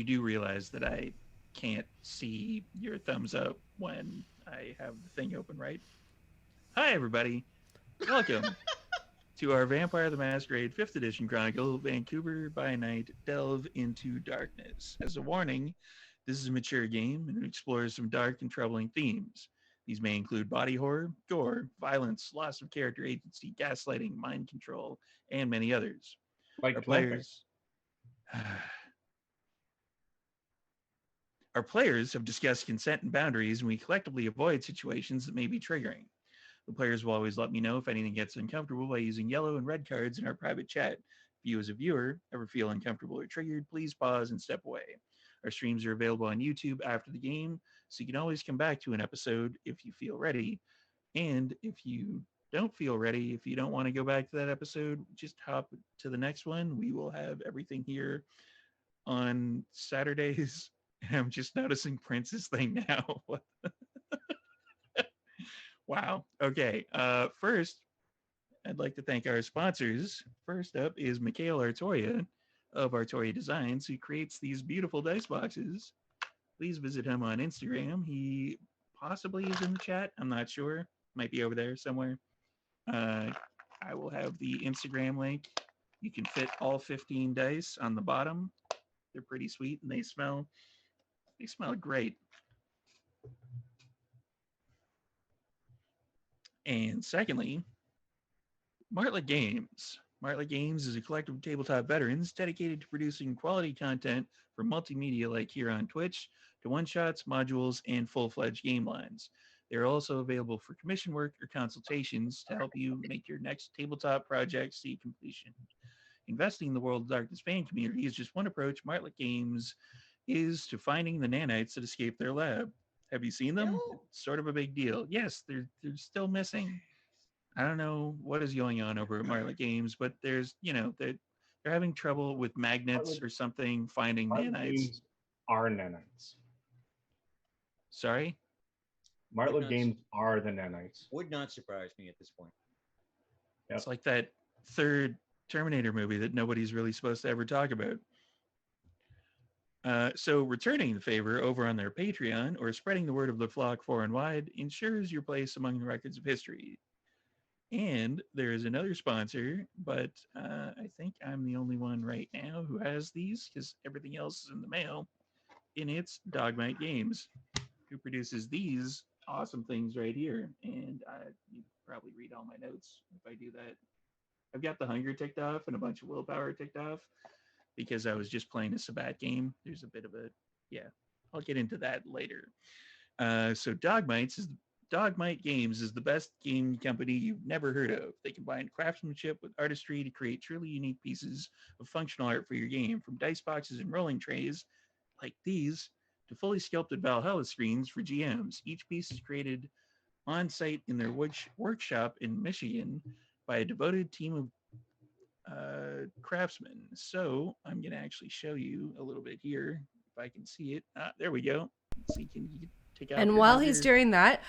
you do realize that I can't see your thumbs up when I have the thing open, right? Hi, everybody. Welcome to our Vampire the Masquerade 5th Edition Chronicle, Vancouver by Night, Delve into Darkness. As a warning, this is a mature game and it explores some dark and troubling themes. These may include body horror, gore, violence, loss of character agency, gaslighting, mind control, and many others. Our Like camping. players Our players have discussed consent and boundaries, and we collectively avoid situations that may be triggering. The players will always let me know if anything gets uncomfortable by using yellow and red cards in our private chat. If you, as a viewer, ever feel uncomfortable or triggered, please pause and step away. Our streams are available on YouTube after the game, so you can always come back to an episode if you feel ready. And if you don't feel ready, if you don't want to go back to that episode, just hop to the next one. We will have everything here on Saturdays. And I'm just noticing Prince's thing now. Wow. Okay. First, I'd like to thank our sponsors. First up is Mikhail Artoria of Artoria Designs, who creates these beautiful dice boxes. Please visit him on Instagram. He possibly is in the chat. I'm not sure. Might be over there somewhere. Uh, I will have the Instagram link. You can fit all 15 dice on the bottom. They're pretty sweet and they smell great. And secondly, Martlet Games. Martlet Games is a collective of tabletop veterans dedicated to producing quality content for multimedia like here on Twitch, to one-shots, modules, and full-fledged game lines. They're also available for commission work or consultations to help you make your next tabletop project see completion. Investing in the World of Darkness fan community is just one approach. Martlet Games is to finding the nanites that escaped their lab. Have you seen them? No. It's sort of a big deal. Yes, they're still missing. I don't know what is going on over at Martlet Games, but there's, they're having trouble with magnets Martlet, or something finding Martlet nanites. games are nanites. Sorry? Would Martlet not games are the nanites. would not surprise me at this point. It's Yep. like that third Terminator movie that nobody's really supposed to ever talk about. So returning the favor over on their Patreon or spreading the word of the flock far and wide ensures your place among the records of history. And there is another sponsor, but I think I'm the only one right now who has these because everything else is in the mail. And it's Dogmite Games, who produces these awesome things right here. And you probably read all my notes if I do that. I've got the hunger ticked off and a bunch of willpower ticked off because I was just playing a Sabat game. There's a bit of a, yeah, I'll get into that later. So Dogmite Games is the best game company you've never heard of. They combine craftsmanship with artistry to create truly unique pieces of functional art for your game, from dice boxes and rolling trays like these to fully sculpted Valhalla screens for GMs. Each piece is created on site in their workshop in Michigan by a devoted team of craftsmen. So I'm going to actually show you a little bit here if I can see it. There we go. Let's see, can you take out And your while he's hunger? doing that,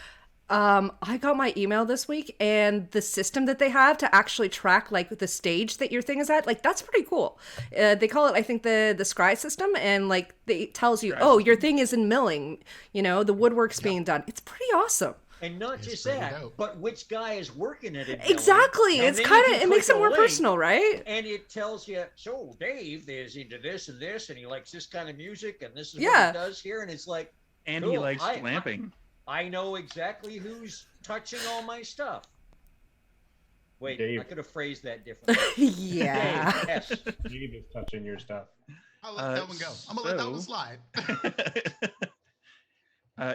I got my email this week, and the system that they have to actually track like the stage that your thing is at, like that's pretty cool. They call it, I think, the scry system, and like it tells you, Scry oh, your system. thing is in milling. The woodwork's being done. It's pretty awesome. And not It's just pretty that, dope. but which guy is working at it. Exactly. And It's then you kind can of, it makes click it a more link, personal, right? And it tells you, so Dave is into this and this, and he likes this kind of music, and this is what Yeah. he does here. And it's like, And cool. he likes glamping. I know exactly who's touching all my stuff. Wait, Dave. I could have phrased that differently. Yeah. Dave, yes. Steve is touching your stuff. I'll let that one go. I'm gonna let that one slide.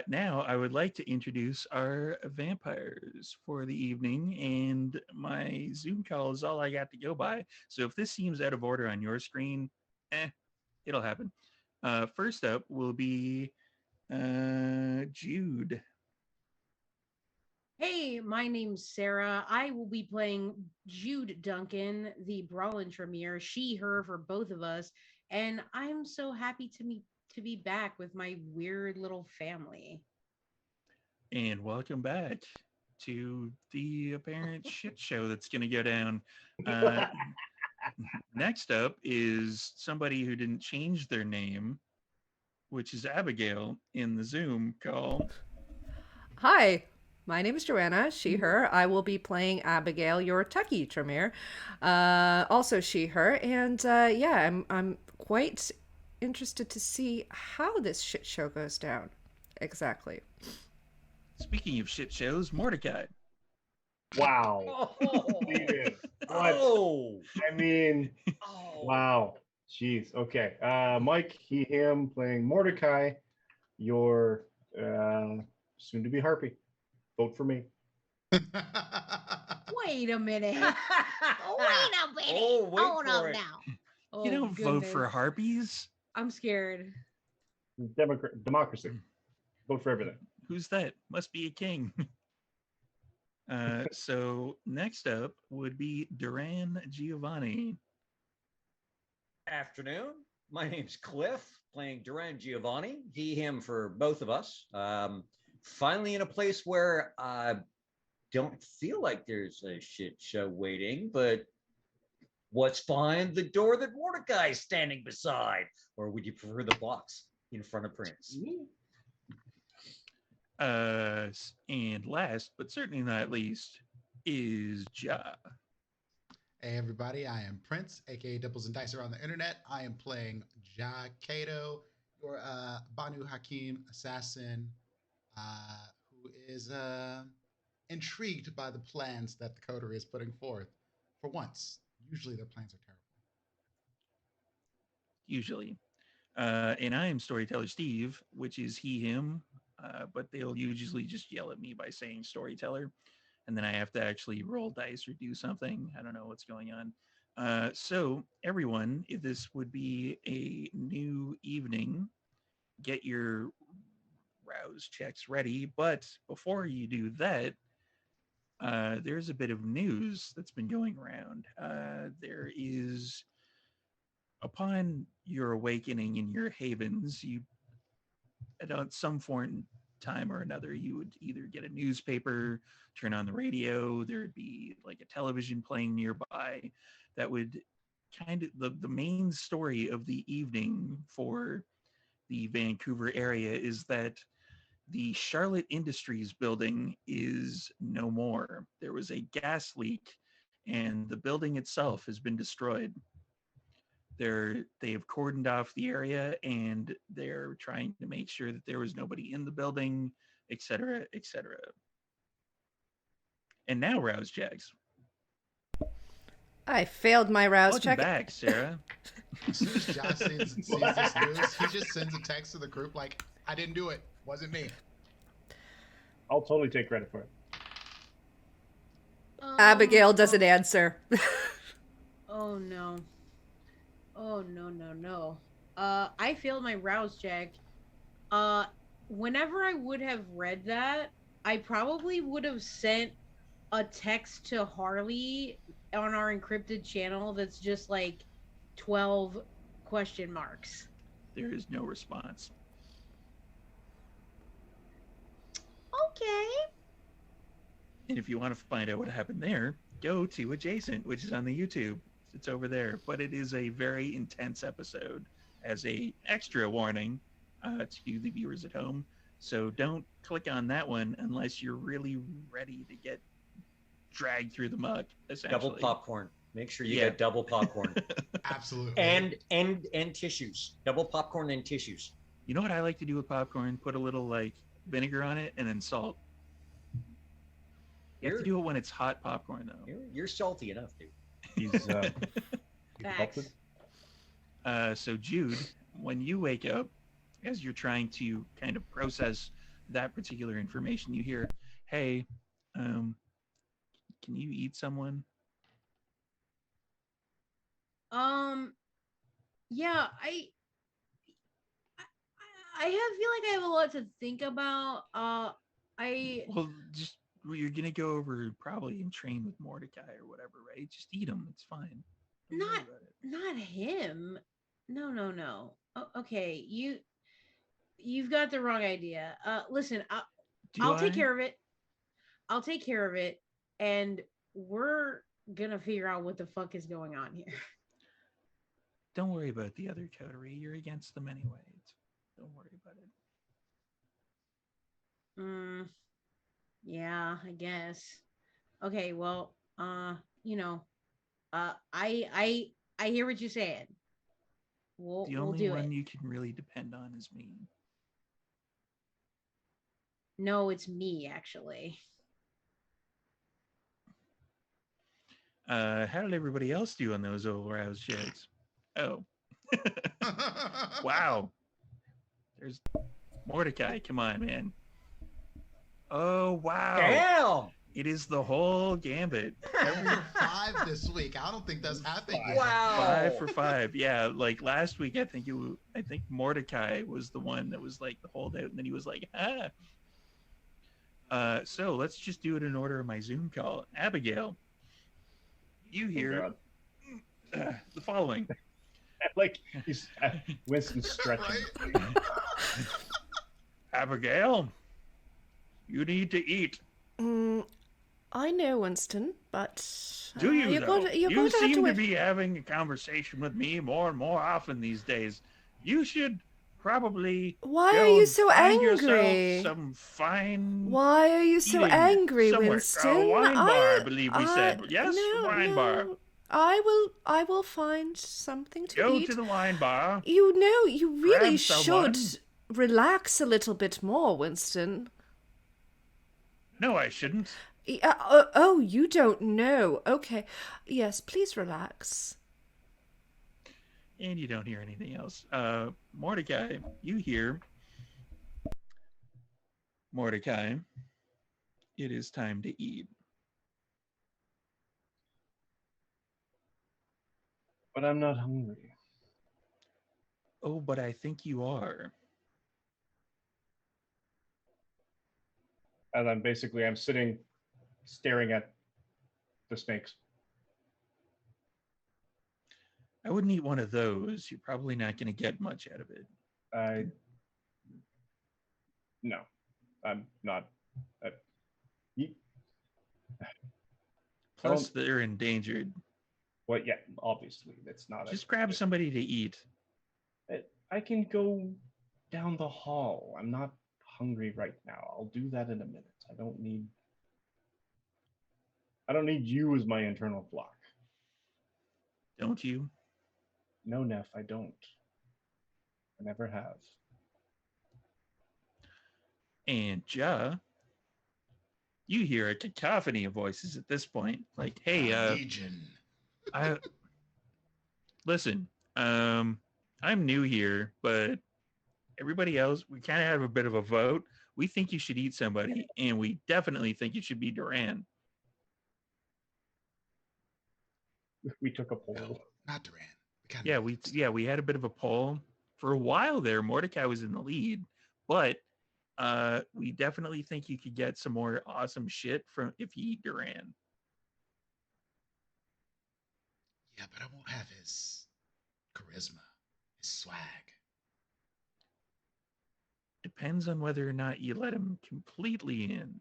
Now, I would like to introduce our vampires for the evening, and my Zoom call is all I got to go by. So if this seems out of order on your screen, it'll happen. First up will be Jude. Hey, my name's Sara. I will be playing Jude Duncan, the Brawlin Tremere, she, her for both of us. And I'm so happy to be back with my weird little family. And welcome back to the apparent shit show that's going to go down. Next up is somebody who didn't change their name, which is Abigail in the Zoom call. Hi, my name is Joanna, she, her. I will be playing Abigail, your techie Tremere. Also she, her. And yeah, I'm quite interested to see how this shit show goes down. Exactly. Speaking of shit shows, Mordecai. Wow. Oh, Steven, what? oh, I mean, oh. wow. Jeez. Okay. Mike, he, him playing Mordecai, your soon to be Harpy. Vote for me. Wait a minute. Wait a minute. Oh, wait Hold for up it. now. Oh, You don't vote for goodness. harpies? I'm scared. Democracy. Vote for everything. Who's that? Must be a king. So next up would be Duran Giovanni. Afternoon. My name's Cliff, playing Duran Giovanni. He, him for both of us. Finally in a place where I don't feel like there's a shit show waiting, but what's behind the door that Mordecai's standing beside? Or would you prefer the box in front of Prince? And last, but certainly not least, is Ja. Hey everybody, I am Prince, aka Dimples and Dicer on the internet. I am playing Ja Kato, your Banu Hakim assassin, who is intrigued by the plans that the Coterie is putting forth. For once, usually their plans are terrible. Usually. And I am Storyteller Steve, which is he, him, but they'll usually just yell at me by saying Storyteller. And then I have to actually roll dice or do something. I don't know what's going on. So, everyone, if this would be a new evening, get your rouse checks ready. But before you do that, there's a bit of news that's been going around. There is, upon your awakening in your havens, you at some point time or another, you would either get a newspaper, turn on the radio, there'd be like a television playing nearby that would kind of the main story of the evening for the Vancouver area is that the Charlotte Industries building is no more. There was a gas leak and the building itself has been destroyed. They have cordoned off the area and they're trying to make sure that there was nobody in the building, etc., etc. And now rouse checks. I failed my rouse Welcome check. back, Sarah. As soon as Josh sees this news, he just sends a text to the group like, I didn't do it. Wasn't me. I'll totally take credit for it. Abigail doesn't answer. Oh no. Oh no no no. I failed my rouse check. Whenever I would have read that, I probably would have sent a text to Harley on our encrypted channel that's just like 12 question marks. There is no response. Okay. And if you want to find out what happened there, go to Adjacent, which is on the YouTube. It's over there. But it is a very intense episode as a extra warning to the viewers at home. So don't click on that one unless you're really ready to get dragged through the muck, essentially. Double popcorn. Make sure you Yeah. get double popcorn. Absolutely. and tissues. Double popcorn and tissues. You know what I like to do with popcorn? Put a little like vinegar on it and then salt. You have to do it when it's hot popcorn, though. You're salty enough, dude. He's Facts. So Jude, when you wake up, as you're trying to kind of process that particular information, you hear, "Hey, can you eat someone?" Yeah, I feel like I have a lot to think about. Well, you're gonna go over probably and train with Mordecai or whatever, right? Just eat them. It's fine. Don't worry about it. Not him. No, no, no. Okay, you've got the wrong idea. Listen, I'll take care of it. I'll take care of it, and we're gonna figure out what the fuck is going on here. Don't worry about the other coterie. You're against them anyway. Don't worry about it. Yeah, I guess. Okay, well, you know, I hear what you're saying. We'll The we'll only do one it. you can really depend on is me. No, it's me actually. How did everybody else do on those overhouse checks? Oh, wow. There's Mordecai. Come on, man. Oh, wow. Damn! It is the whole gambit. Over 5 this week. I don't think that's happened yet. Wow. 5 for 5. Yeah, like last week, I think Mordecai was the one that was like the holdout, and then he was like, ah. So let's just do it in order of my Zoom call. Abigail, you hear the following. Like he's Winston stretching. Right? Abigail, you need to eat. I know, Winston, but Do you, you're though? going to, you're You going to have seem to to wait. be having a conversation with me more and more often these days. You should probably Why go are you and so find yourself angry? some fine Why are you so eating angry, somewhere. Winston? A wine bar, I believe we said. Yes, no, wine bar. no. I will find something to Go eat. to the wine bar. You know, you really Grab someone. should relax a little bit more, Winston. No, I shouldn't. Oh, you don't know. Okay. Yes, please relax. And you don't hear anything else. Mordecai, you hear. Mordecai, it is time to eat. But I'm not hungry. Oh, but I think you are. And I'm sitting staring at the snakes. I wouldn't eat one of those. You're probably not going to get much out of it. No, I'm not. You, Plus, they're endangered. well, yeah, obviously that's not. Just grab somebody to eat. I can go down the hall. I'm not hungry right now. I'll do that in a minute. I don't need you as my internal flock. Don't you? No, Neff, I don't. I never have. And you hear a cacophony of voices at this point. Like, hey, Legion. Listen, I'm new here, but everybody else, we kind of have a bit of a vote. We think you should eat somebody, and we definitely think it should be Duran. We took a poll. No, not Duran. We had a bit of a poll. For a while there, Mordecai was in the lead, but we definitely think you could get some more awesome shit from if you eat Duran. Yeah, but I won't have his charisma, his swag. Depends on whether or not you let him completely in.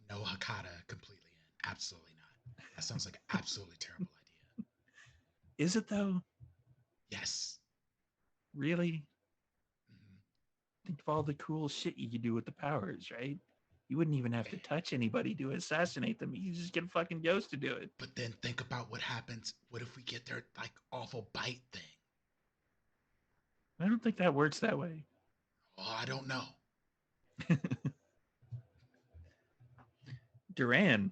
No Hakata completely in. Absolutely not. That sounds like an absolutely terrible idea. Is it though? Yes. Really? Mhm. Think of all the cool shit you could do with the powers, right? You wouldn't even have to touch anybody to assassinate them. You just get a fucking ghost to do it. But then think about what happens. What if we get their like awful bite thing? I don't think that works that way. Oh, I don't know. Duran,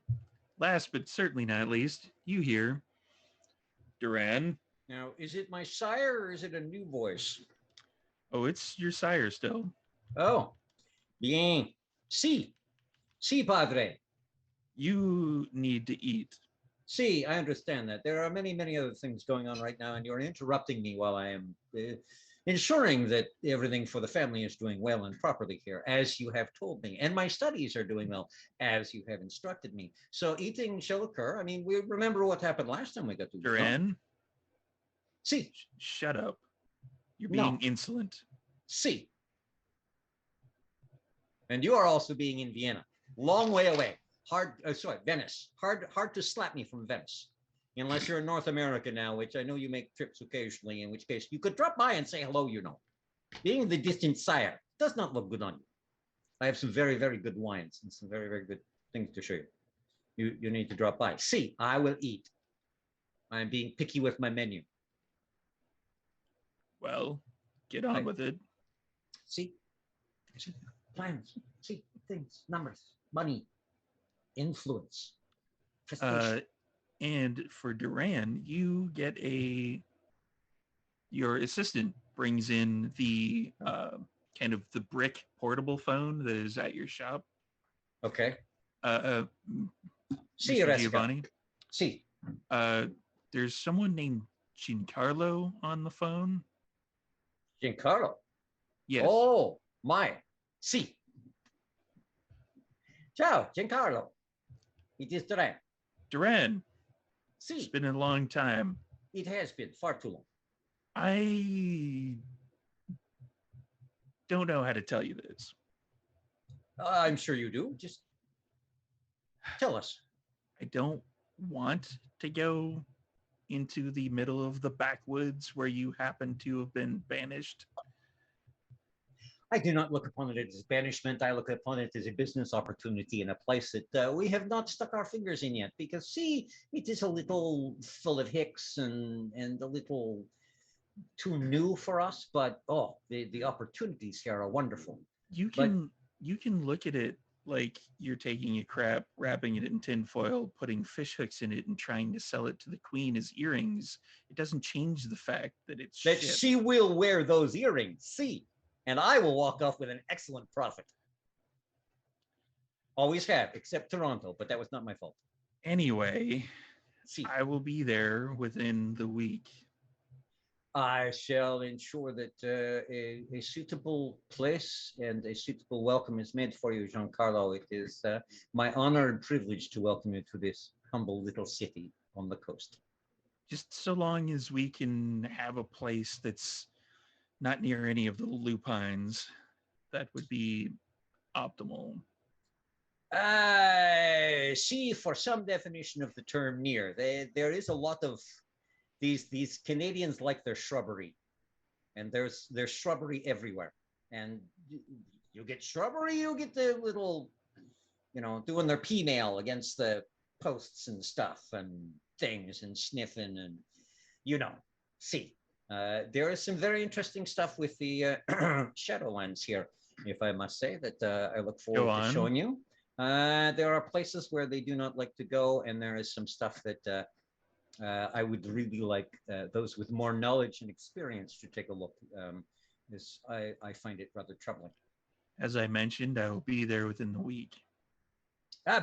last but certainly not least, you hear. Duran. Now, is it my sire or is it a new voice? Oh, it's your sire still. Oh, bien. Sí. Sí, padre. You need to eat. See, I understand that. There are many, many other things going on right now, and you're interrupting me while I am ensuring that everything for the family is doing well and properly here, as you have told me. And my studies are doing well, as you have instructed me. So eating shall occur. I mean, we remember what happened last time we got to Duran. See. Shut up. You're being insolent. See. And you are also being in Vienna. Long way away. Venice. Hard to slap me from Venice. unless you're in North America now, which I know you make trips occasionally, in which case you could drop by and say hello, you know. Being the distant sire does not look good on you. I have some very, very good wines and some very, very good things to show you. You need to drop by. See, I will eat. I'm being picky with my menu. Well, get on with it. See, plans, see, things, numbers, money, influence, prestige. And for Duran, you get your assistant brings in the kind of the brick portable phone that is at your shop. Okay. See, Mr. Giovanni. See. There's someone named Giancarlo on the phone. Giancarlo? Yes. Oh, my. See. Ciao, Giancarlo. It is Duran. Duran. See. It's been a long time. It has been far too long. I don't know how to tell you this. I'm sure you do. Just tell us. I don't want to go into the middle of the backwoods where you happen to have been banished. I do not look upon it as banishment. I look upon it as a business opportunity in a place that we have not stuck our fingers in yet. Because, see, it is a little full of hicks and a little too new for us. But, the opportunities here are wonderful. You can look at it like you're taking a crap, wrapping it in tinfoil, putting fish hooks in it, and trying to sell it to the queen as earrings. It doesn't change the fact that it's that shit. She will wear those earrings, see, and I will walk off with an excellent profit. Always have, except Toronto, but that was not my fault. Anyway, see, I will be there within the week. I shall ensure that a suitable place and a suitable welcome is made for you, Giancarlo. It is my honor and privilege to welcome you to this humble little city on the coast. Just so long as we can have a place that's not near any of the lupines, that would be optimal. See, for some definition of the term near, there is a lot of these Canadians like their shrubbery, and there's shrubbery everywhere. And you get shrubbery, you get the little, doing their pea mail against the posts and stuff and things and sniffing and, see. There is some very interesting stuff with the Shadowlands here, if I must say, that I look forward to showing you. There are places where they do not like to go, and there is some stuff that I would really like those with more knowledge and experience to take a look. I find it rather troubling. As I mentioned, I will be there within the week.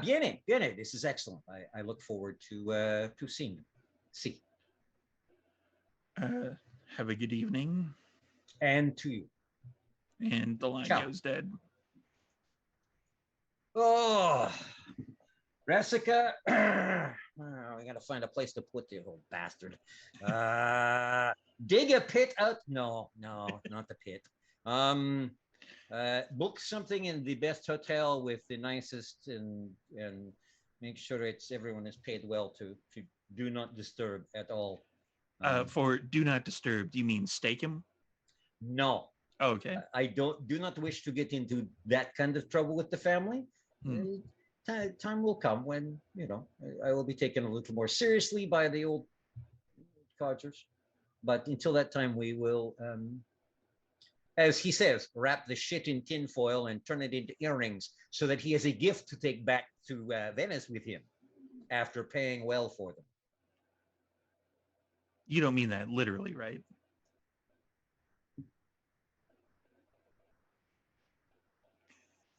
Viene. This is excellent. I look forward to seeing you. See. Have a good evening. And to you. And the line goes dead. Oh, Jessica. We gotta find a place to put the old bastard. Dig a pit out. No, not the pit. Book something in the best hotel with the nicest and make sure everyone is paid well to do not disturb at all. For do not disturb, do you mean stake him? No. Oh, okay. I do not wish to get into that kind of trouble with the family. Time will come when, I will be taken a little more seriously by the old codgers. But until that time, we will, as he says, wrap the shit in tinfoil and turn it into earrings so that he has a gift to take back to Venice with him after paying well for them. You don't mean that literally, right?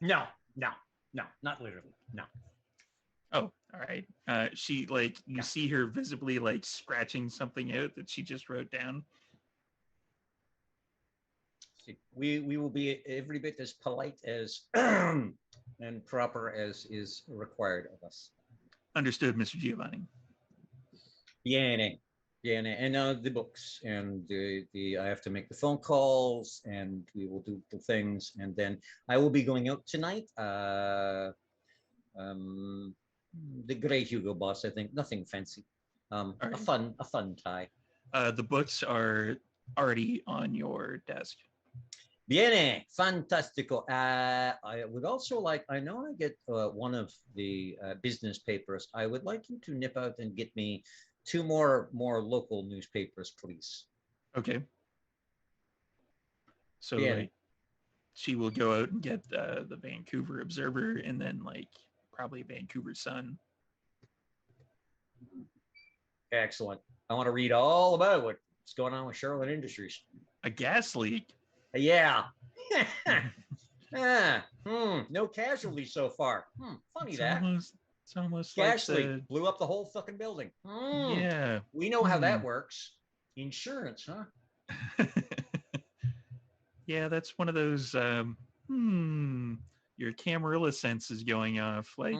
No, not literally. No. Oh, all right. She you see her visibly scratching something out that she just wrote down. We will be every bit as polite as and proper as is required of us. Understood, Mr. Giovanni. And the books and the I have to make the phone calls and we will do the things, and then I will be going out tonight. The Grey Hugo boss, I think, nothing fancy. All A right. fun tie. The books are already on your desk. Viene, fantastico. I would also like, I know I get one of the business papers. I would like you to nip out and get me two more local newspapers, please. Okay. So Viene. like she will go out and get the Vancouver Observer and then like probably Vancouver Sun. Excellent. I want to read all about what's going on with Charlotte Industries. A gas leak. Yeah. No casualties so far. Funny that. It's almost Gas like leak blew up the whole fucking building. yeah. We know how that works. Insurance, huh? Yeah, that's one of those your Camarilla sense is going off. Like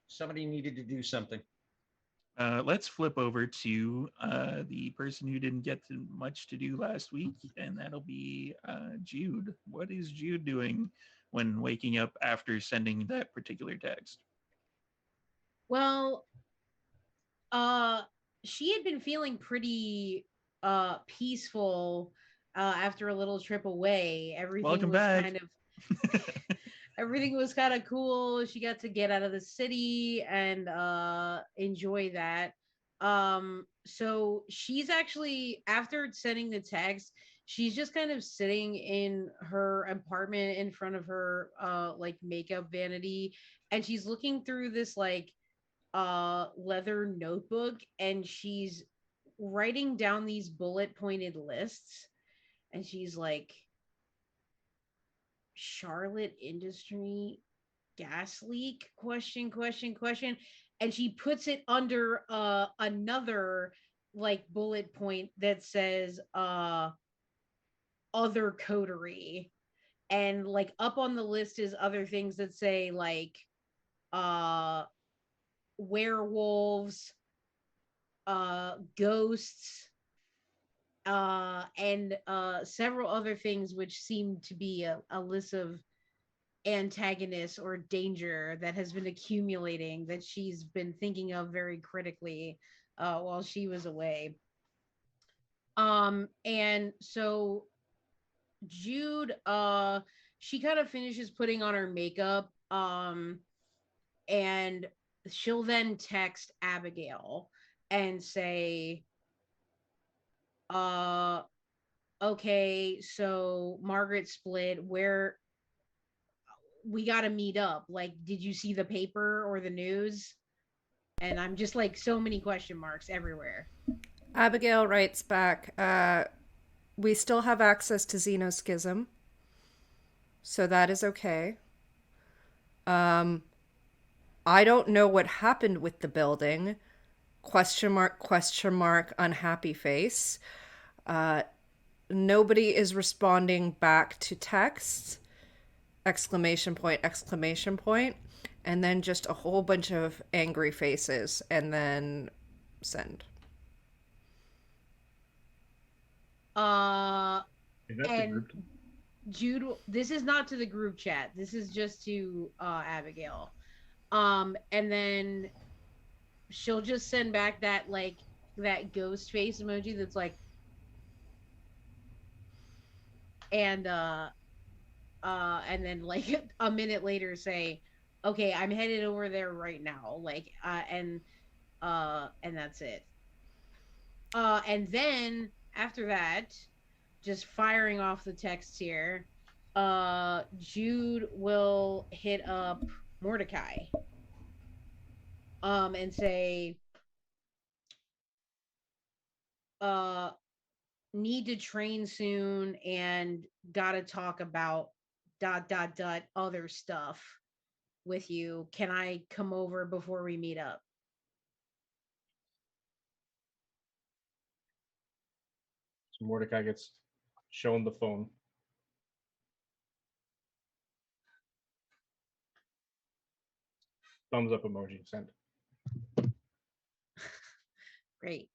Somebody needed to do something. Let's flip over to the person who didn't get much to do last week, and that'll be Jude. What is Jude doing when waking up after sending that particular text? Well, she had been feeling pretty peaceful after a little trip away. Welcome back. Everything was kind of cool. She got to get out of the city and enjoy that. So she's actually, after sending the text, she's just kind of sitting in her apartment in front of her like makeup vanity, and she's looking through this like leather notebook, and she's writing down these bullet pointed lists, and she's like, Charlotte Industry gas leak, question, and she puts it under another like bullet point that says other coterie, and like up on the list is other things that say like uh werewolves, ghosts, and several other things which seem to be a list of antagonists or danger that has been accumulating that she's been thinking of very critically while she was away. And so Jude, she kind of finishes putting on her makeup, and she'll then text Abigail and say, uh okay, so Margaret split, where we got to meet up, like did you see the paper or the news? And I'm just like, so many question marks everywhere. Abigail writes back, we still have access to Xenoschism, so that is okay. I don't know what happened with the building. Question mark, unhappy face. Nobody is responding back to texts. Exclamation point, exclamation point. And then just a whole bunch of angry faces, and then send. And Jude, this is not to the group chat, this is just to Abigail. And then she'll just send back that like that ghost face emoji that's like, and then like a minute later say, okay, I'm headed over there right now, like and that's it. And then after that, just firing off the text here, Jude will hit up Mordecai and say, uh need to train soon and gotta talk about other stuff with you. Can I come over before we meet up? So Mordecai gets shown the phone. Thumbs up emoji sent. Great.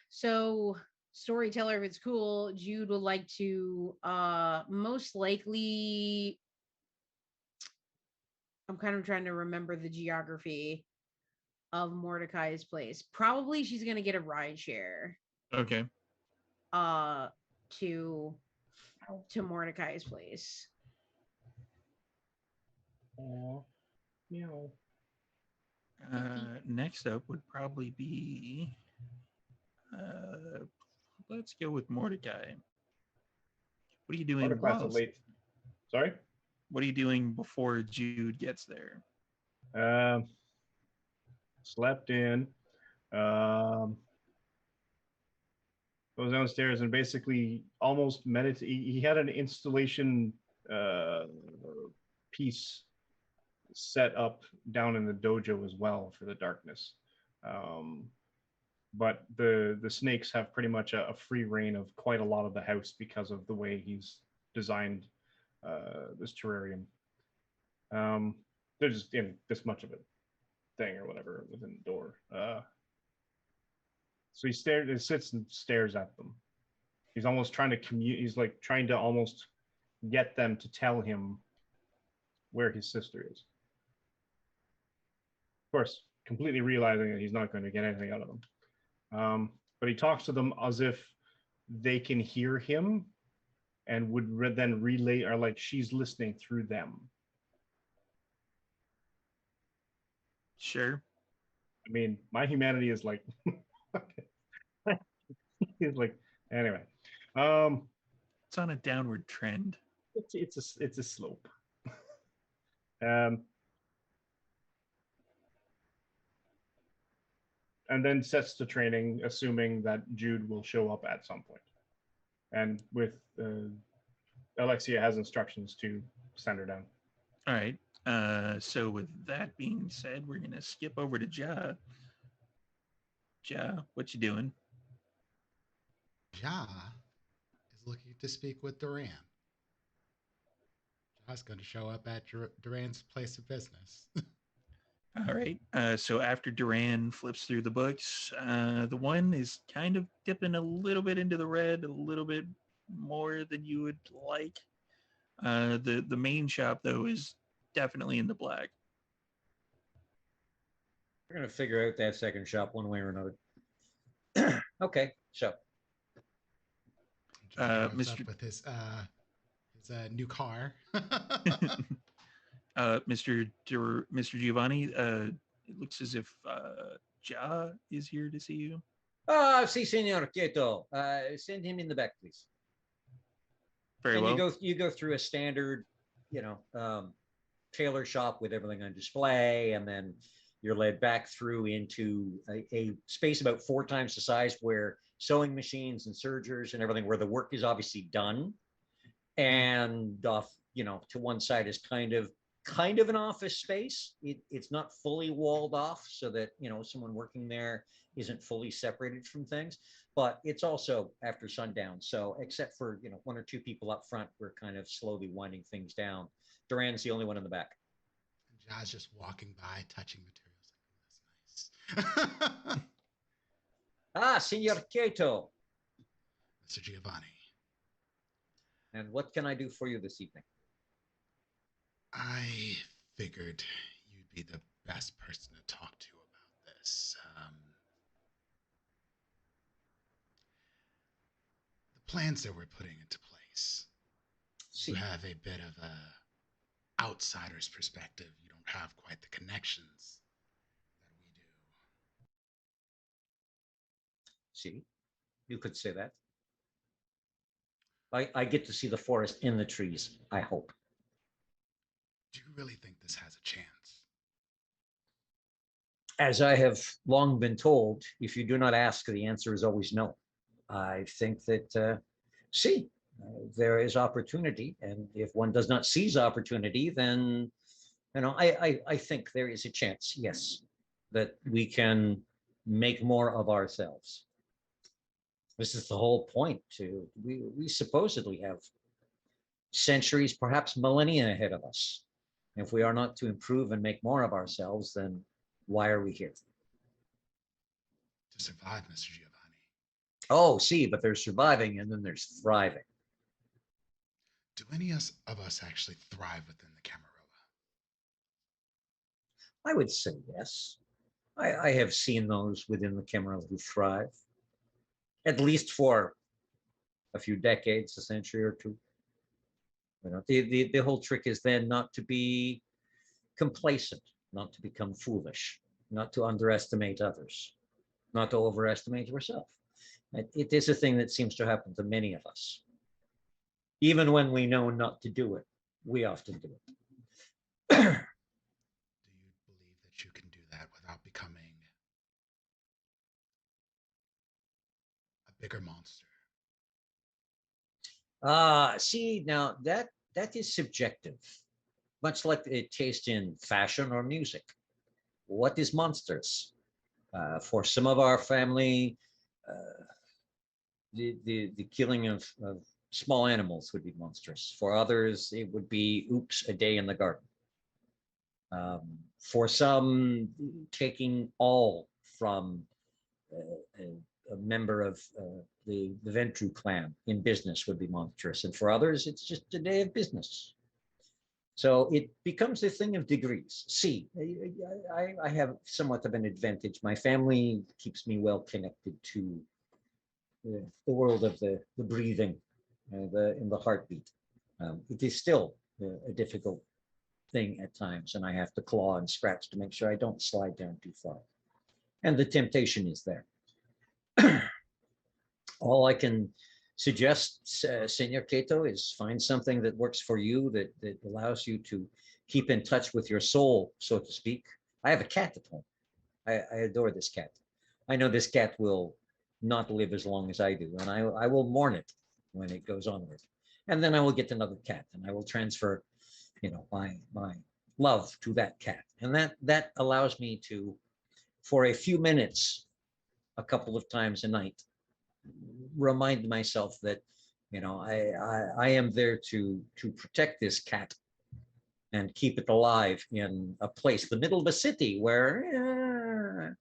So storyteller, if it's cool, Jude would like to most likely I'm kind of trying to remember the geography of Mordecai's place. Probably she's gonna get a ride share Okay. uh to Mordecai's place. Aw, meow. Next up would probably be. Let's go with Mordecai. What are you doing Mordecai's a while? late. Sorry. What are you doing before Jude gets there? Um, Slept in. Um, Goes downstairs and basically almost meditate. He had an installation uh, piece set up down in the dojo as well for the darkness. Um, but the snakes have pretty much a free reign of quite a lot of the house because of the way he's designed this terrarium. They're just in this much of a thing or whatever within the door. So he sits and stares at them. He's almost trying to commute. He's like trying to almost get them to tell him where his sister is. Of course, completely realizing that he's not going to get anything out of them. But he talks to them as if they can hear him and would then relay, or like she's listening through them. Sure. I mean, my humanity is like, he's like, anyway. It's on a downward trend. It's a slope. And then sets to training, assuming that Jude will show up at some point. And with Alexia has instructions to send her down. All right. So with that being said, we're gonna skip over to Ja. Ja, what you doing? Ja is looking to speak with Duran. Ja's going to show up at Duran's place of business. All right. So after Duran flips through the books, the one is kind of dipping a little bit into the red, a little bit more than you would like. The main shop though is definitely in the black. We're gonna figure out that second shop one way or another. Okay, so Ja drives Mr. up with his new car. Mr. Giovanni, it looks as if Ja is here to see you. si, senor Quieto. Send him in the back, please. Very And well. you go through a standard, tailor shop with everything on display, and then you're led back through into a space about 4 times the size where sewing machines and sergers and everything, where the work is obviously done. And off, to one side is kind of an office space. It's not fully walled off so that someone working there isn't fully separated from things, but it's also after sundown. So except for 1 or 2 people up front, we're kind of slowly winding things down. Duran's the only one in the back. Ja's just walking by, touching materials. Like, oh, that's nice. Senor Quieto. Mr. Giovanni. And what can I do for you this evening? I figured you'd be the best person to talk to about this. The plans that we're putting into place. You have a bit of a outsider's perspective. You don't have quite the connections that we do. See, you could say that. I get to see the forest in the trees, I hope. Do you really think this has a chance? As I have long been told, if you do not ask, the answer is always no. I think that, there is opportunity. And if one does not seize opportunity, then, I think there is a chance, yes, that we can make more of ourselves. This is the whole point. We supposedly have centuries, perhaps millennia ahead of us. If we are not to improve and make more of ourselves, then why are we here? To survive, Mr. Giovanni. Oh, but there's surviving and then there's thriving. Do any of us actually thrive within the Camarilla? I would say yes. I have seen those within the Cameron who thrive, at least for a few decades, a century or two. You know, the whole trick is then not to be complacent, not to become foolish, not to underestimate others, not to overestimate yourself. It is a thing that seems to happen to many of us. Even when we know not to do it, we often do it. Do you believe that you can do that without becoming a bigger monster? See, now that is subjective, much like a taste in fashion or music. What is monsters? For some of our family, uh, the killing of small animals would be monstrous. For others, it would be oops, a day in the garden. For some, taking all from a member of the Ventru clan in business would be monstrous. And for others, it's just a day of business. So it becomes a thing of degrees. See, I have somewhat of an advantage. My family keeps me well connected to the world of the breathing, in the heartbeat. It is still a difficult thing at times, and I have to claw and scratch to make sure I don't slide down too far. And the temptation is there. All I can suggest, Senor Cato, is find something that works for you, that allows you to keep in touch with your soul, so to speak. I have a cat at home. I adore this cat. I know this cat will not live as long as I do, and I will mourn it when it goes onward. And then I will get another cat, and I will transfer, my love to that cat. And that allows me to, for a few minutes, a couple of times a night, remind myself that I am there to protect this cat and keep it alive in a place, the middle of a city, where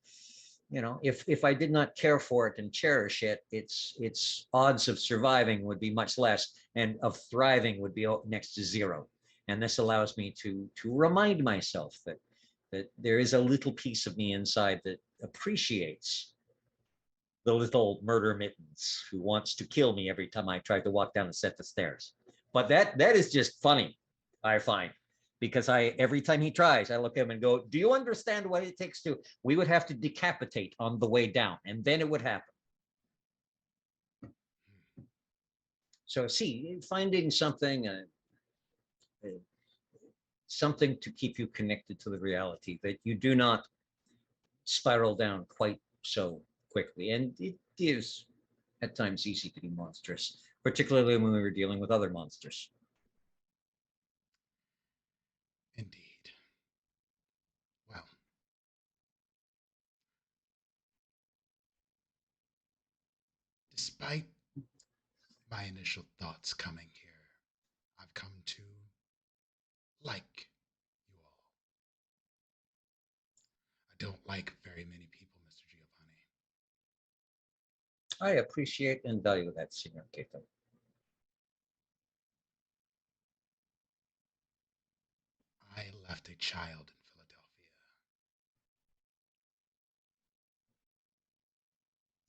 if I did not care for it and cherish it, its odds of surviving would be much less, and of thriving would be next to zero. And this allows me to remind myself that there is a little piece of me inside that appreciates the little murder mittens who wants to kill me every time I try to walk down a set of stairs. But that is just funny, I find, because every time he tries, I look at him and go, do you understand what it takes to, we would have to decapitate on the way down, and then it would happen. So see, finding something something to keep you connected to the reality, that you do not spiral down quite so quickly. And it is at times easy to be monstrous, particularly when we were dealing with other monsters. Indeed. Well, despite my initial thoughts coming here, I've come to like you all. I don't like very many people, Mr. Giovanni. I appreciate and value that, Senor Cato. I left a child in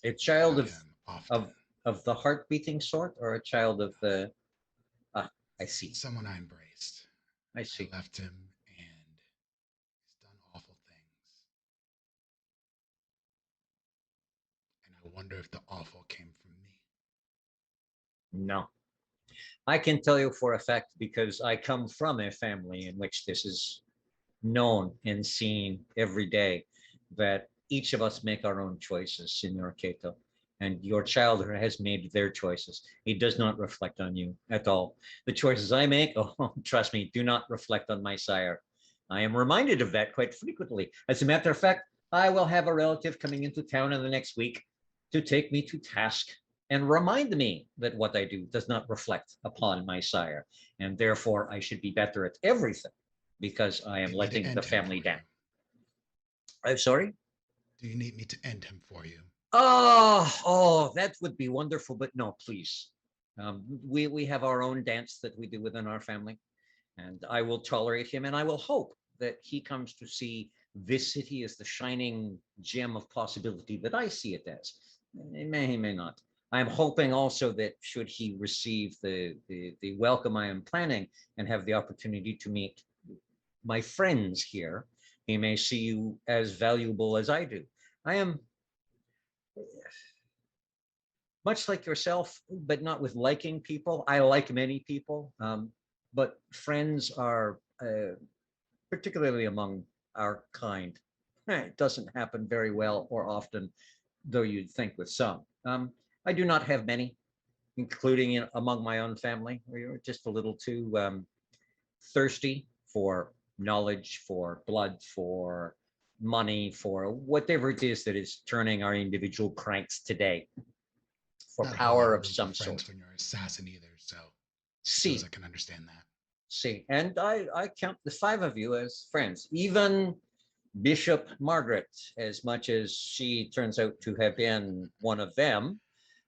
Philadelphia. A child About him often. of the heart beating sort, or a child of the I see. Someone I embraced. I see. I left him, and he's done awful things. And I wonder if the awful came from me. No. I can tell you for a fact, because I come from a family in which this is known and seen every day, that each of us make our own choices, Senor Cato. And your child has made their choices. It does not reflect on you at all. The choices I make, oh, trust me, do not reflect on my sire. I am reminded of that quite frequently. As a matter of fact, I will have a relative coming into town in the next week to take me to task and remind me that what I do does not reflect upon my sire. And therefore, I should be better at everything, because I am letting the family down. I'm sorry? Do you need me to end him for you? Oh, that would be wonderful, but no, please. We have our own dance that we do within our family, and I will tolerate him, and I will hope that he comes to see this city is the shining gem of possibility that I see it as. He may not. I'm hoping also that should he receive the welcome I am planning and have the opportunity to meet my friends here, he may see you as valuable as I do. I am much like yourself, but not with liking people. I like many people, but friends are, particularly among our kind, it doesn't happen very well or often, though you'd think with some. I do not have many, including among my own family. We're just a little too thirsty for knowledge, for blood, for money, for whatever it is that is turning our individual cranks today, for Not power all of really some friends sort. when you're an assassin either, so I See, suppose I can understand that. see, and I count the five of you as friends, even Bishop Margaret, as much as she turns out to have been one of them.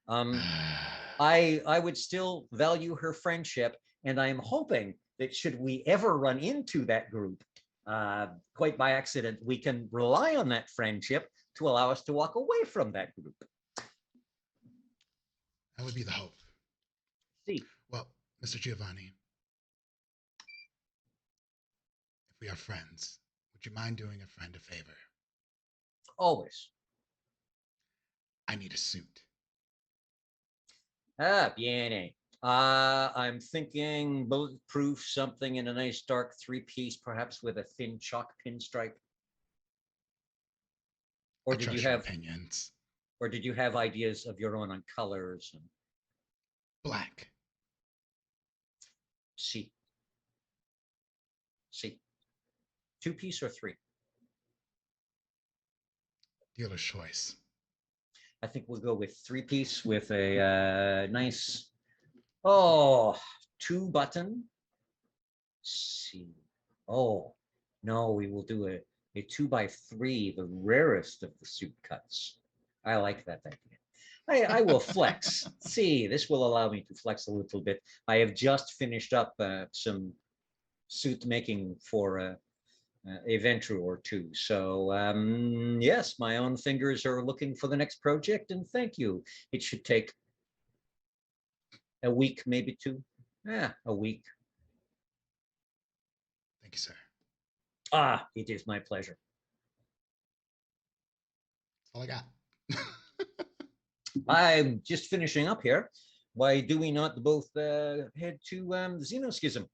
I would still value her friendship, and I am hoping that should we ever run into that group, quite by accident, we can rely on that friendship to allow us to walk away from that group. That would be the hope. See, Well, Mr. Giovanni, if we are friends, would you mind doing a friend a favor? always. I need a suit. Ah, bien. I'm thinking bulletproof, something in a nice dark three-piece, perhaps with a thin chalk pinstripe. Or I did you trust your have, opinions. or did you have ideas of your own on colors? And Black. see, see, two-piece or three? Dealer's choice. I think we'll go with three-piece with a nice, two-button. See, oh no, we will do a 2x3, the rarest of the suit cuts. I like that idea. I will flex. See, this will allow me to flex a little bit. I have just finished up some suit making for a venture or two. So yes, my own fingers are looking for the next project, and thank you. It should take a week, maybe two. Yeah, a week. Thank you, sir. Ah, it is my pleasure. That's all I got. I'm just finishing up here. Why do we not both head to Xenoschism?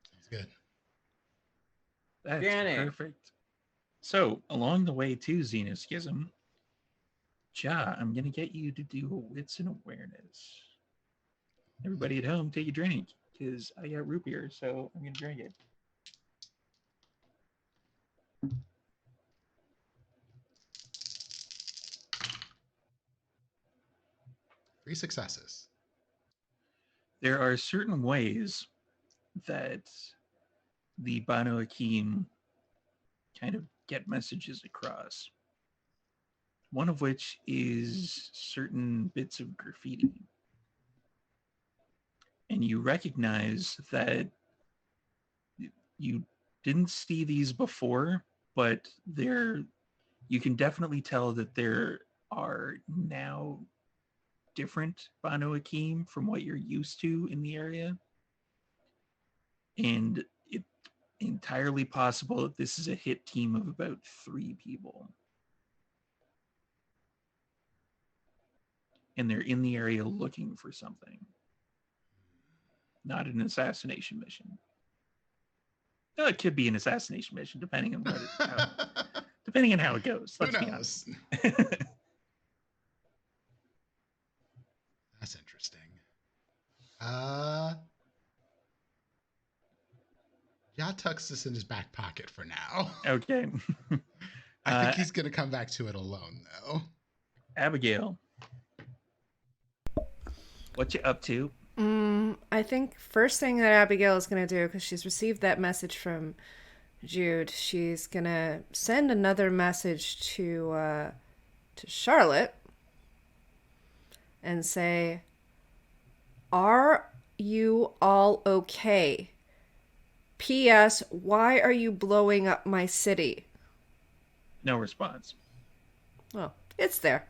Sounds good. That's Danny. perfect. So, along the way to Xenoschism, Ja, I'm going to get you to do a wits and awareness. Everybody at home, take a drink because I got root beer, so I'm going to drink it. Three successes. There are certain ways that the Banu Hakim kind of get messages across. One of which is certain bits of graffiti. And you recognize that you didn't see these before, but you can definitely tell that there are now different Banu Hakim from what you're used to in the area. And it's entirely possible that this is a hit team of about 3 people. And they're in the area looking for something. Not an assassination mission. No, it could be an assassination mission, depending on depending on how it goes. Let's Who be knows? honest. That's interesting. Ja tucks this in his back pocket for now. Okay. I think he's gonna come back to it alone though. Abigail, what you up to? I think first thing that Abigail is going to do, because she's received that message from Jude, she's going to send another message to Charlotte and say, "Are you all okay? P.S. Why are you blowing up my city? No response. Well, it's there.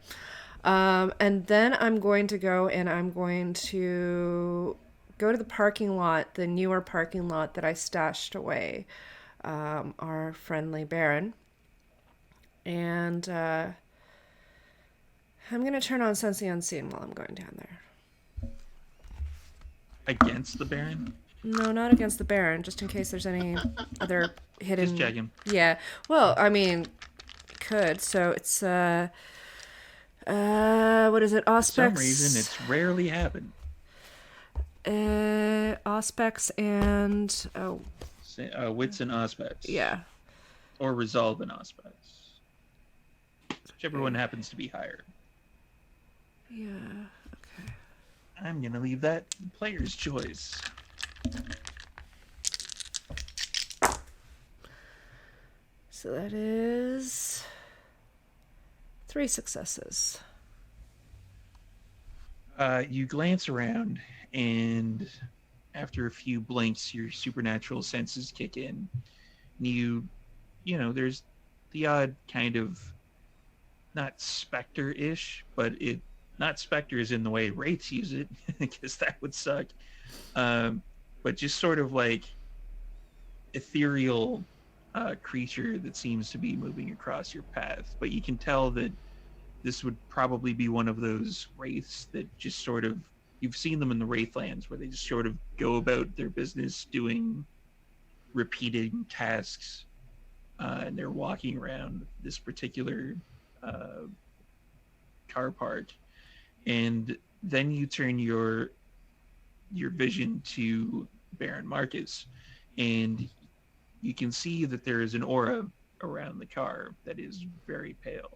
And then I'm going to go and I'm going to go to the parking lot, the newer parking lot that I stashed away our friendly Baron. And I'm going to turn on Sense the Unseen while I'm going down there. Against the Baron? No, not against the Baron, just in case there's any other hidden... Just checking. Yeah. Well, I mean, could. So it's, what is it? Auspex? For some reason, it's rarely happened. Auspex and... Oh, Wits and Auspex. yeah. Or Resolve and Auspex. Whichever one happens to be higher. Yeah, okay. I'm going to leave that player's choice. So that is 3 successes. You glance around, and after a few blinks, your supernatural senses kick in. You know, there's the odd kind of, not specter-ish, but not specters in the way Wraiths use it, because that would suck. But just sort of like ethereal creature that seems to be moving across your path. But you can tell that this would probably be one of those Wraiths that just sort of, you've seen them in the Wraithlands, where they just sort of go about their business doing repeated tasks, and they're walking around this particular car park. And then you turn your vision to Baron Marcus, and you can see that there is an aura around the car that is very pale.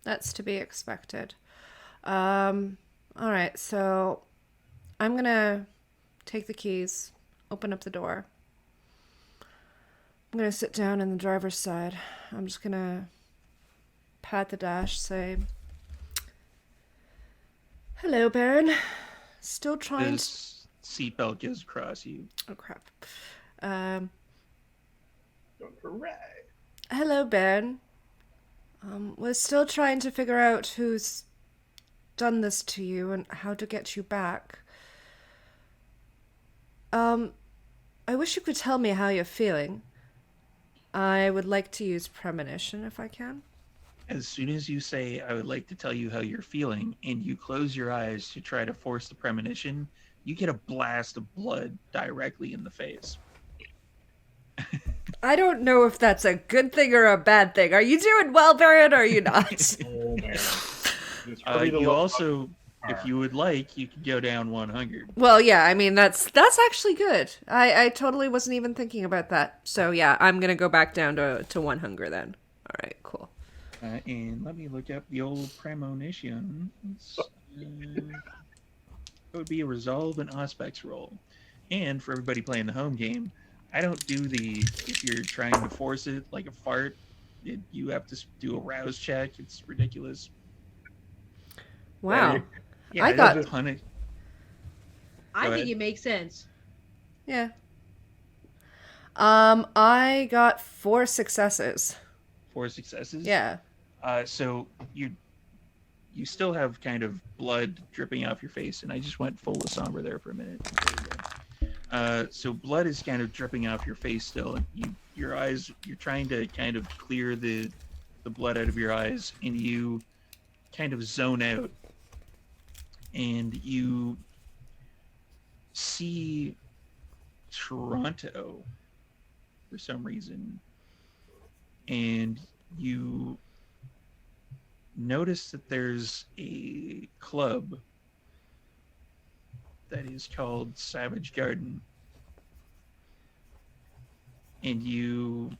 That's to be expected. All right, so I'm going to take the keys, open up the door. I'm going to sit down in the driver's side. I'm just going to pat the dash, say, "Hello, Baron. Still trying to..." This seatbelt goes across you. Oh, crap. Hooray. Hello, Baron. We're still trying to figure out who's done this to you and how to get you back. I wish you could tell me how you're feeling. I would like to use premonition if I can. As soon as you say, "I would like to tell you how you're feeling," and you close your eyes to try to force the premonition, you get a blast of blood directly in the face. I don't know if that's a good thing or a bad thing. Are you doing well, Baron, or are you not? Oh, man. It's probably the You low also, bar. if you would like, you could go down 100. Well, yeah, I mean, that's actually good. I totally wasn't even thinking about that. So, yeah, I'm going to go back down to 1 hunger then. All right, cool. And let me look up the old premonition. It would be a Resolve and Auspex roll. And for everybody playing the home game, I don't do if you're trying to force it like a fart, you have to do a rouse check. It's ridiculous. Wow. Yeah, I got... a ton of... I Go think ahead. it makes sense. Yeah. I got 4 successes. 4 successes? Yeah. So you still have kind of blood dripping off your face, and I just went full of somber there for a minute. There we go. So blood is kind of dripping off your face still, and your eyes, you're trying to kind of clear the blood out of your eyes, and you kind of zone out, and you see Toronto for some reason, and you notice that there's a club that is called Savage Garden, and you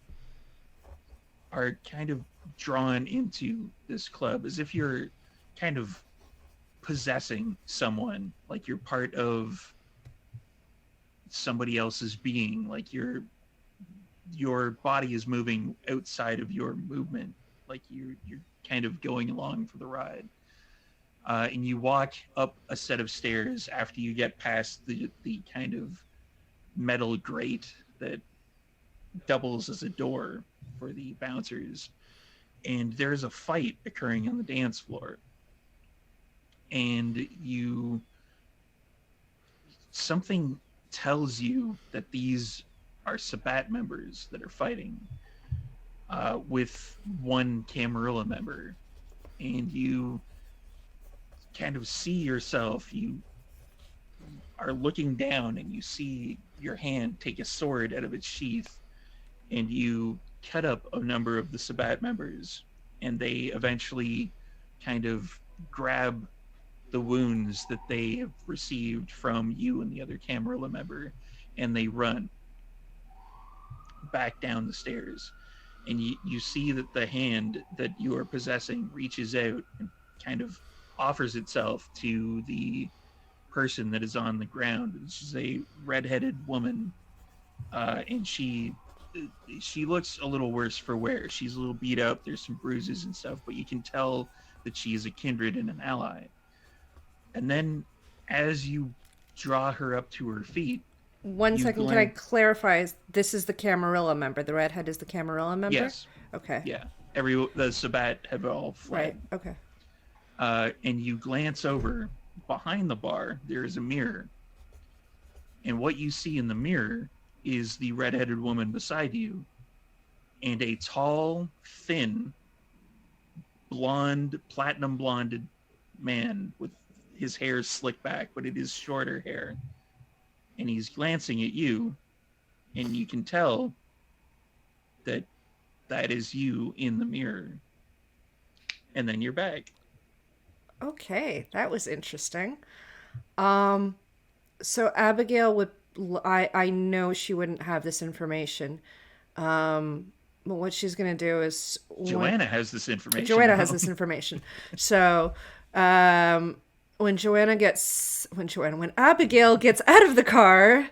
are kind of drawn into this club as if you're kind of possessing someone, like you're part of somebody else's being, like your body is moving outside of your movement, like you're kind of going along for the ride. And you walk up a set of stairs after you get past the kind of metal grate that doubles as a door for the bouncers. And there's a fight occurring on the dance floor. And something tells you that these are Sabat members that are fighting with one Camarilla member. And you kind of see yourself, you are looking down and you see your hand take a sword out of its sheath, and you cut up a number of the Sabat members, and they eventually kind of grab the wounds that they have received from you and the other Camarilla member, and they run back down the stairs. And you see that the hand that you are possessing reaches out and kind of offers itself to the person that is on the ground. She's a redheaded woman, and she looks a little worse for wear. She's a little beat up. There's some bruises and stuff, but you can tell that she is a kindred and an ally. And then, as you draw her up to her feet, One second, can I clarify? This is the Camarilla member. The redhead is the Camarilla member? Yes. Okay. Yeah. The Sabat have all fled. Right. Okay. And you glance over behind the bar. There is a mirror. And what you see in the mirror is the redheaded woman beside you and a tall, thin, blonde, platinum blonded man with his hair slicked back, but it is shorter hair. And he's glancing at you, and you can tell that that is you in the mirror. And then you're back. Okay, that was interesting. So Abigail would, I know she wouldn't have this information. But what she's gonna do is Joanna has this information. Joanna has this information. So, when Abigail gets out of the car,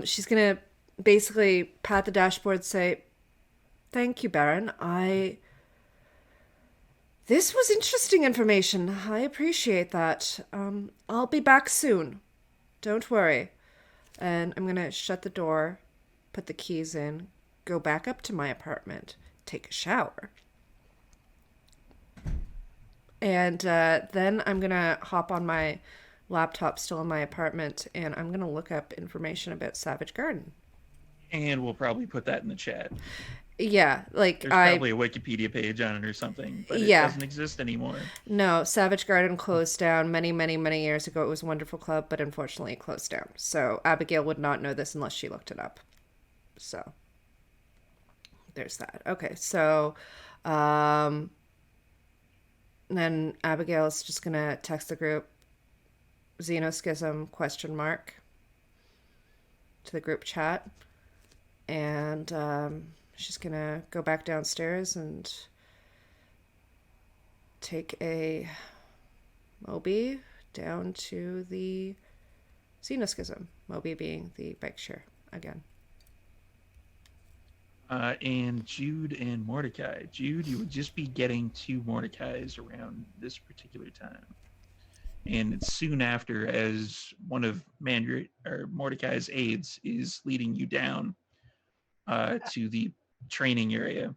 she's gonna basically pat the dashboard and say, "Thank you, Baron. This was interesting information. I appreciate that. I'll be back soon. Don't worry." And I'm gonna shut the door, put the keys in, go back up to my apartment, take a shower. And then I'm going to hop on my laptop still in my apartment, and I'm going to look up information about Savage Garden. And we'll probably put that in the chat. Yeah, like There's probably a Wikipedia page on it or something, but it doesn't exist anymore. No, Savage Garden closed down many, many, many years ago. It was a wonderful club, but unfortunately it closed down. So Abigail would not know this unless she looked it up. So there's that. Okay, so then Abigail is just gonna text the group Xenoschism ? To the group chat, and she's gonna go back downstairs and take a Moby down to the Xenoschism. Moby being the bike share again. And Jude and Mordecai. Jude, you would just be getting 2 Mordecais around this particular time. And it's soon after, as one of Mordecai's aides is leading you down to the training area,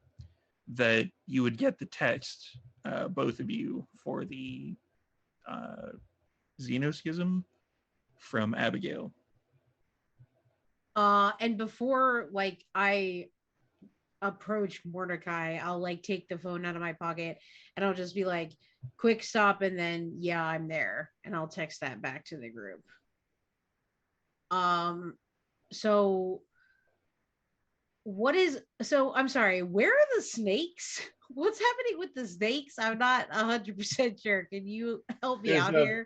that you would get the text, both of you, for the Xenoschism from Abigail. And before I approach Mordecai, I'll take the phone out of my pocket and I'll just be like, "Quick stop," and then "Yeah, I'm there," and I'll text that back to the group. So I'm sorry, where are the snakes? What's happening with the snakes? I'm not 100% sure. Can you help me out here?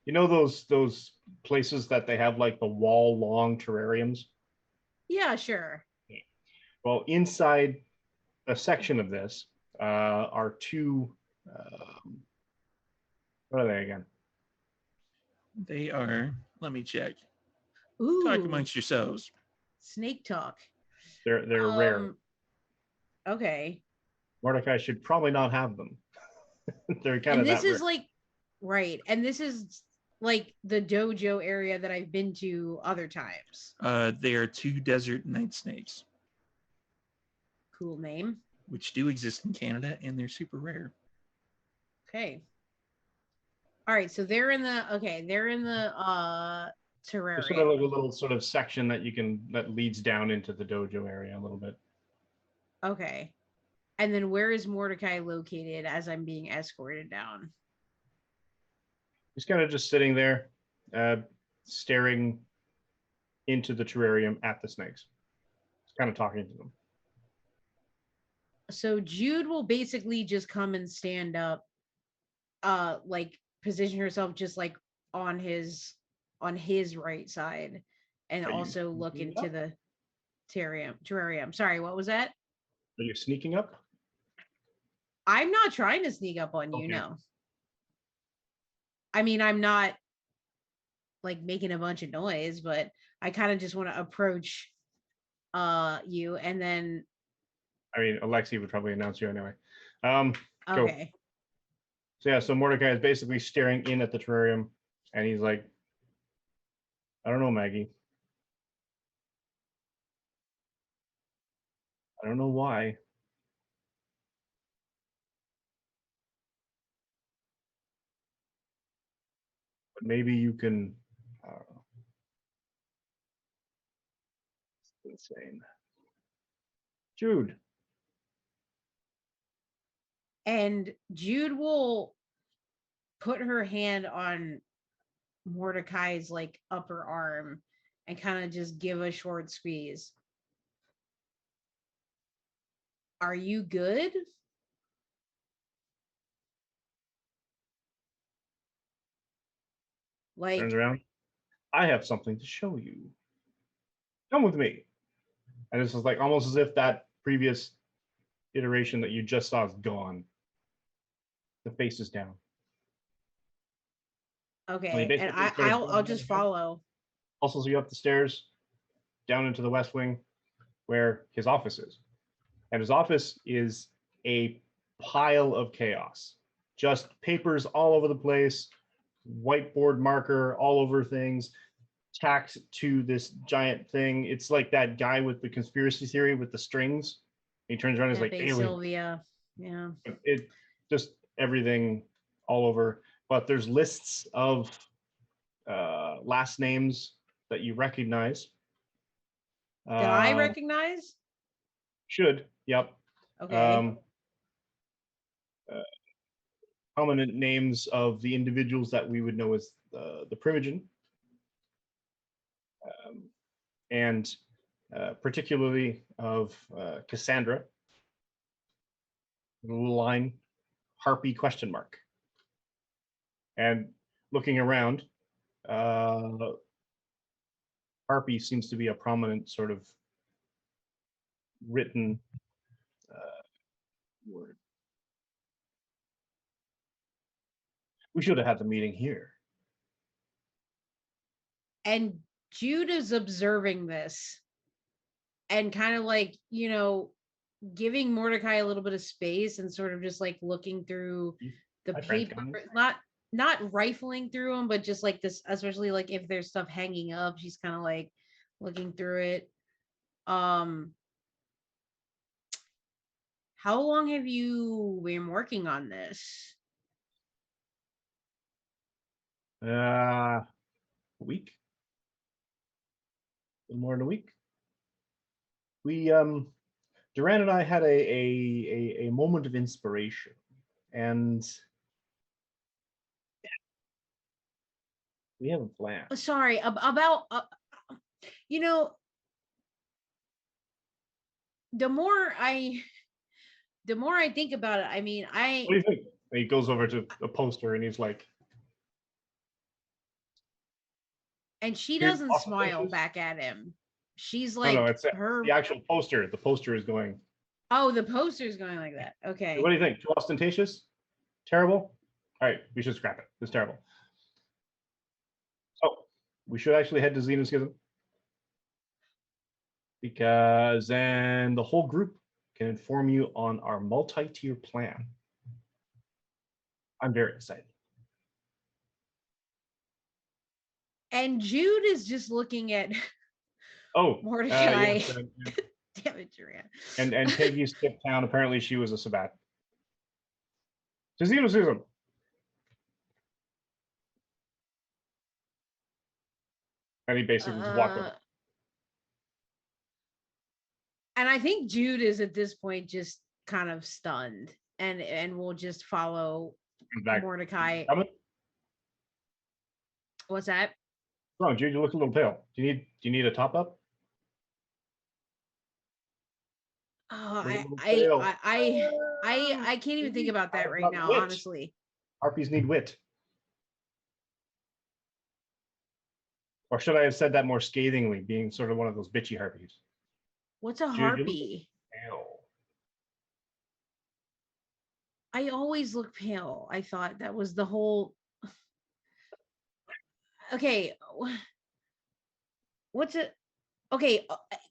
You know those places that they have the wall long terrariums? Yeah, sure. Well, inside a section of this are 2. What are they again? They are. Let me check. Ooh. Talk amongst yourselves. Snake talk. They're rare. Okay. Mordecai should probably not have them. They're kind of and this that is rare. right. And this is like the dojo area that I've been to other times? They are 2 desert night snakes, Cool name. which do exist in Canada, and they're super rare. Okay. All right, so they're in the There's sort of terrarium. like a little sort of section that leads down into the dojo area a little bit. Okay. And then where is Mordecai located as I'm being escorted down? He's kind of just sitting there, staring into the terrarium at the snakes. He's kind of talking to them. So Jude will basically just come and stand up, like position herself just like on his right side, and Are you also look sneaking into up? the terrarium. Sorry, what was that? Are you sneaking up? I'm not trying to sneak up on you, Okay. no. I mean, I'm not like making a bunch of noise, but I kind of just want to approach you, and then I mean, Alexi would probably announce you anyway. Go. okay. So yeah, so Mordecai is basically staring in at the terrarium, and he's like, "I don't know, Maggie. I don't know why. But maybe you can." I don't know. It's insane. Jude. And Jude will put her hand on Mordecai's like upper arm and kind of just give a short squeeze. Are you good? Turns Like, around. I have something to show you. Come with me. And this is like almost as if that previous iteration that you just saw is gone. The face is down. Well, he okay, and basically starts I'll going just ahead. follow. Also, so you up the stairs, down into the West Wing, where his office is. And his office is a pile of chaos. Just papers all over the place, whiteboard marker all over things, tacked to this giant thing. It's like that guy with the conspiracy theory with the strings. He turns around and is like, Pepe alien. Sylvia. Yeah. It just everything all over. But there's lists of last names that you recognize. That I recognize? Should, yep. Okay. Uh, prominent names of the individuals that we would know as the Primogen, and particularly of Cassandra. The little line, Harpy question mark. And looking around, Harpy seems to be a prominent sort of written word. We should have had the meeting here. And Jude is observing this and kind of like, giving Mordecai a little bit of space and sort of just like looking through the Hi, French paper, guys. not rifling through them, but just like this, especially like if there's stuff hanging up, she's kind of like looking through it. How long have you been working on this? A week, a little more than a week. We Duran and I had a moment of inspiration, and we have a plan. Sorry, about you know, the more I think about it, I mean, What do you think? And he goes over to a poster and he's like, and she "Here's doesn't smile ostentatious." back at him. She's No, like it's her. the actual poster. The poster is going. Oh, the poster's going like that. Okay. What do you think? Too ostentatious? Terrible? All right, we should scrap it. It's terrible. So we should actually head to Xenoschism, because then the whole group can inform you on our multi-tier plan. I'm very excited. And Jude is just looking at Oh, Mordecai. yes, Damn it, Joanna. and Peggy skipped town. Apparently, she was a Sabbat. Susan. And he basically was walking. And I think Jude is at this point just kind of stunned and will just follow Mordecai. What's that? What's wrong, Jude? You look a little pale. Do you need a top up? Oh, I can't even think about that right now, wit. honestly. Harpies need wit. Or should I have said that more scathingly, being sort of one of those bitchy harpies? What's a Jude, harpy? Pale. I always look pale. I thought that was the whole. Okay. What's it? Okay.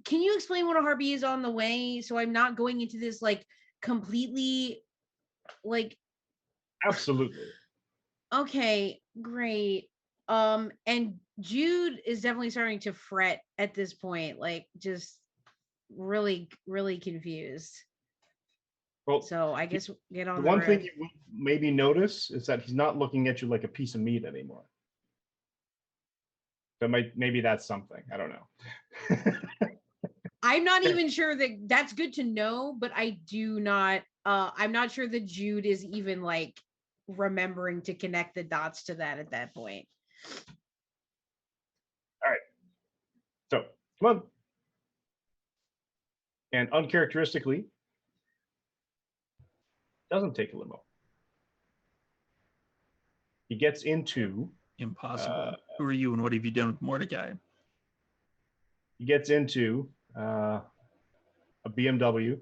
Can you explain what a harpy is on the way? So I'm not going into this like completely like. Absolutely. Okay, great. And Jude is definitely starting to fret at this point, like just really, really confused. Well, so I guess get on the the one riff. thing you would maybe notice is that he's not looking at you like a piece of meat anymore. So maybe that's something. I don't know. I'm not even sure that that's good to know, but I do not. I'm not sure that Jude is even like remembering to connect the dots to that at that point. All right. So come on. And uncharacteristically, doesn't take a limo. He gets into Impossible. Who are you and what have you done with Mordecai? He gets into a BMW.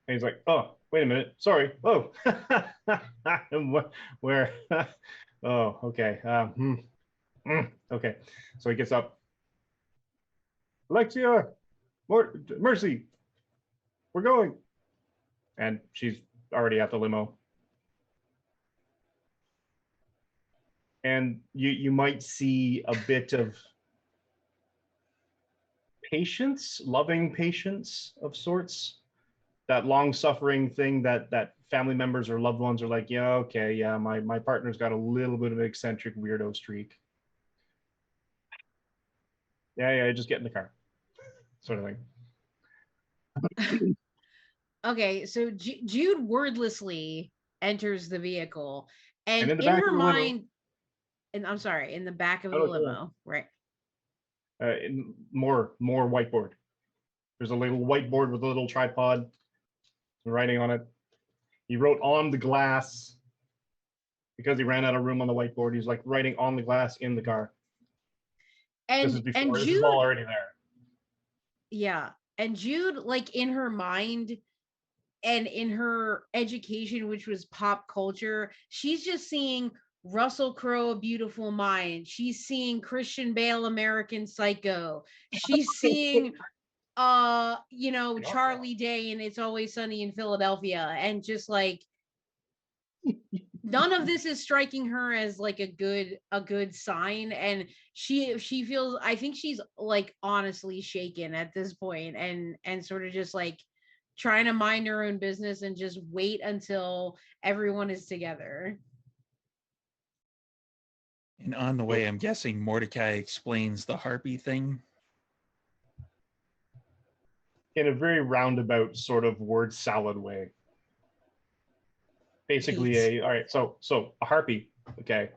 And he's like, oh, wait a minute. Sorry. Oh, where? Oh, okay. Okay. So he gets up. Alexia, Mercy, we're going. And she's already at the limo. And you might see a bit of patience, loving patience of sorts. That long-suffering thing that family members or loved ones are like, yeah, okay, yeah, my partner's got a little bit of an eccentric weirdo streak. Yeah, just get in the car, sort of thing. Okay, so Jude wordlessly enters the vehicle, and in in her mind, and I'm sorry, in the back of the limo, right? More whiteboard. There's a little whiteboard with a little tripod, writing on it. He wrote on the glass because he ran out of room on the whiteboard. He's like writing on the glass in the car. And this is before. And This Jude, is all already there. Yeah, and Jude, like in her mind and in her education, which was pop culture, she's just seeing Russell Crowe, A Beautiful Mind. She's seeing Christian Bale, American Psycho. She's seeing Charlie Day and It's Always Sunny in Philadelphia, and just like none of this is striking her as like a good sign, and she feels, I think she's like honestly shaken at this point, and sort of just like trying to mind her own business and just wait until everyone is together. And on the way, I'm guessing Mordecai explains the harpy thing. In a very roundabout sort of word salad way. Basically, all right, so a harpy, okay.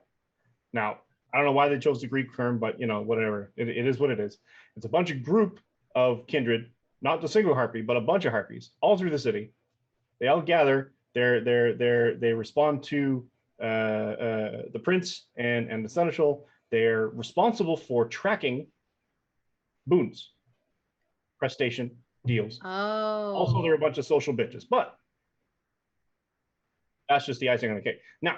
Now, I don't know why they chose the Greek term, but whatever. It is what it is. It's a bunch of group of kindred, not the single harpy, but a bunch of harpies all through the city. They all gather. They respond to the prince and the seneschal. They're responsible for tracking boons, prestation, deals. Oh. Also, they're a bunch of social bitches, but that's just the icing on the cake. Now,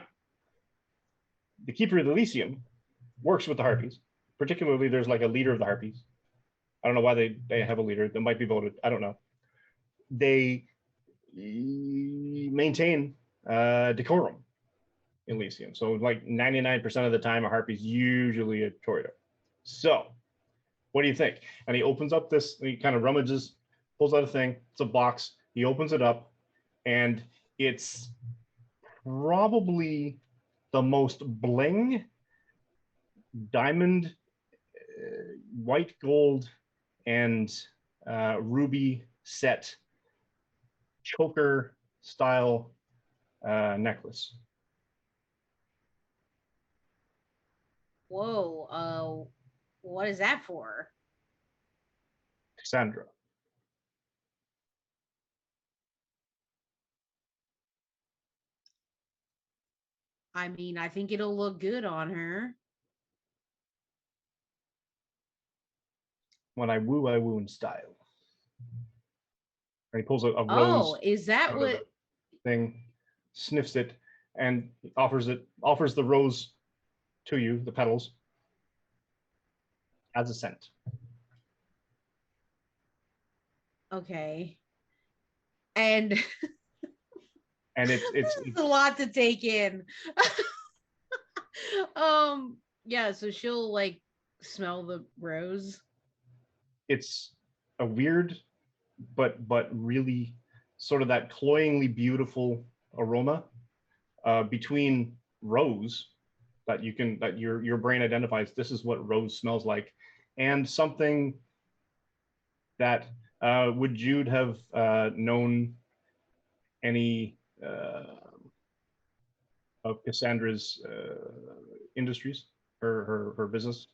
the Keeper of the Elysium works with the Harpies. Particularly, there's like a leader of the Harpies. I don't know why they have a leader. That might be voted. I don't know. They maintain decorum. Elysium. So like 99% of the time, a harpy is usually a torito. So what do you think? And he opens up this, he kind of rummages, pulls out a thing. It's a box. He opens it up, and it's probably the most bling diamond, white gold, and ruby set choker style necklace. Whoa. What is that for? Cassandra. I mean, I think it'll look good on her. When I woo in style. And he pulls a rose Oh, is that out of what? the thing, sniffs it, and offers the rose to you, the petals, as a scent. Okay. And And it's it's a lot to take in. Yeah, so she'll like smell the rose. it's a weird but really sort of that cloyingly beautiful aroma between rose that your brain identifies this is what rose smells like, and something that would Jude have known any of Cassandra's industries, her business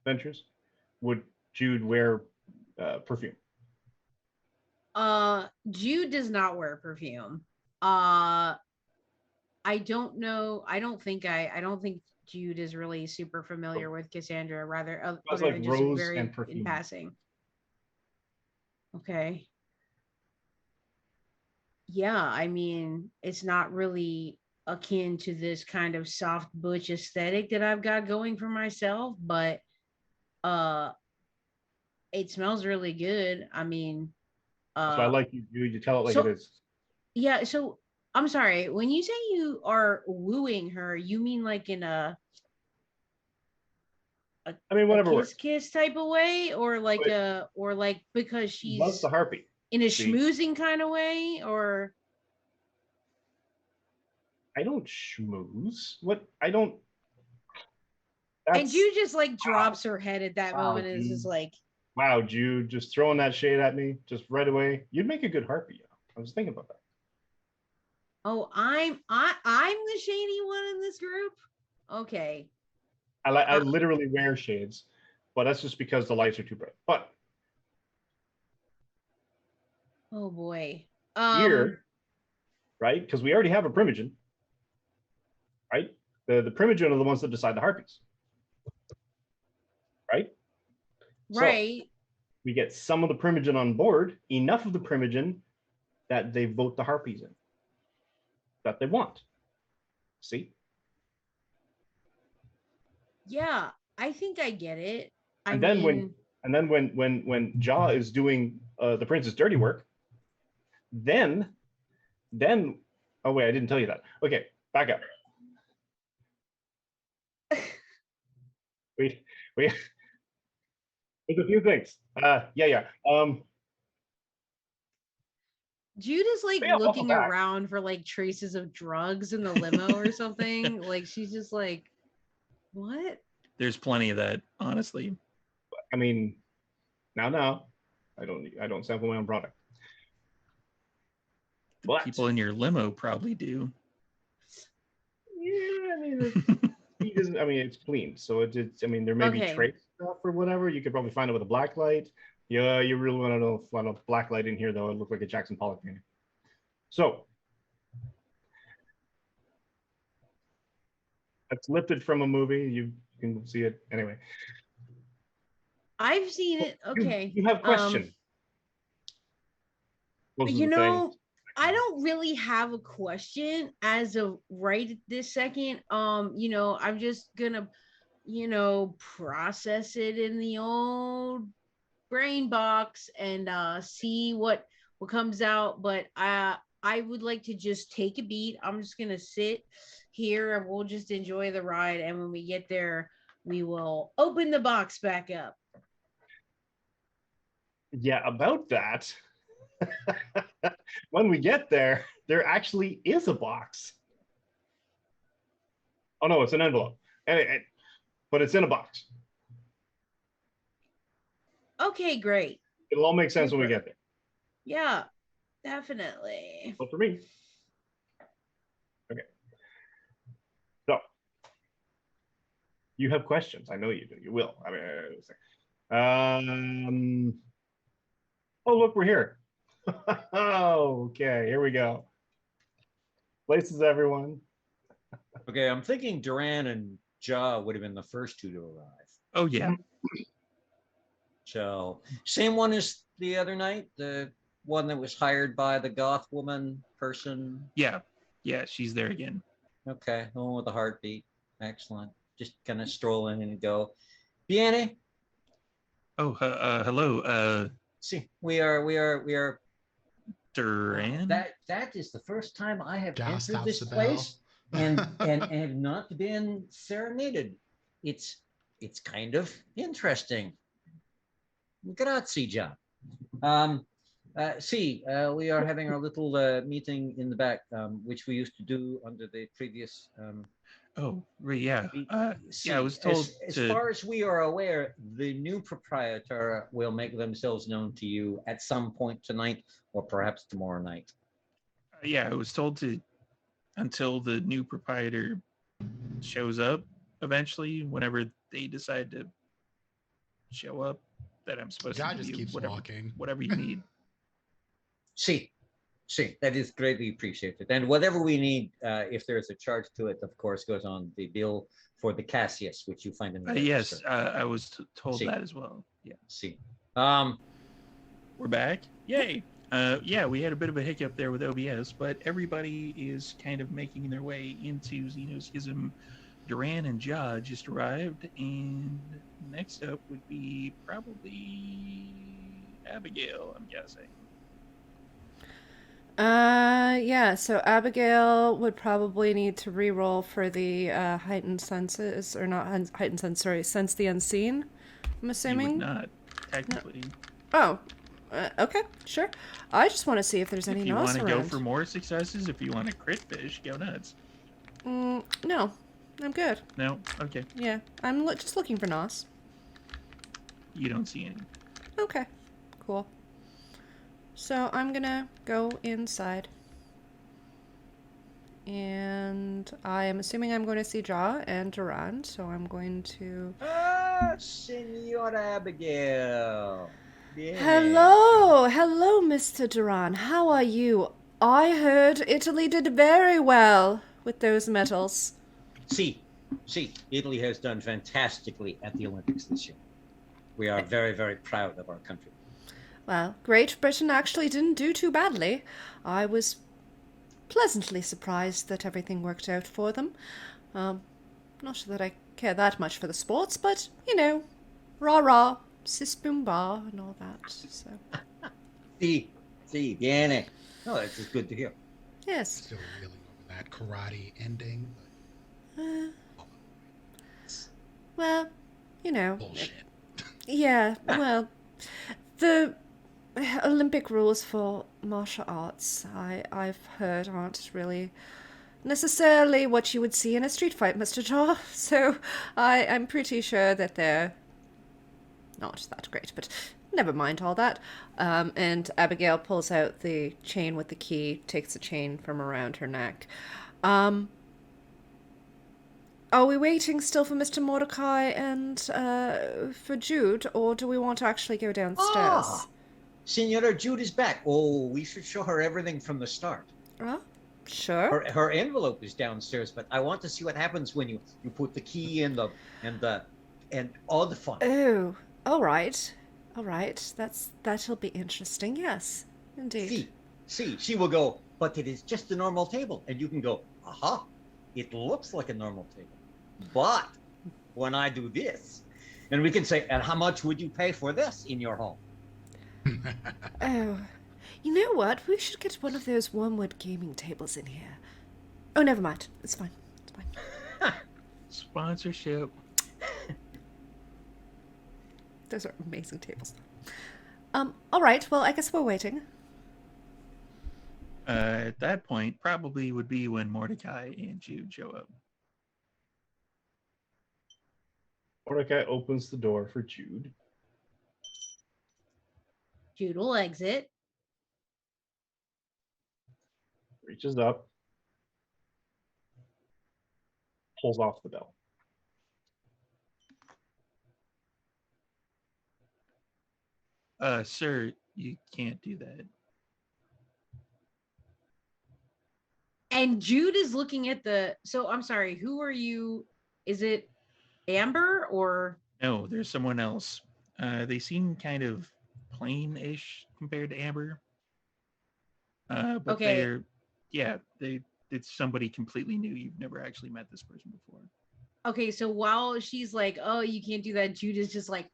ventures? Would Jude wear perfume? Jude does not wear perfume. I don't know. I don't think Jude is really super familiar with Cassandra, rather other like than just rose very and perfume in passing. Okay. Yeah, I mean, it's not really akin to this kind of soft butch aesthetic that I've got going for myself, but uh it smells really good. I mean, So I uh like you tell it like it so is. yeah, so I'm sorry, when you say you are wooing her, you mean like in I mean, a whatever works. kiss type of way, or like But or like because he loves she's the harpy. in a See, schmoozing kind of way, or I don't schmooze. What I don't. and That's Jude just like drops her head at that wow, moment and is just Jude. like, Wow, Jude, just throwing that shade at me, just right away. You'd make a good harpy. You know? I was thinking about that. oh, I'm the shady one in this group. Okay. I Uh, literally wear shades, but that's just because the lights are too bright. But oh boy. here, right? Because we already have a primogen, right? The primogen are the ones that decide the harpies, right? So Right. we get some of the primogen on board, enough of the primogen that they vote the harpies in that they want. See? Yeah, I think I get it. I And then mean, when Jaw is doing the prince's dirty work, then oh wait, I didn't tell you that. Okay, back up. Wait, wait. There's a few things. Yeah. Jude is like Yeah, welcome looking back. around for like traces of drugs in the limo or something. Like she's just like, what? There's plenty of that, honestly. I mean, now, I don't sample my own product. The But people in your limo probably do. yeah, I mean, he doesn't. I mean, it's clean, so it's. I mean, there may be Okay. trace stuff or whatever. You could probably find it with a black light. Yeah, you really want a black light in here, though. It looked like a Jackson Pollock painting. So it's lifted from a movie. You can see it anyway. I've seen it. Okay. You have question. Those are You the things. know, I don't really have a question as of right this second. I'm just gonna, process it in the old brain box and see what comes out. But I would like to just take a beat. I'm just gonna sit here and we'll just enjoy the ride. And when we get there, we will open the box back up. Yeah, about that. When we get there, there actually is a box. Oh no, it's an envelope. But it's in a box. Okay, great. It'll all make sense when we get there. Yeah, definitely. But for me. Okay. So you have questions. I know you do. You will. Oh, look, we're here. Okay, here we go. Places, everyone. Okay, I'm thinking Duran and Ja would have been the first two to arrive. Oh yeah. So same one as the other night, the one that was hired by the goth woman person. Yeah. Yeah, she's there again. Okay, the one with the heartbeat. Excellent. Just kind of stroll in and go. Viene. Oh, hello. See, we are. Duran. That is the first time I have Ja entered stops this the place bell. and have not been serenaded. It's kind of interesting. Grazie, Ja. We are having our little meeting in the back, which we used to do under the previous. Oh, right, yeah. See, I was told as to. far as we are aware, the new proprietor will make themselves known to you at some point tonight or perhaps tomorrow night. Yeah, I was told to until the new proprietor shows up eventually, whenever they decide to show up, that I'm supposed Guy to just give you keeps whatever, walking. whatever you need. See, that is greatly appreciated. And whatever we need, if there's a charge to it, of course, goes on the bill for the Cassius, which you find in the Yes, register. I was told See. that as well. Yeah. See, We're back. Yay. Yeah, we had a bit of a hiccup there with OBS, but everybody is kind of making their way into Xenoschism. Duran and Ja just arrived, and next up would be probably Abigail, I'm guessing. Yeah, so Abigail would probably need to re-roll for the heightened senses, or not heightened sense, sorry, sense the unseen, I'm You assuming. would not, technically. Oh, okay, sure. I just want to see if there's any If you nos want to around. go for more successes, if you want to crit fish, go nuts. No, I'm good. No? Okay. Yeah, I'm just looking for nos. You don't see any. Okay, cool. So I'm gonna go inside. And I am assuming I'm going to see Ja and Duran, so I'm going to... Senora Abigail. Viene. Hello, Mr. Duran. How are you? I heard Italy did very well with those medals. See, Italy has done fantastically at the Olympics this year. We are very, very proud of our country. Well, Great Britain actually didn't do too badly. I was pleasantly surprised that everything worked out for them. Not that I care that much for the sports, but, rah-rah, sis boom bar and all that, so... See, viene. Oh, that's just good to hear. Yes. Still reeling over that karate ending. Well, Bullshit. Yeah, well, the Olympic rules for martial arts, I've heard, aren't really necessarily what you would see in a street fight, Mr. Jaw. So I'm pretty sure that they're not that great, but never mind all that. And Abigail pulls out the chain with the key, takes the chain from around her neck. Are we waiting still for Mr. Mordecai and for Jude, or do we want to actually go downstairs? Senora Jude is back. Oh, we should show her everything from the start. Sure. Her envelope is downstairs, but I want to see what happens when you put the key in and all the fun. Oh, all right. That'll be interesting. Yes, indeed. See, she will go, but it is just a normal table, and you can go, aha, it looks like a normal table, but when I do this, and we can say, and how much would you pay for this in your home? Oh, you know what? We should get one of those wormwood gaming tables in here. Oh, never mind. It's fine. fine. Sponsorship. Those are amazing tables. All right. Well, I guess we're waiting. At that point, probably would be when Mordecai and Jude show up. Mordecai opens the door for Jude. Jude will exit. Reaches up. Pulls off the bell. Sir, you can't do that. And Jude is looking at the. So I'm sorry. Who are you? Is it Amber or? No, there's someone else. They seem kind of plain-ish compared to Amber. But Okay. it's somebody completely new. You've never actually met this person before. Okay, so while she's like, "Oh, you can't do that," Jude is just like,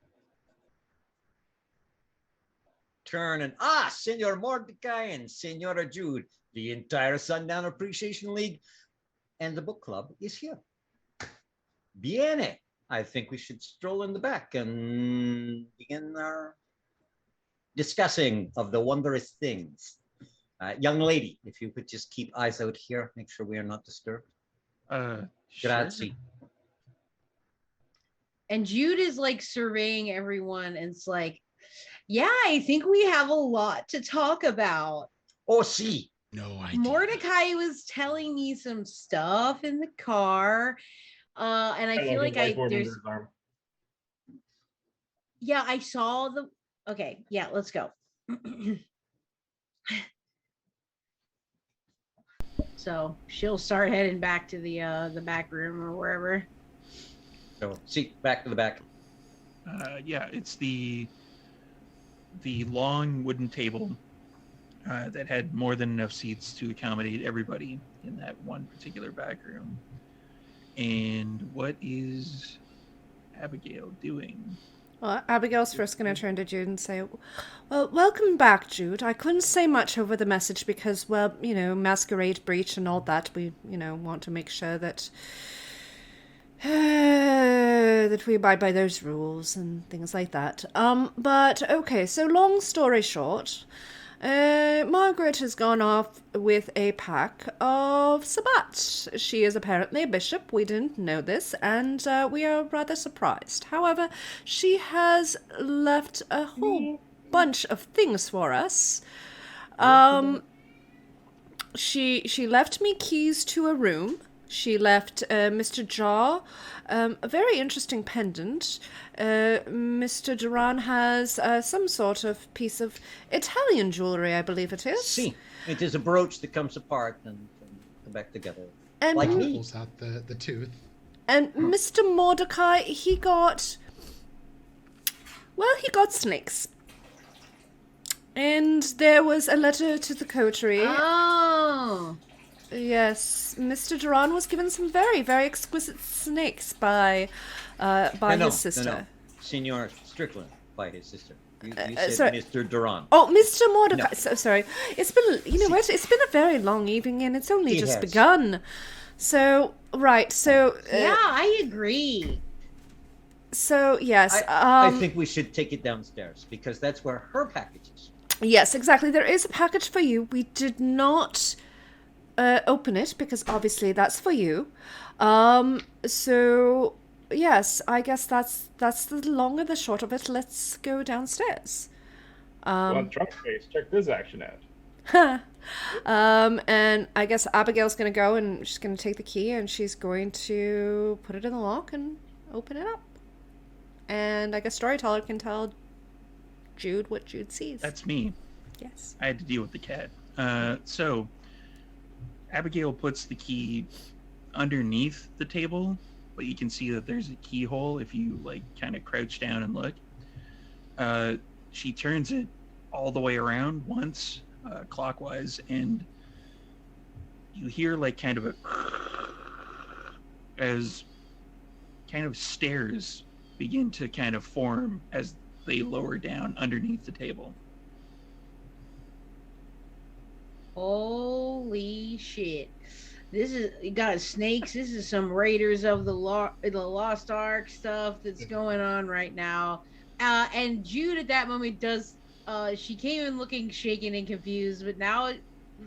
Turn and Senor Mordecai and Senora Jude, the entire Sundown Appreciation League and the book club is here. Viene. I think we should stroll in the back and begin our discussing of the wondrous things. Young lady, if you could just keep eyes out here, make sure we are not disturbed. Sure. Grazie. and Jude is like surveying everyone, and it's like, "Yeah, I think we have a lot to talk about." Oh, see. No idea. Mordecai was telling me some stuff in the car, and I feel like there's. Yeah, I saw the. Okay, yeah, let's go. So she'll start heading back to the back room or wherever. So, see, back to the back. It's the long wooden table that had more than enough seats to accommodate everybody in that one particular back room. And what is Abigail doing? Well, Abigail's first going to turn to Jude and say, "Well, welcome back, Jude. I couldn't say much over the message because, well, Masquerade breach and all that. We, want to make sure that that we abide by those rules and things like that. But okay. So, long story short, Margaret has gone off with a pack of Sabbats. She is apparently a bishop. We didn't know this, and we are rather surprised. However, she has left a whole bunch of things for us. She left me keys to a room. She left Mr. Jaw a very interesting pendant. Mr. Duran has some sort of piece of Italian jewelry, I believe it is. See, it is a brooch that comes apart and come back together. And Like me. Pulls out the tooth. And Mr. Mordecai, he got snakes. And there was a letter to the Coterie. Oh. Yes, Mr. Duran was given some very, very exquisite snakes by his sister. No. Senor Strickland by his sister. You sorry. said Mr. Duran. Oh, Mr. Mordecai. No. So sorry. It's been, what? It's been a very long evening, and it's only just has. begun. So right. So Yeah, I agree. So yes. I think we should take it downstairs because that's where her package is. Yes, exactly. There is a package for you. We did not open it because obviously that's for you. So yes, I guess that's the long and the short of it. Let's go downstairs. On trunk face, check this action out. And I guess Abigail's gonna go and she's gonna take the key and she's going to put it in the lock and open it up. And I guess Storyteller can tell Jude what Jude sees. That's me. Yes. I had to deal with the cat. So Abigail puts the key underneath the table, but you can see that there's a keyhole if you kind of crouch down and look. She turns it all the way around once, clockwise, and you hear kind of as kind of stairs begin to kind of form as they lower down underneath the table. Holy shit. This is you got snakes. This is some Raiders of the Lost Ark stuff that's going on right now. And Jude at that moment does. She came in looking shaken and confused, but now,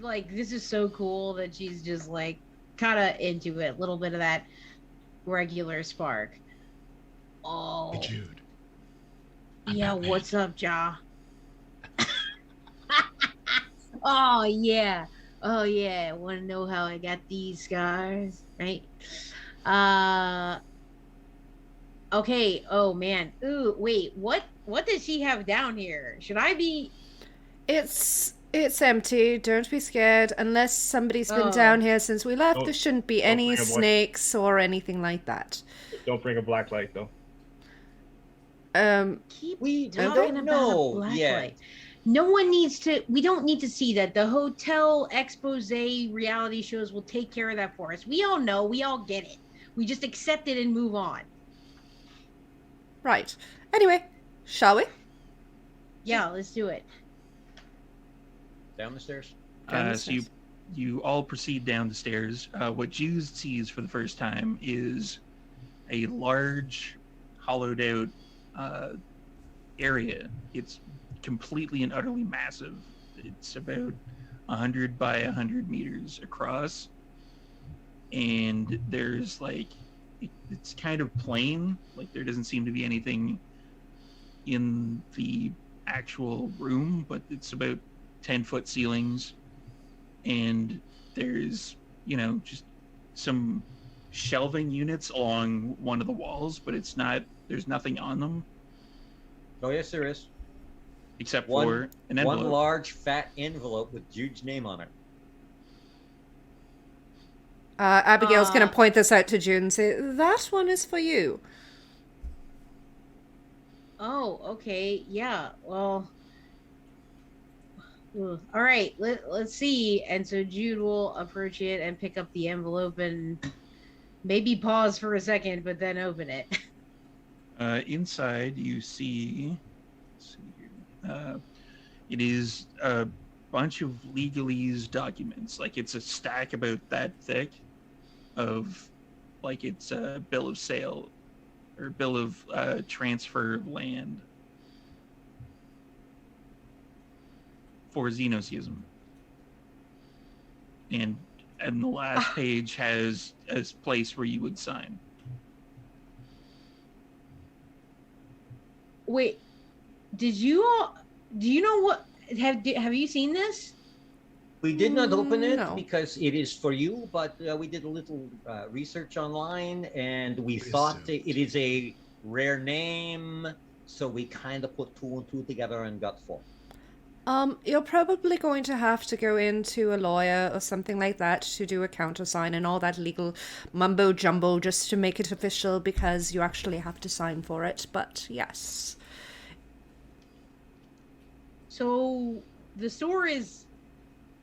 like, this is so cool that she's just like kind of into it. A little bit of that regular spark. Oh, Hey, Jude. I'm yeah. Batman. What's up, Ja? Oh yeah. Oh yeah. Want to know how I got these scars, right? Okay. Oh man. Ooh, wait. What does she have down here? Should I be It's empty. Don't be scared. Unless somebody's been Oh. down here since we left, Don't- there shouldn't be don't any bring a boy. snakes or anything like that. Don't bring a black light though. keep We talking don't about know a black yet. light? No one needs to. We don't need to see that. The hotel expose reality shows will take care of that for us. We all know. We all get it. We just accept it and move on. Right. Anyway, shall we? Yeah, let's do it. Down the stairs. Down the So you stairs. you all proceed down the stairs. What Jude sees for the first time is a large, hollowed out area. It's completely and utterly massive. It's about 100 by 100 meters across, and there's like it's kind of plain. Like there doesn't seem to be anything in the actual room, but it's about 10-foot ceilings, and there's just some shelving units along one of the walls, but there's nothing on them Oh yes, there is. except One- for an envelope. One large fat envelope with Jude's name on it. Abigail's going Uh, to point this out to June and say, that one is for you. Oh, okay. Yeah. Well. All right. Let's see. And so Jude will approach it and pick up the envelope and maybe pause for a second, but then open it. Inside, you see, let's see here. It is a bunch of legalese documents. Like it's a stack about that thick of, like it's a bill of sale or bill of transfer of land for xenocism. And the last page has a place where you would sign. Wait. Did you all? Do you know what? Have you seen this? We did not open it No. because it is for you, but we did a little research online, and we We thought that assumed. it is a rare name, so we kind of put two and two together and got four. You're probably going to have to go into a lawyer or something like that to do a countersign and all that legal mumbo jumbo just to make it official, because you actually have to sign for it. But yes. So the store is.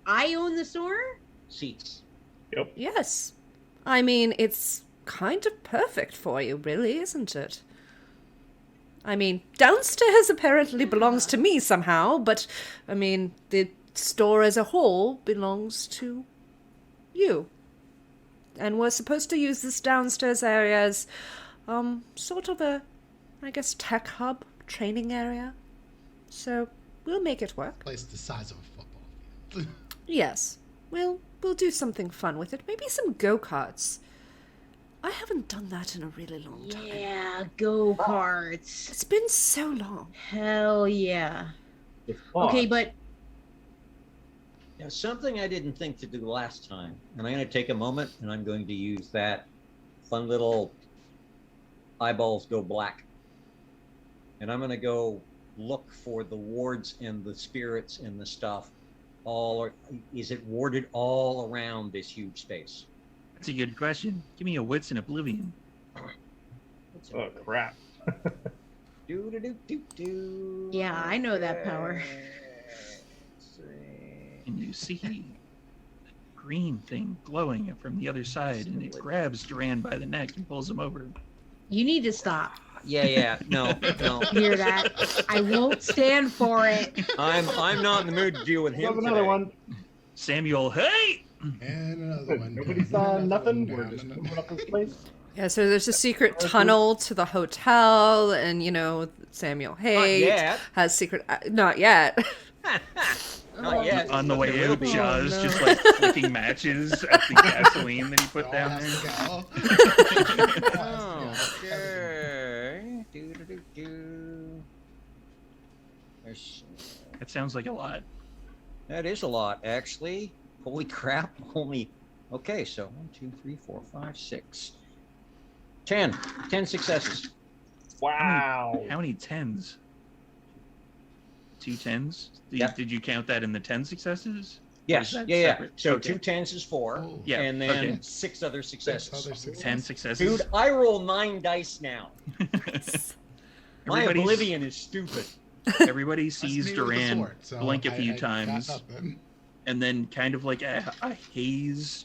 I own the store. Seats. Yes. I mean, it's kind of perfect for you, really, isn't it? I mean, downstairs apparently belongs to me somehow, but, I mean, the store as a whole belongs to you. And we're supposed to use this downstairs area as, sort of a, I guess, tech hub, training area. So, we'll make it work. Place the size of a football field. Yes, we'll do something fun with it. Maybe some go-karts. I haven't done that in a really long time. Yeah, go karts. It's been so long. Hell yeah. Okay, but Now, something I didn't think to do last time, and I'm going to take a moment and I'm going to use that fun little eyeballs go black. And I'm going to go look for the wards and the spirits and the stuff. Is it warded all around this huge space? That's a good question. Give me a wits in oblivion. Oh crap. Do. Yeah, I know that power. And you see a green thing glowing from the other side, and it grabs Duran by the neck and pulls him over. you need to stop. Yeah. No. Hear that? I won't stand for it. I'm not in the mood to deal with him. Love another today. one. Samuel, hey! And another one. Nobody down, saw another nothing. one We're down, just another- moving up this place. Yeah, so there's a secret tunnel to the hotel, and Samuel Haight yet. has secret. Not yet. Not yet. On the but way there will out, be. Jaws no. just like flicking matches at the gasoline that he put Oh, down has there. to go. Okay. Do. That sounds like a lot. That is a lot, actually. Holy crap. Okay, so 1, 2, 3, 4, 5, 6. 10. 10 successes. Wow. How many tens? 2 tens? Yep. Did you count that in the 10 successes? Or Yes. is that Yeah. separate? So Okay. 2 10s is 4. Oh. Yeah, And then okay. 6 other successes. 10 successes. Dude, I roll 9 dice now. My Everybody's- oblivion is stupid. Everybody That's sees me with the Duran sword, so blink a few I got times, nothing. and then kind of like a haze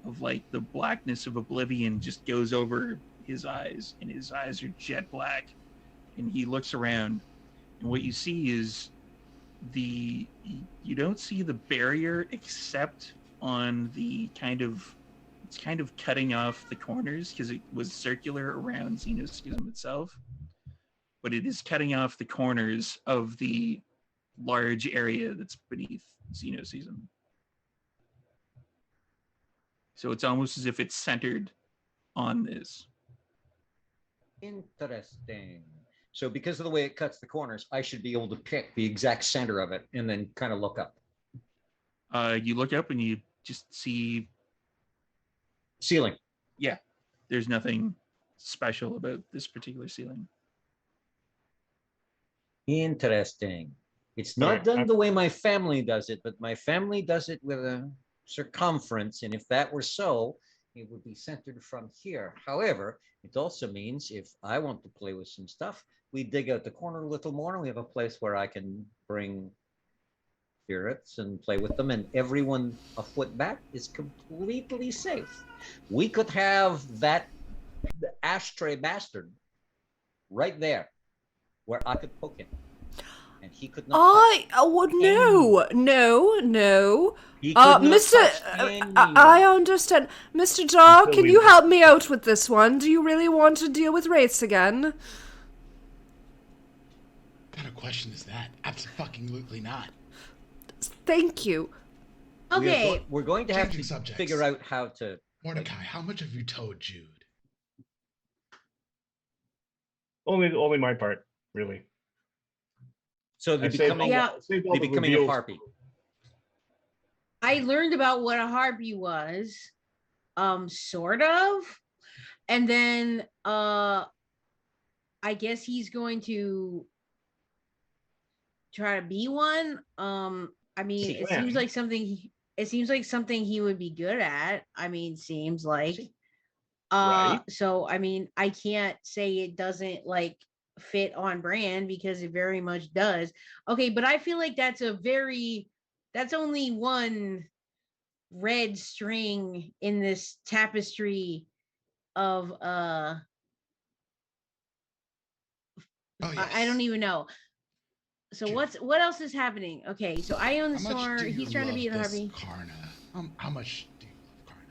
of like the blackness of oblivion just goes over his eyes, and his eyes are jet black, and he looks around, and what you see is you don't see the barrier except on the it's kind of cutting off the corners because it was circular around Xenoschism itself, but it is cutting off the corners of the large area that's beneath Xenoschism. So it's almost as if it's centered on this. Interesting. So because of the way it cuts the corners, I should be able to pick the exact center of it and then kind of look up. You look up and you just see Ceiling. there's nothing special about this particular ceiling. Interesting. It's not Alright, done the way my family does it, but my family does it with a circumference. And if that were so, it would be centered from here. However, it also means if I want to play with some stuff, we dig out the corner a little more and we have a place where I can bring spirits and play with them. And everyone a foot back is completely safe. We could have the ashtray bastard right there where I could poke him. And he could not No. He could not Mr. touch anyone. I understand. Mr. Daw, Until can we- you help me out with this one? Do you really want to deal with race again? What kind of question is that? Absolutely not. Thank you. Okay. We're going to have Changing to subjects. figure out how to. Mordecai, how much have you told Jude? Only my part, really. So they're I saved becoming, Yeah. saved all they're the becoming a reveals. harpy. I learned about what a harpy was, sort of, and then I guess he's going to try to be one. I mean, See, it yeah. seems like something. It seems like something he would be good at. I mean, seems like. Right. So I mean, I can't say it doesn't like fit on brand because it very much does. Okay, but I feel like that's only one red string in this tapestry of Oh, yes. I don't even know. So Jude. what else is happening? Okay, so I own the How much store. do you He's trying to be love the this harpy. Karna? How much do you love Karna?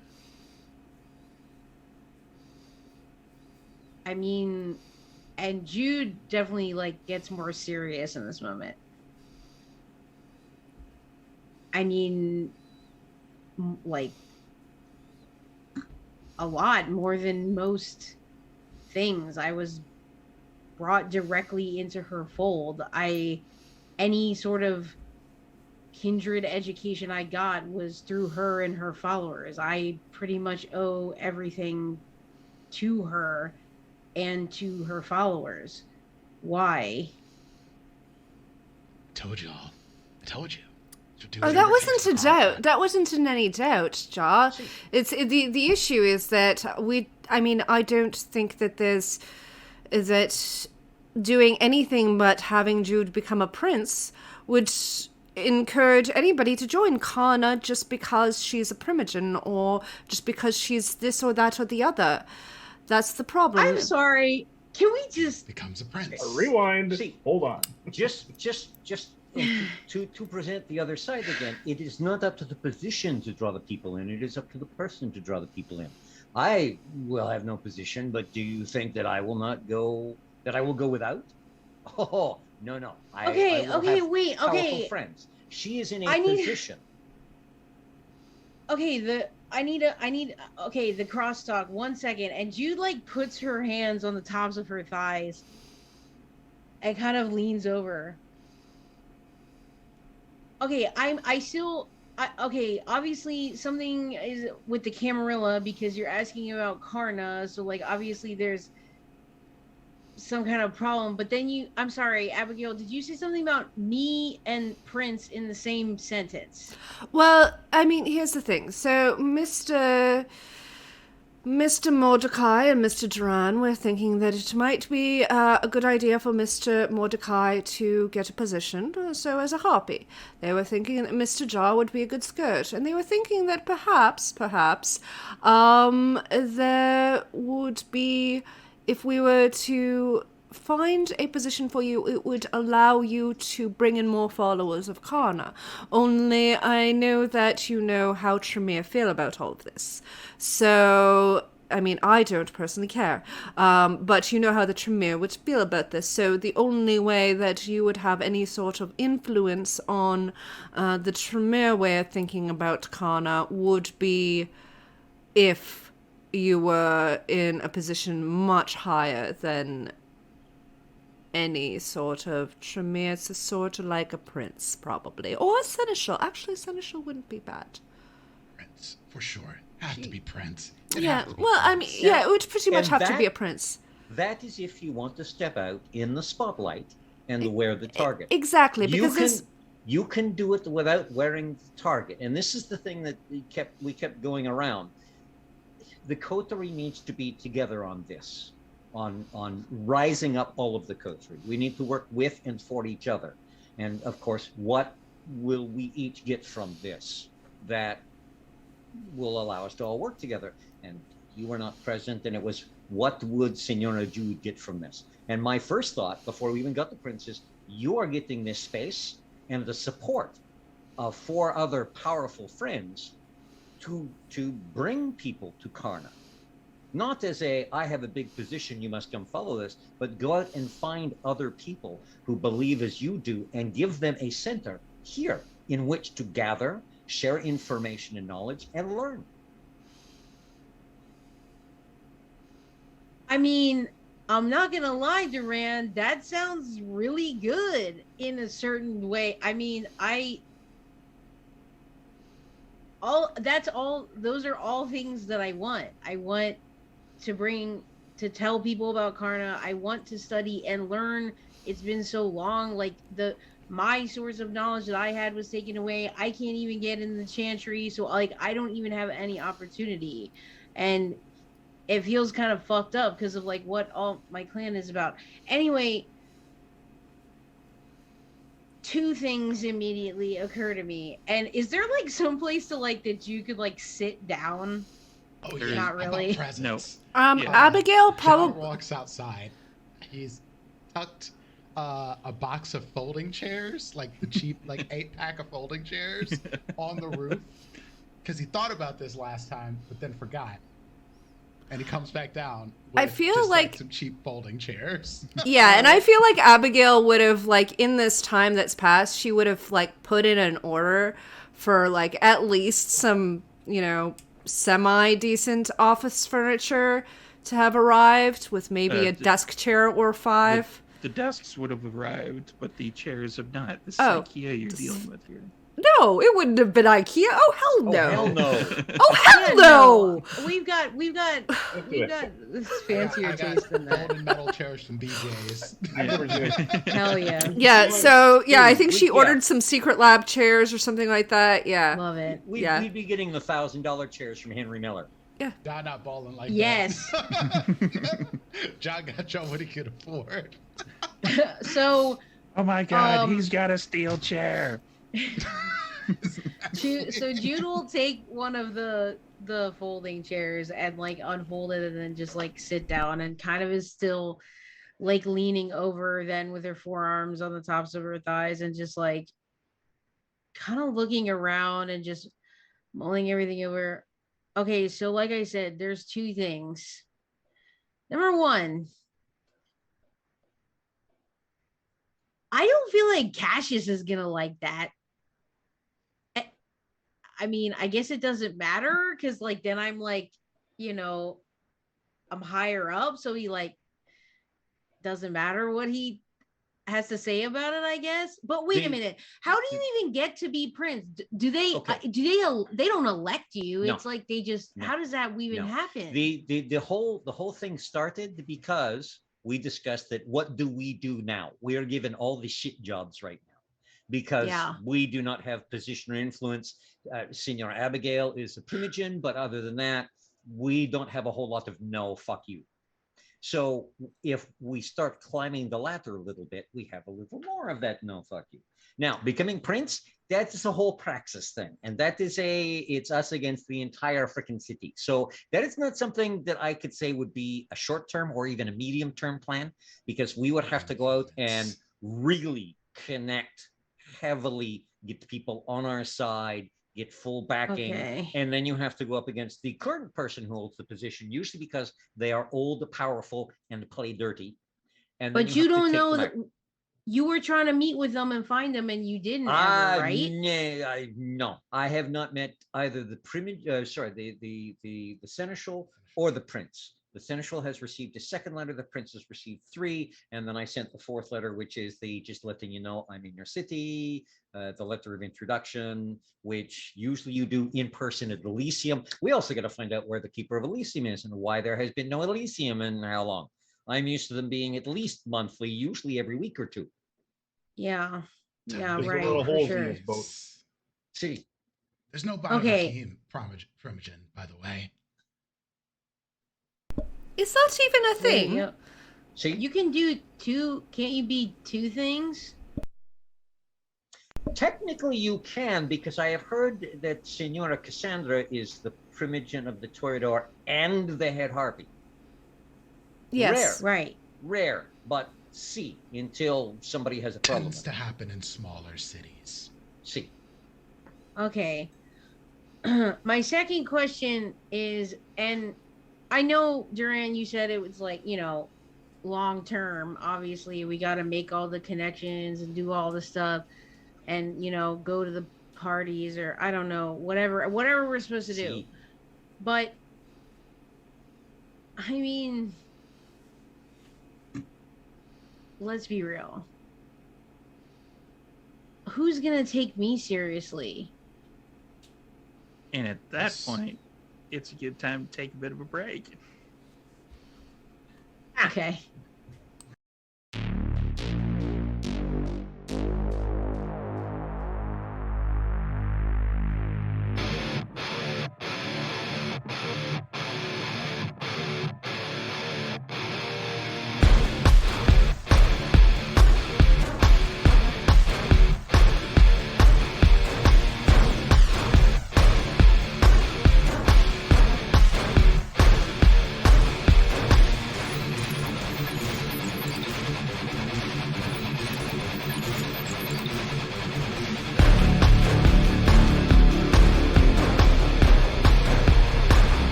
I mean, and Jude definitely like gets more serious in this moment. I mean, like a lot more than most things. I was brought directly into her fold. Any sort of kindred education I got was through her and her followers. I pretty much owe everything to her and to her followers. Why? Told you all. I told you. She'll do Oh, whatever that it takes wasn't for a Karna. doubt. That wasn't in any doubt, Jar. It's the issue is that I don't think that that doing anything but having Jude become a prince would encourage anybody to join Karna just because she's a primogen or just because she's this or that or the other. That's the problem. I'm sorry. Can we just Becomes a prince. Rewind. See. Hold on. Just to present the other side again, it is not up to the position to draw the people in. It is up to the person to draw the people in. I will have no position, but do you think that I will not go? That I will go without? Oh no, no. I will have wait, powerful friends. She is in a position. Okay, I need the crosstalk. 1 second, and Jude like puts her hands on the tops of her thighs and kind of leans over. Okay, okay, obviously something is with the Camarilla because you're asking about Karna, so like obviously there's some kind of problem. But then I'm sorry, Abigail, did you say something about me and Prince in the same sentence? Well, I mean, here's the thing. So, Mr. Mordecai and Mr. Duran were thinking that it might be a good idea for Mr. Mordecai to get a position, so as a harpy. They were thinking that Mr. Jar would be a good skirt, and they were thinking that perhaps, there would be, if we were to find a position for you, it would allow you to bring in more followers of Karna. Only I know that you know how Tremere feel about all of this. So, I mean, I don't personally care. But you know how the Tremere would feel about this. So the only way that you would have any sort of influence on the Tremere way of thinking about Karna would be if you were in a position much higher than any sort of Tremere. It's sort of like a prince, probably. Or a seneschal. Actually, seneschal wouldn't be bad. Prince, for sure. Have to be Prince. Yeah, well, I mean, yeah, it would pretty much have to be a prince. That is if you want to step out in the spotlight and wear the target. Exactly, because you can do it without wearing the target. And this is the thing that we kept going around. The Coterie needs to be together on this, on rising up all of the Coterie. We need to work with and for each other. And of course, what will we each get from this that will allow us to all work together? And you were not present, and it was, what would Senora Jude get from this? And my first thought, before we even got the princes, you are getting this space and the support of 4 other powerful friends to bring people to Karna. Not as I have a big position, you must come follow this, but go out and find other people who believe as you do and give them a center here in which to gather, share information and knowledge, and learn. I mean, I'm not gonna lie, Duran, that sounds really good in a certain way. I mean, those are all things that I want. I want to tell people about Karna. I want to study and learn. It's been so long, like my source of knowledge that I had was taken away. I can't even get in the chantry, so like I don't even have any opportunity. And it feels kind of fucked up because of like what all my clan is about. Anyway, 2 things immediately occur to me. And is there like some place to like that you could like sit down? Oh yeah, not really. No. Abigail probably John walks outside. He's tucked a box of folding chairs, like the cheap, like 8-pack of folding chairs, on the roof, because he thought about this last time, but then forgot. And he comes back down with I feel just, like some cheap folding chairs. Yeah, and I feel like Abigail would have, like, in this time that's passed, she would have, like, put in an order for, like, at least some, you know, semi-decent office furniture to have arrived, with maybe a desk chair or 5. The desks would have arrived, but the chairs have not. This is Oh, IKEA you're dealing with here. No, it wouldn't have been IKEA. Oh, hell no. Oh, hell no. Oh, hell no. We've got fancier I got taste than that. golden metal chairs from BJ's. I never do it. Hell yeah. Yeah, so, yeah, I think she Yeah. ordered some Secret Lab chairs or something like that. Yeah. Love it. We'd be getting the $1,000 chairs from Henry Miller. John not balling like Yes. that. John got Joe what he could afford. So Oh my God, Um, he's got a steel chair. Jude will take one of the folding chairs and like unfold it and then just like sit down and kind of is still like leaning over then with her forearms on the tops of her thighs and just like kind of looking around and just mulling everything over. Okay, so like I said, there's two things. Number one, I don't feel like Cassius is gonna like that. I mean, I guess it doesn't matter because like then I'm like, you know, I'm higher up, so he like doesn't matter what he has to say about it, I guess. But wait a minute, how do you even get to be prince? Do they? Okay. They don't elect you? No. It's like they just. No. How does that even No. happen? The whole thing started because we discussed that. What do we do now? We are given all the shit jobs right now because we do not have position or influence. Senior Abigail is a primogen, but other than that, we don't have a whole lot of no, fuck you. So if we start climbing the ladder a little bit, we have a little more of that no, fuck you. Now, becoming prince, that is a whole praxis thing. And that is it's us against the entire freaking city. So that is not something that I could say would be a short-term or even a medium-term plan, because we would have to go out and really connect heavily, get people on our side, get full backing, and then you have to go up against the current person who holds the position, usually because they are old, powerful, and play dirty. And but you don't know that you were trying to meet with them and find them, and you didn't ever, right? No, I have not met either the the seneschal or the prince. The seneschal has received a second letter. The prince has received 3, and then I sent the 4th letter, which is the just letting you know I'm in your city. The letter of introduction, which usually you do in person at Elysium. We also got to find out where the keeper of Elysium is and why there has been no Elysium and how long. I'm used to them being at least monthly, usually every week or 2. Yeah. Yeah, There's right. a little For holes sure. in this boat. See, there's no Banu Hakim primogen, by the way. Is that even a thing? Yeah. See, you can do 2. Can't you be 2 things? Technically, you can, because I have heard that Senora Cassandra is the primogen of the Toreador and the head harpy. Yes. Rare, but see, until somebody has a problem. Tends to happen in smaller cities. See. Okay. My second question is, and I know, Duran, you said it was like, you know, long term. Obviously, we got to make all the connections and do all the stuff and, you know, go to the parties or I don't know, whatever we're supposed to do. But, I mean, let's be real. Who's going to take me seriously? And at that point, it's a good time to take a bit of a break. Okay.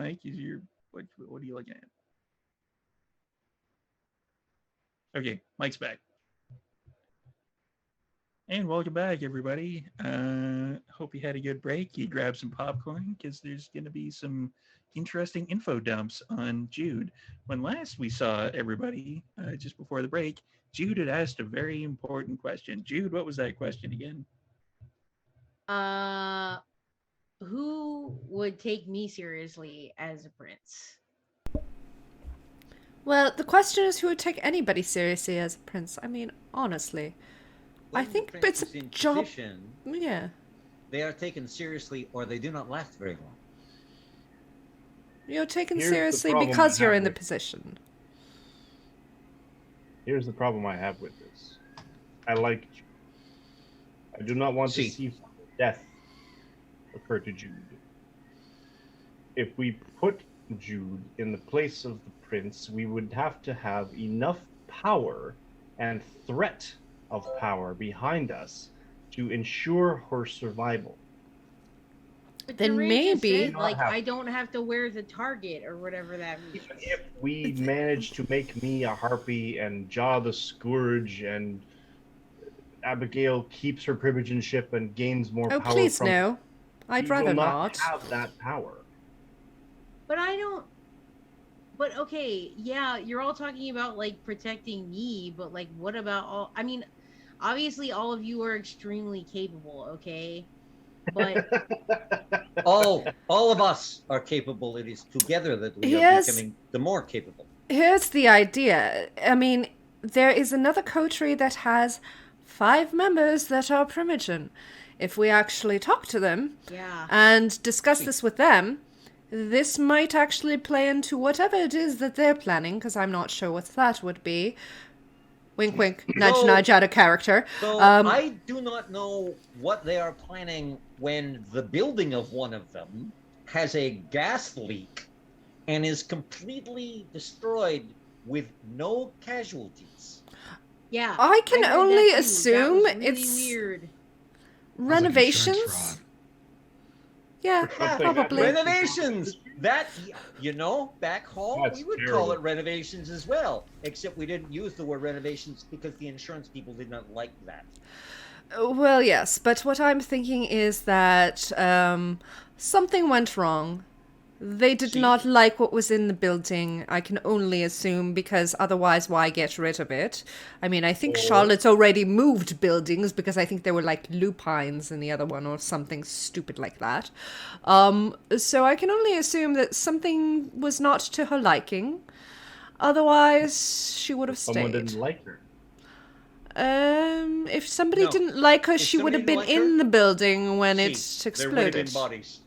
Mike? Is your what are you looking at? Okay, Mike's back. And welcome back, everybody. Hope you had a good break. You grabbed some popcorn because there's going to be some interesting info dumps on Jude. When last we saw everybody, just before the break, Jude had asked a very important question. Jude, what was that question again? Who would take me seriously as a prince? Well, the question is who would take anybody seriously as a prince. I mean, honestly. I When the think prince it's is a in job. position, Yeah. they are taken seriously or they do not last very long. You're taken Here's the seriously problem because I you're have in the with- position. Here's the problem I have with this. I like Jude. I do not want to see death occur to Jude. If we put Jude in the place of the prince, we would have to have enough power and threat of power behind us to ensure her survival. But Then Duray just maybe- said, like, Not I don't have to wear the target or whatever that means. Even if we manage to make me a harpy and Jaw the Scourge and Abigail keeps her privilegeship and gains more Oh, power please from no. I'd we rather will not. have that power. But I don't. But okay, yeah, you're all talking about like protecting me, but like, what about all? I mean, obviously, all of you are extremely capable, okay? But All of us are capable. It is together that we are Yes. becoming the more capable. Here's the idea. I mean, there is another coterie that has 5 members that are Primogen. If we actually talk to them yeah, and discuss this with them, this might actually play into whatever it is that they're planning, because I'm not sure what that would be. Wink, wink, nudge, So- nudge out of character. So Um, I do not know what they are planning when the building of one of them has a gas leak and is completely destroyed with no casualties. yeah. I can heard that only too. That assume was really it's weird. renovations. Yeah, Yeah, probably. Renovations. That, you know, back home That's we would terrible. call it renovations as well, except we didn't use the word renovations because the insurance people did not like that. Well, yes, but what I'm thinking is that something went wrong. They did See? not like what was in the building, I can only assume, because otherwise, why get rid of it? I mean, I think Charlotte's already moved buildings because I think there were like lupines in the other one or something stupid like that. So I can only assume that something was not to her liking. Otherwise, she would have Someone stayed. didn't like her. If somebody No. didn't like her, If she would somebody have been didn't like in her, the building when See, it there would have exploded. been bodies.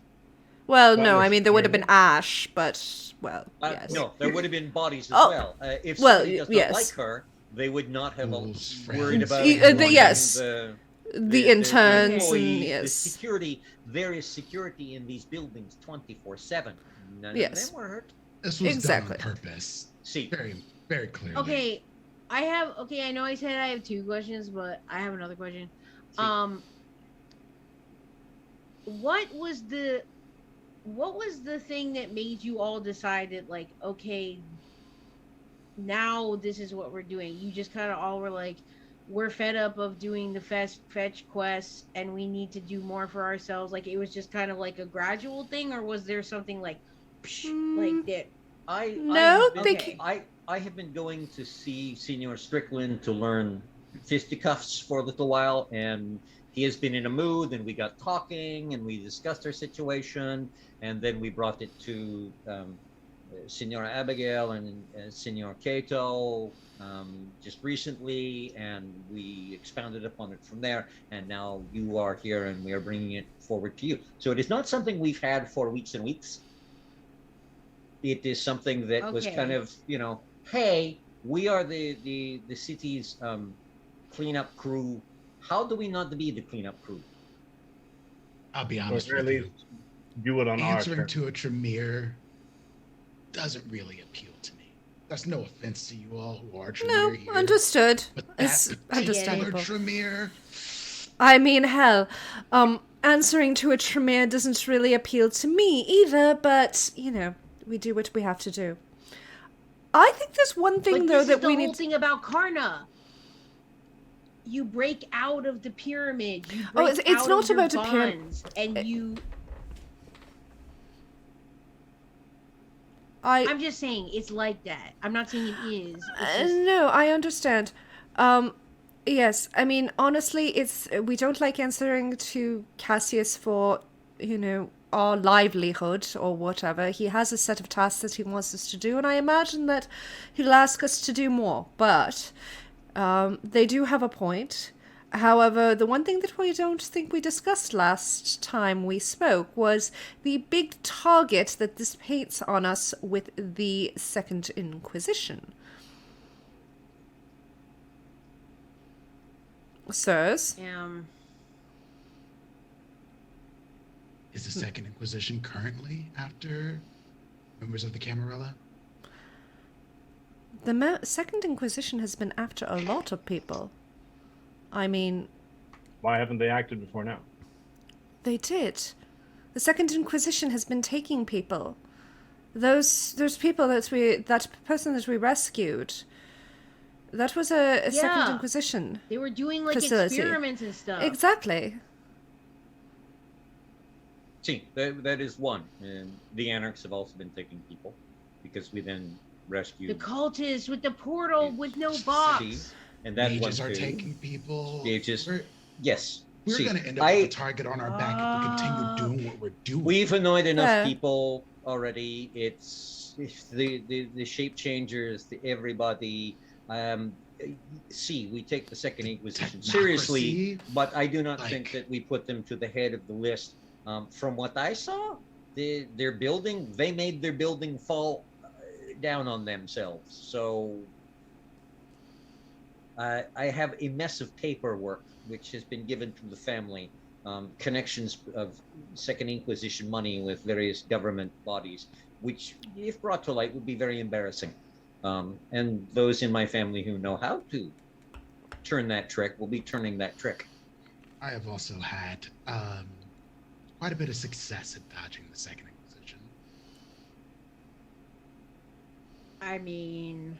Well, Not no, I mean there would have been necessarily. ash, but well, yes. No, there would have been bodies as Oh, well. If well, somebody does not yes. like her, they would not have Fools, worried friends. about Yes. the The interns and employees, yes, the security. There is security in these buildings 24/7. None Yes. of them were hurt. This was Exactly. done on purpose. See, Very, very clearly. Okay, I know I said I have 2 questions, but I have another question. See. What was the thing that made you all decide that, like, okay, now this is what we're doing? You just kind of all were like, we're fed up of doing the fetch quests and we need to do more for ourselves. Like, it was just kind of like a gradual thing, or was there something like like that? No, have they been, I have been going to see Senior Strickland to learn fisticuffs for a little while, and he has been in a mood, and we got talking and we discussed our situation, and then we brought it to Senora Abigail and Senor Cato just recently, and we expounded upon it from there, and now you are here and we are bringing it forward to you. So it is not something we've had for weeks and weeks. It is something that was kind Okay. of, hey, we are the city's cleanup crew. How do we not be the cleanup crew? I'll be Or honest at with least you. do it on our Answering terms. to a Tremere doesn't really appeal to me. That's no offense to you all who are Tremere no, here. understood. But It's that particular understandable. Tremere, I mean, hell, answering to a Tremere doesn't really appeal to me either. But we do what we have to do. I think there's one thing But though this that is the we whole need. thing about Karna. You break out of the pyramid. You Oh, break it's out not of your about a pyramid. bonds, and you. I'm just saying it's like that. I'm not saying it is. It's just, No, I understand. Yes, I mean honestly, it's we don't like answering to Cassius for, our livelihood or whatever. He has a set of tasks that he wants us to do, and I imagine that he'll ask us to do more. But they do have a point. However, the one thing that we don't think we discussed last time we spoke was the big target that this paints on us with the Second Inquisition. Sirs? Is the Second Inquisition currently after members of the Camarilla? The Second Inquisition has been after a lot of people. I mean, Why haven't they acted before now? they did. The Second Inquisition has been taking people. Those people that person that we rescued. That was a Second Yeah. Inquisition. they were doing like Facility. experiments and stuff. Exactly. See, that is one. And the Anarchs have also been taking people because we then rescued The cultists with the portal with no See, box. and that Mages one are too. taking people. Mages. We're, Yes. we're See, going to end up with a target on our back if we continue doing what we're doing. We've annoyed enough Yeah. people already. It's the shape changers, everybody. See, we take the Second Inquisition seriously, Technocracy, but I do not like- think that we put them to the head of the list. From what I saw, their building, they made their building fall down on themselves. So I have a mess of paperwork which has been given to the family, connections of Second Inquisition money with various government bodies, which, if brought to light, would be very embarrassing. And those in my family who know how to turn that trick will be turning that trick. I have also had quite a bit of success at dodging the Second Inquisition. I mean,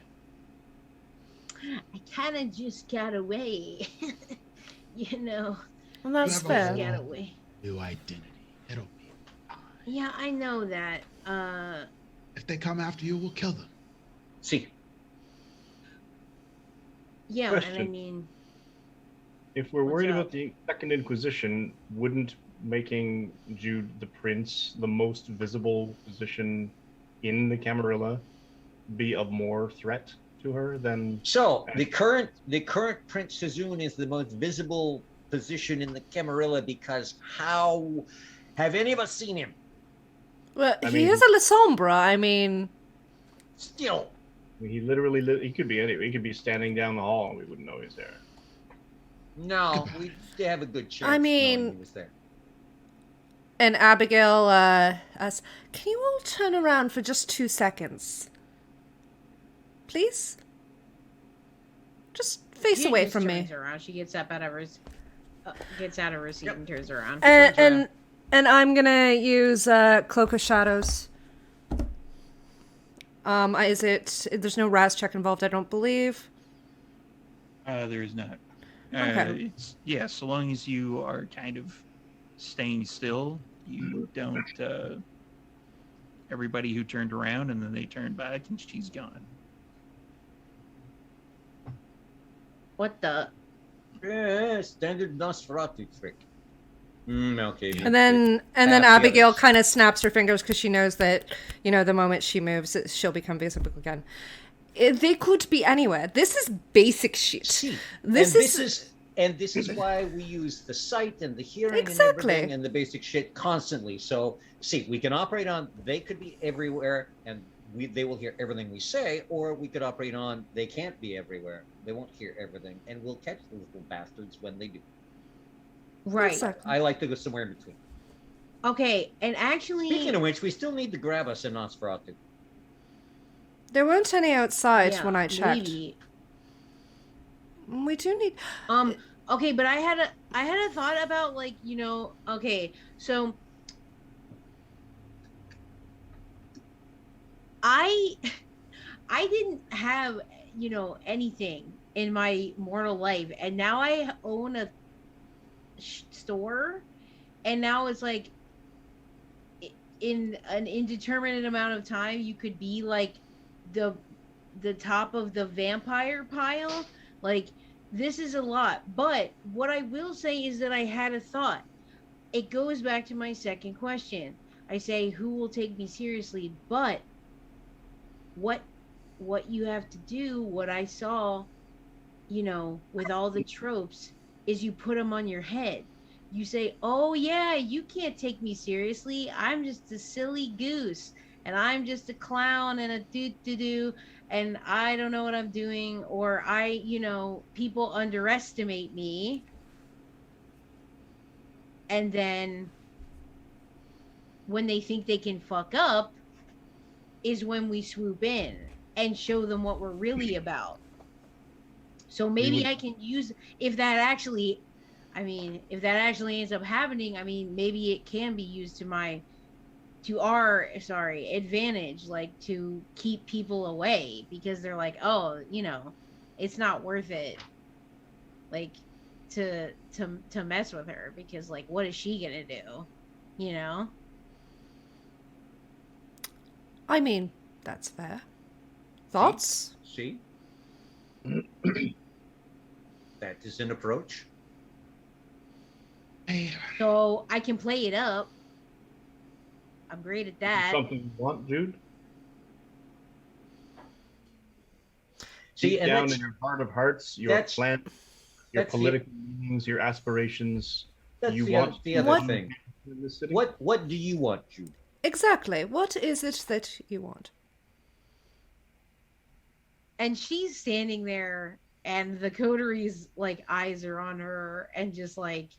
I kind of just got away. you know, Well, that's have a fair. whole- got away. New identity. It'll be fine. Yeah, I know that. If they come after you, we'll kill them. See, Yeah, and I Question. mean, If we're What's worried up? about the Second Inquisition, wouldn't making Jude the Prince the most visible position in the Camarilla be of more threat to her than? so the current Prince Sazun is the most visible position in the Camarilla because how have any of us seen him? Well, I he mean- is a La Sombra. I mean, Still, He literally he could be anywhere. He could be standing down the hall and we wouldn't know he's there. no, we have a good chance. I knowing mean- he was there. and Abigail asks, "Can you all turn around for just 2 seconds, please? Just face Jude away just from me." turns Around. She gets up out of her, gets out of her seat Yep. and turns around. And Turns around. and I'm gonna use Cloak of Shadows. Is it? There's no Raz check involved, I don't believe. There is not. Okay. So long as you are kind of staying still, you don't. Everybody who turned around and then they turned back and she's gone. What the? Standard Nosferatu trick. Okay. And then Half the Abigail others. kind of snaps her fingers because she knows that, the moment she moves, she'll become visible again. They could be anywhere. This is basic shit. See, This and this is why we use the sight and the hearing Exactly. and everything and the basic shit constantly. So, see, we can operate on they could be everywhere and they will hear everything we say, or we could operate on they can't be everywhere. They won't hear everything, and we'll catch the little bastards when they do. Right. Exactly. I like to go somewhere in between. Okay, and actually, Speaking of which, we still need to grab us in Nosferatu. There weren't any outside yeah, when I checked. maybe. We do need. Okay, but I had a thought about okay, so I I didn't have, anything in my mortal life, and now I own a store, and now it's like in an indeterminate amount of time you could be like the the top of the vampire pile. Like, this is a lot. But what I will say is that I had a thought. It goes back to my second question. I say, who will take me seriously? But what what you have to do, what I saw, with all the tropes, is you put them on your head. You say, oh, yeah, you can't take me seriously. I'm just a silly goose, and I'm just a clown and a doo doo doo, and I don't know what I'm doing, or people underestimate me. And then when they think they can fuck up, is when we swoop in and show them what we're really about. So We maybe would I can use, if that actually, if that actually ends up happening, maybe it can be used to our, sorry, advantage, like to keep people away, because they're like, oh, it's not worth it, like to mess with her, because like, what is she gonna do? You know? I mean, that's fair. See? Thoughts? See? That is an approach. Hey, So I can play it up. I'm great at that. something you want, Jude. See, Deep and down that's in your heart of hearts, your that's plan, your that's the political meanings, your aspirations. that's You the other, want the to other What- become thing. in this city. What do you want, Jude? Exactly. What is it that you want? And she's standing there, and the coterie's like eyes are on her, and just like,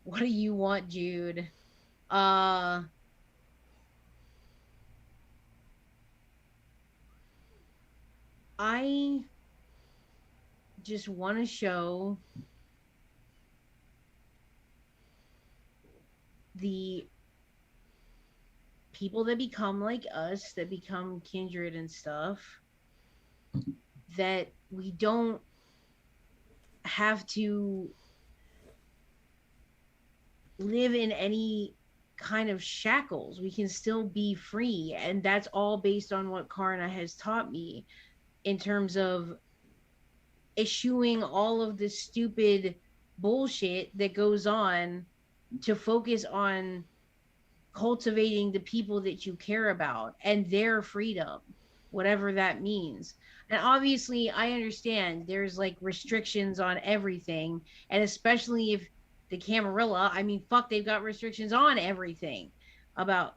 what do you want, Jude? uh I just want to show the people that become like us, that become kindred and stuff, that we don't have to live in any kind of shackles. We can still be free. And that's all based on what Karna has taught me, in terms of eschewing all of this stupid bullshit that goes on, to focus on cultivating the people that you care about and their freedom, whatever that means. And obviously, I understand there's like restrictions on everything, and especially if the Camarilla, fuck, they've got restrictions on everything. About,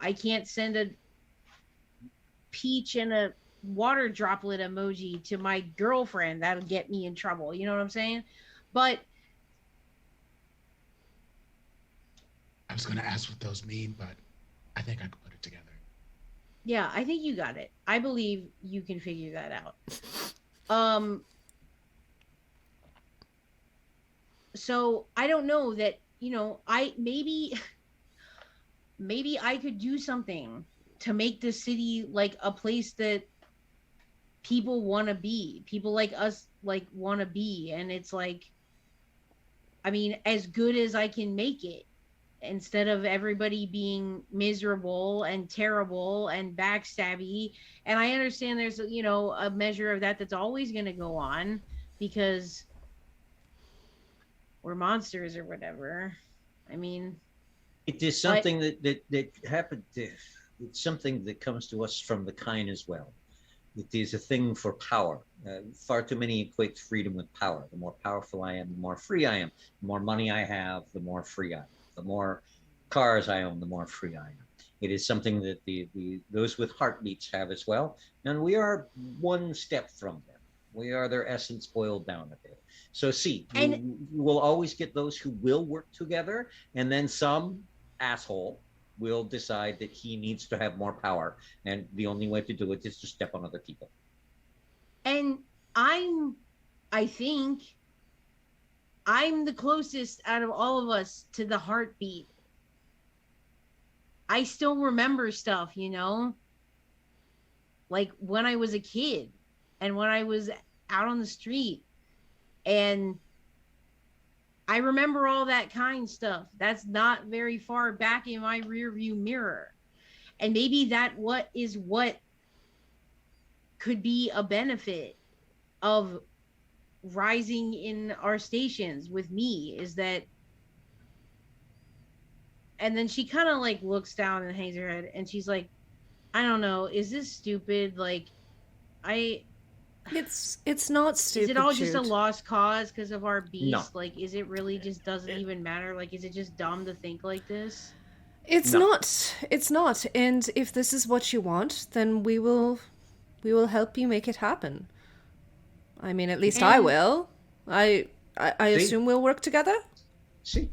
I can't send a peach and a water droplet emoji to my girlfriend. That'll get me in trouble. You know what I'm saying? But I was going to ask what those mean, but I think I could put it together. yeah, I think you got it. I believe you can figure that out. Um, so I don't know that, I maybe I could do something to make the city like a place that people want to be. People like us like want to be, and it's like, as good as I can make it, instead of everybody being miserable and terrible and backstabby. And I understand there's, a measure of that that's always going to go on, because we're monsters or whatever. I mean, It is but something that happened. It's something that comes to us from the kind as well. It is a thing for power. Far too many equate freedom with power. The more powerful I am, the more free I am. The more money I have, the more free I am. The more cars I own, the more free I am. It is something that the those with heartbeats have as well, and we are one step from them. We are their essence boiled down a bit. So see, and you will always get those who will work together, and then some asshole will decide that he needs to have more power, and the only way to do it is to step on other people. and I think I'm the closest out of all of us to the heartbeat. I still remember stuff, like when I was a kid and when I was out on the street. And I remember all that kind stuff. That's not very far back in my rear view mirror. And maybe what could be a benefit of rising in our stations with me is that. And then she kind of like looks down and hangs her head and she's like, I don't know, is this stupid? Like, I It's not is stupid, it all just a Jude. lost cause because of our beast? No. Like, is it really just doesn't even matter? Like, is it just dumb to think like this? It's No. not. It's not. And if this is what you want, then we will help you make it happen. I mean, at least I And will. I See? assume we'll work together. See,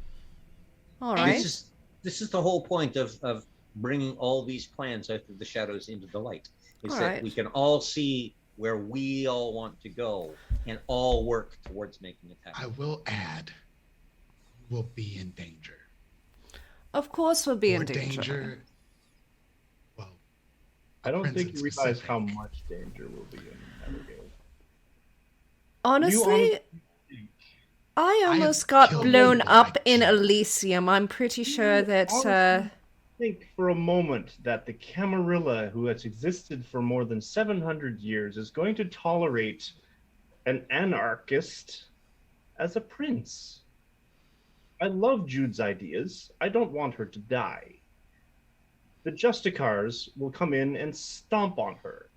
All And right. this is the whole point of bringing all these plans out of the shadows into the light. Is All that right. we can all see where we all want to go and all work towards making it I happen. will add, we'll be in danger. Of course, we'll be More in danger. Well, I don't Prince think in you realize how specific. much danger will be in Evergate. Honestly, I have almost got killed blown people up like in you. Elysium. I'm pretty sure You that. honestly think for a moment that the Camarilla, who has existed for more than 700 years, is going to tolerate an anarchist as a prince? I love Jude's ideas. I don't want her to die. The Justicars will come in and stomp on her,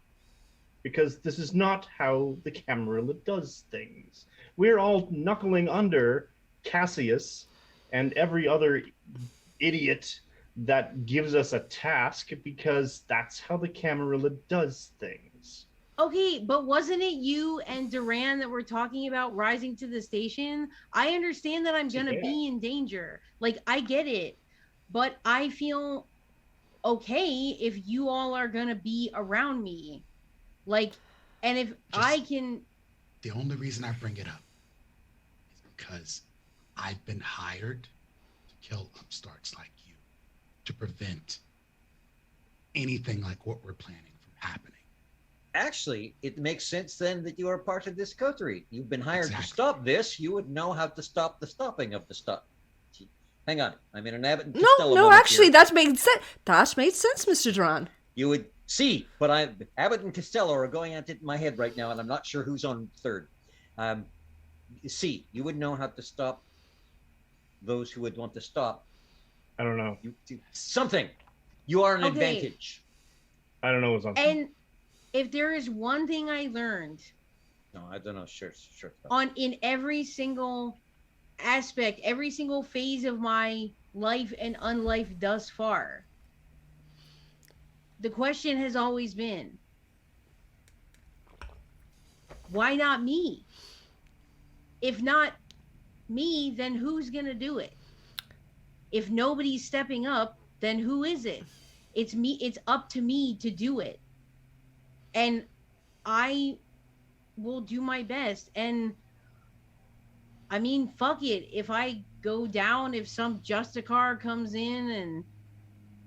because this is not how the Camarilla does things. We're all knuckling under Cassius and every other idiot that gives us a task, because that's how the Camarilla does things. okay, but wasn't it you and Duran that were talking about rising to the station? I understand that I'm gonna Yeah. be in danger. Like, I get it, but I feel okay if you all are gonna be around me. Like, and if I can. The only reason I bring it up is because I've been hired to kill upstarts like you to prevent anything like what we're planning from happening. Actually, it makes sense then that you are part of this coterie. You've been hired Exactly. to stop this. You would know how to stop the stopping of the stop. Hang on, I'm in an Abbott and Costello No, moment actually, here. that made sense. That made sense, Mr. Duran. You would see, but Abbott and Costello are going at it in my head right now, and I'm not sure who's on third. See, you would know how to stop those who would want to stop. I don't know. Something. You are an Okay. advantage. I don't know what's on. And if there is one thing I learned No, I don't know. Sure. in every single aspect, every single phase of my life and unlife thus far, the question has always been, why not me? If not me, then who's gonna do it? If nobody's stepping up, then who is it? It's me. It's up to me to do it, and I will do my best. And I mean, fuck it. If I go down, if some Justicar comes in and,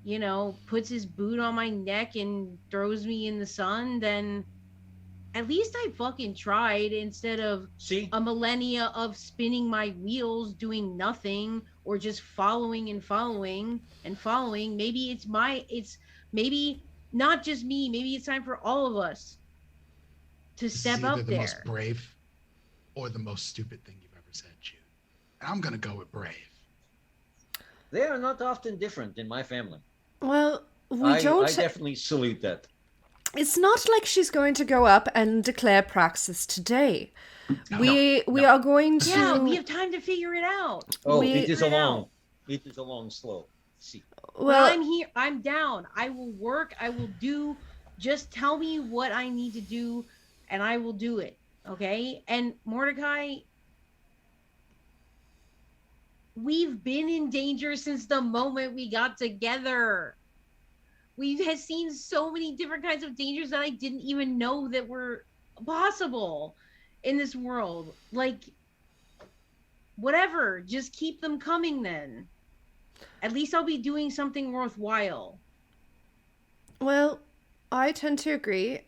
you know, puts his boot on my neck and throws me in the sun, then at least I fucking tried, instead of See, a millennia of spinning my wheels doing nothing, or just following and following and following. Maybe it's maybe not just me, maybe it's time for all of us to This step is either up the there. most brave or the most stupid thing you've ever said, Jude. And I'm gonna go with brave. they are not often different in my family. Well, we I don't. definitely salute that. It's not like she's going to go up and declare praxis today. No, We are going to. Yeah, we have time to figure it out. Oh, We- it is a Figure it long, out. it is a long slow. See, Well, well, I'm here. I'm down. I will work. I will do. Just tell me what I need to do, and I will do it. Okay. And Mordecai, we've been in danger since the moment we got together. We have seen so many different kinds of dangers that I didn't even know that were possible in this world. Like, whatever. Just keep them coming then. At least I'll be doing something worthwhile. well, I tend to agree.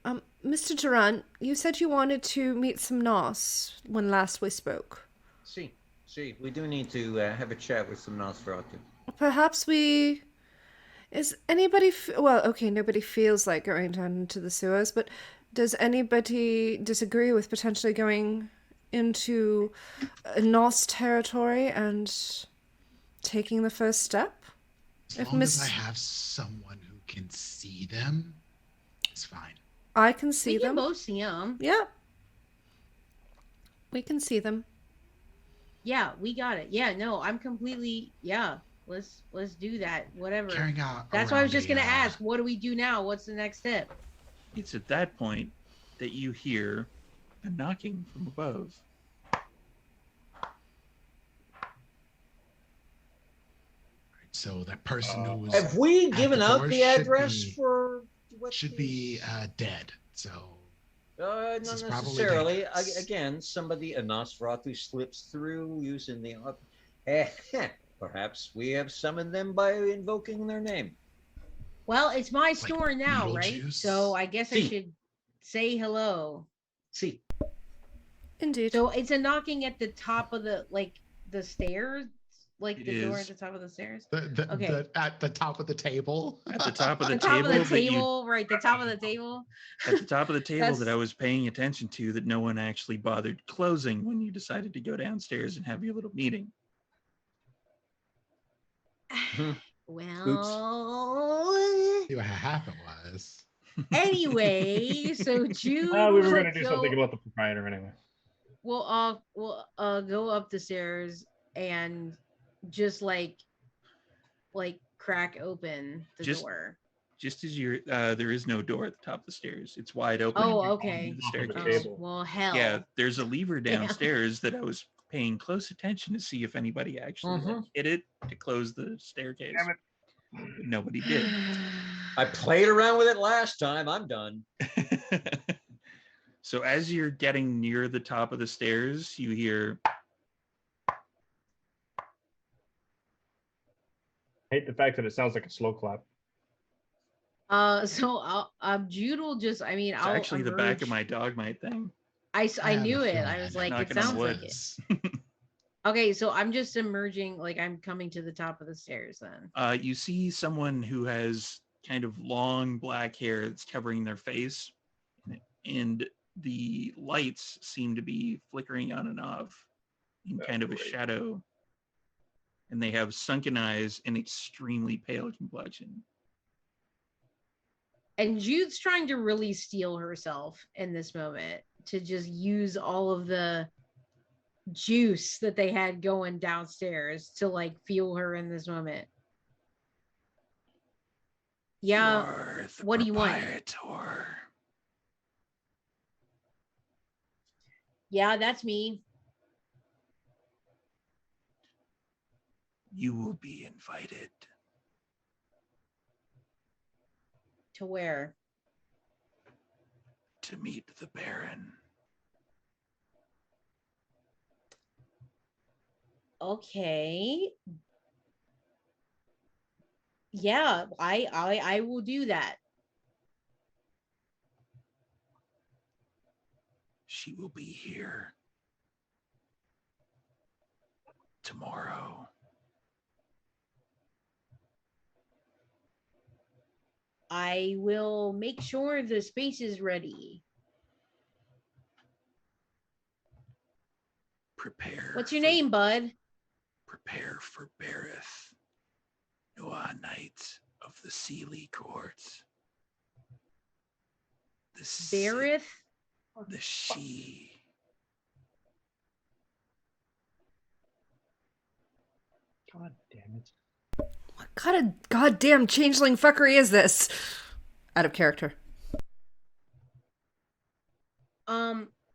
Mr. Durant, you said you wanted to meet some Nos when last we spoke. See, we do need to have a chat with some Nosferatu. Perhaps we... Is anybody... Well, okay, nobody feels like going down into the sewers, but does anybody disagree with potentially going into Nos territory and taking the first step? As long as I have someone who can see them, it's fine. I can see We can them. both see them. Yeah. We can see them. Yeah, we got it. Yeah, no, I'm completely. Yeah, let's do that. Whatever. Carrying out. That's why I was just gonna ask. What do we do now? What's the next step? It's at that point that you hear a knocking from above. So that person who was Have we at given the out door the should address be- for what should be dead. So not This is probably necessarily. dangerous. Again, somebody, a Nosferatu, slips through using the. Perhaps we have summoned them by invoking their name. Well, it's my store now, right? Beetlejuice? So I guess I See. should say hello. See, Indeed. So it's a knocking at the top of the stairs, like It the door is. at the top of the stairs. the at the top of the table. At the top of the The top table, of the that you- table, right? The top of the table. at the top of the table that That's- I was paying attention to that no one actually bothered closing when you decided to go downstairs and have your little meeting. Well, See what happened was. anyway, so Jude. We were will going to do go- something about the proprietor anyway. We'll go up the stairs and just like crack open the Just- door. Just as you're, there is no door at the top of the stairs. It's wide open. Oh, and you're okay. on the Top of the staircase. table. Well, hell. Yeah, there's a lever Damn. downstairs that I was paying close attention to see if anybody actually like, hit it to close the staircase. Damn it. But nobody did. I played around with it last time. I'm done. So as you're getting near the top of the stairs, you hear Hate the fact that it sounds like a slow clap. So Jude will just. I mean, it's I'll actually the back of emerge- my Dogmite thing. I have a knew it. feeling I I was know. like, it Knocking on sounds wood. like it. Okay, so I'm just emerging, like I'm coming to the top of the stairs then. You see someone who has kind of long black hair that's covering their face, and the lights seem to be flickering on and off in kind of a shadow. And they have sunken eyes and extremely pale complexion. And Jude's trying to really steel herself in this moment to just use all of the juice that they had going downstairs to like fuel her in this moment. Yeah. You are the what do you want? proprietor. Yeah, that's me. You will be invited To where? to meet the Baron. Okay. Yeah, I will do that. She will be here tomorrow. I will make sure the space is ready. Prepare. What's your for- name, bud? Prepare for Berith, Noah Knight of the Sealy Court. The Bareth? The she. God damn it. What kind of goddamn changeling fuckery is this? Out of character.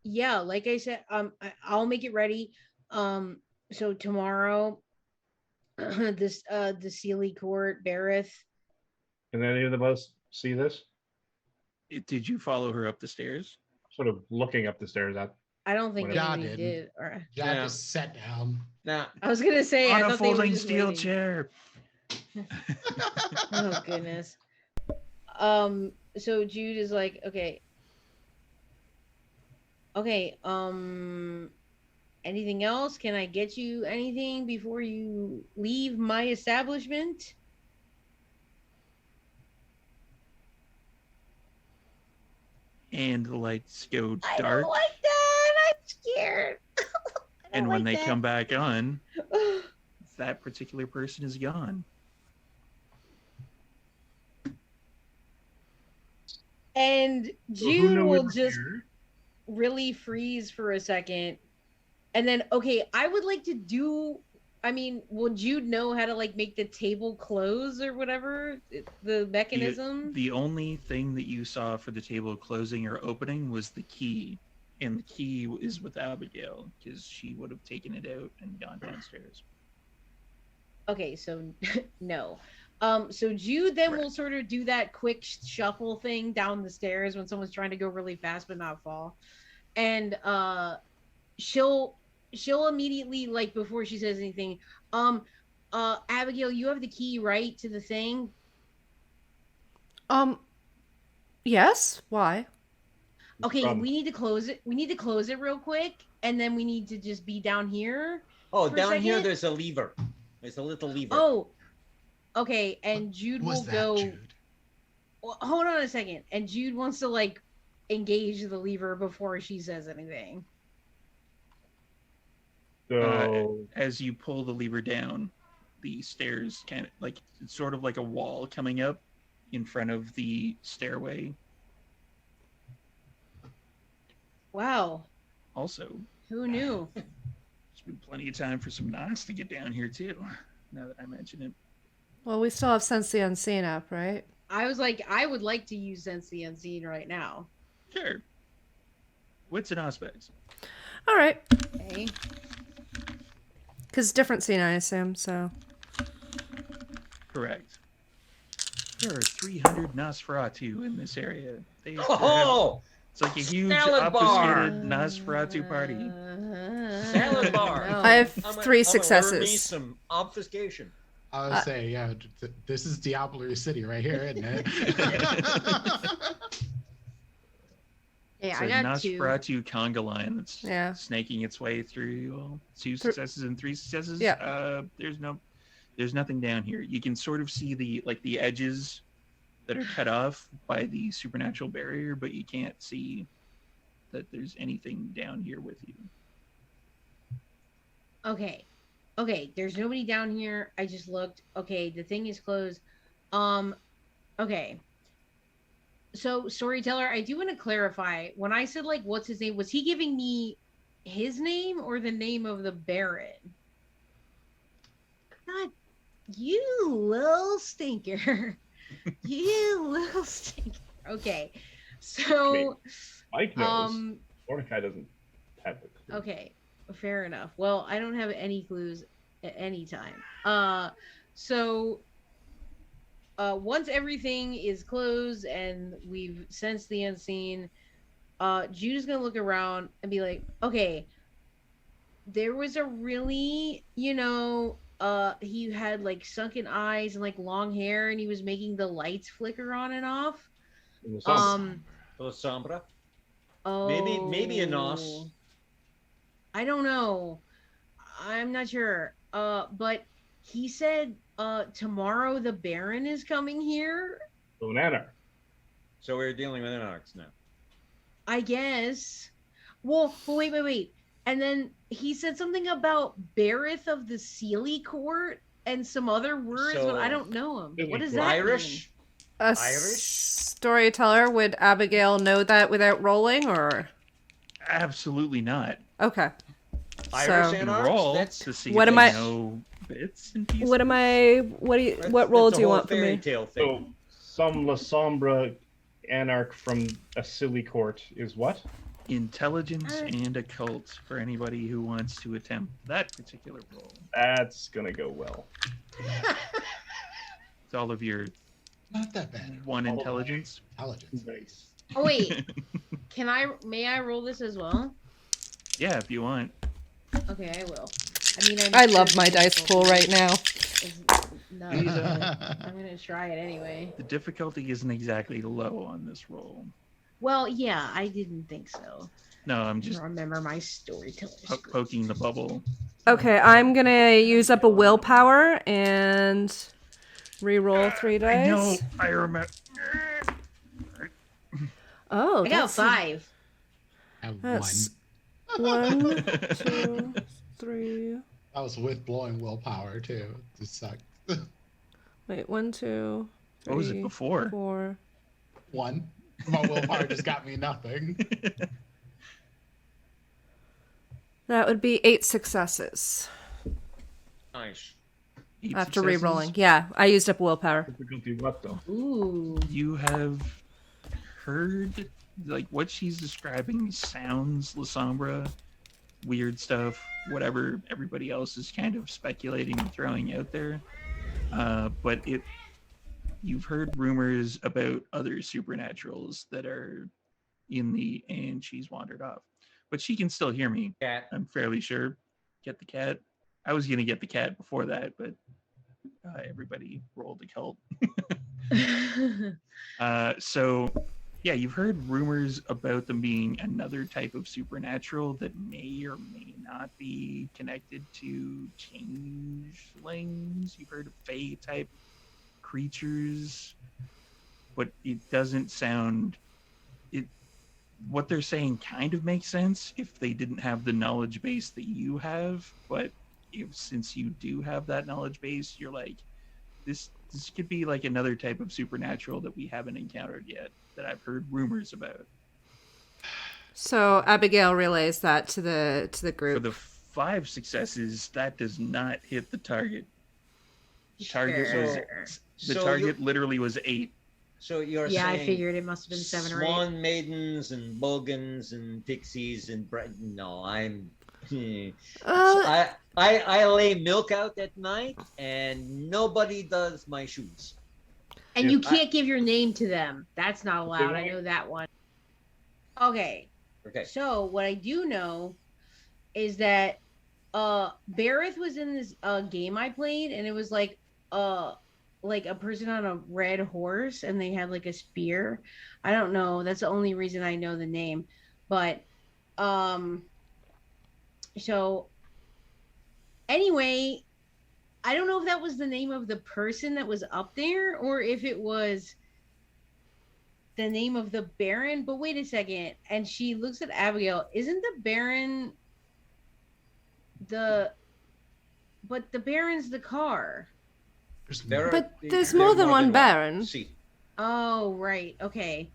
Yeah, like I said, I'll make it ready. So tomorrow, the Sealy Court, Bareth. Can any of us see this? Did you follow her up the stairs? Sort of looking up the stairs at. I don't think Whatever. anybody Ja did. Or Ja Yeah. just sat down. Now, I was gonna say I On a thought they were folding just steel waiting. chair. Oh goodness. So Jude is like, okay, anything else? Can I get you anything before you leave my establishment? And the lights go I dark. don't like that. I'm scared. I And don't when like they that. come back on, that particular person is gone. And So who Jude will knows just here? really freeze for a second. And then, okay, I would like to do. I mean, will Jude know how to like make the table close or whatever? The mechanism? The only thing that you saw for the table closing or opening was the key. And the key is with Abigail because she would have taken it out and gone downstairs. Okay, so no. So Jude then Right. will sort of do that quick shuffle thing down the stairs when someone's trying to go really fast but not fall. And she'll immediately, like, before she says anything, Abigail, you have the key, right, to the thing? Yes. Why? Okay, From- we need to close it. We need to close it real quick, and then we need to just be down here. Oh, For a down here second? there's a lever. There's a little lever. Oh, okay. And Jude Was will that, go. Jude? Well, hold on a second. And Jude wants to like engage the lever before she says anything. So As you pull the lever down, the stairs kind of like it's sort of like a wall coming up in front of the stairway. Wow, Also, who knew? there's been plenty of time for some Nos to get down here too. Now that I mention it, Well, we still have Sense the Unseen up, right? I was like, I would like to use Sense the Unseen right now. sure. Wits and aspects. All right. Okay. Because different scene, I assume. So. Correct. There are 300 Nosferatu in this area. Oh, It's like a huge Salad bar. obfuscated Nosferatu party. Salad bar. No. I have I'm gonna- 3 I'm gonna order me successes. some obfuscation. I would say, yeah, this is Diablo City right here, isn't it? Hey, It's I a got 2. Nosferatu conga line that's Yeah. snaking its way through you all. 2 successes and 3 successes. Yeah. There's nothing down here. You can sort of see the edges that are cut off by the supernatural barrier, but you can't see that there's anything down here with you. Okay. Okay, there's nobody down here. I just looked. Okay, the thing is closed. Okay. So, storyteller, I do want to clarify. When I said, like, what's his name, was he giving me his name or the name of the Baron? God, you little stinker. You little stinker. Okay. So, Mike knows. um, Mordecai doesn't have the clue. okay, fair enough. Well, I don't have any clues at any time. So once everything is closed and we've sensed the unseen, Jude is gonna look around and be like, okay, there was a really, he had like sunken eyes and like long hair, and he was making the lights flicker on and off. In the summer. Little sombra. Oh, Maybe a nos. I don't know. I'm not sure. But he said tomorrow the Baron is coming here. So an anarch. So we're dealing with anarchs now. I guess. Well, wait. And then he said something about Bareth of the Sealy Court and some other words, but I So- don't know them. Sealy What does Court. that Irish. A Irish? storyteller, would Abigail know that without rolling, or? Absolutely not. Okay. Irish So- You can anarchs. roll That's to see What if am they I- know bits and pieces. What am I? What do you? that's- What role that's do a you whole want from fairy me? tale So thing. some La Sombra anarch from a silly court is what? Intelligence and occult for anybody who wants to attempt that particular role. That's gonna go well. It's all of your Not that bad. one intelligence. Intelligence. Nice. Oh wait, may I roll this as well? Yeah, if you want. Okay, I will. I mean, I love my dice pool right now. No, These, I'm gonna try it anyway. the difficulty isn't exactly low on this roll. Well, yeah, I didn't think so. No, I'm I just remember my storyteller. poking the bubble. Okay, I'm gonna use up a willpower and re-roll 3 I know. dice. I remember. Oh, I got that's 5. I have That's one. 1, 2, 3. I was with blowing willpower too. It sucked. Wait, 1, 2, 3. What was it before? 4. One. My willpower just got me nothing. That would be 8 successes Nice. Eight after successes. re-rolling. Yeah, I used up willpower. Difficulty what though? Ooh. You have heard, like, what she's describing sounds La Sombra, weird stuff, whatever everybody else is kind of speculating and throwing out there. But you've heard rumors about other supernaturals that are and she's wandered off. But she can still hear me, Cat. I'm fairly sure. Get the cat. I was going to get the cat before that, but everybody rolled a cult. So, yeah, you've heard rumors about them being another type of supernatural that may or may not be connected to changelings. You've heard of fae type creatures, but it doesn't sound. What they're saying kind of makes sense if they didn't have the knowledge base that you have, but since you do have that knowledge base, you're like, this could be like another type of supernatural that we haven't encountered yet, that I've heard rumors about. So Abigail relays that to the For group. the 5 successes, that does not hit the target. The target was the So target literally was 8. So you're Yeah, saying I figured it must have been 7 or 8. Swan maidens and bogans and pixies and no, I'm. I lay milk out at night and nobody does my shoes. And you can't give your name to them. That's not allowed. Okay. I know that one. Okay. Okay. So what I do know is that Bareth was in this game I played, and it was like a person on a red horse, and they had like a spear. I don't know. That's the only reason I know the name. But so anyway, I don't know if that was the name of the person that was up there or if it was the name of the Baron. But wait a second. And she looks at Abigail. Isn't the Baron but the Baron's the car. But there's more than one Baron. See. Oh, right. Okay.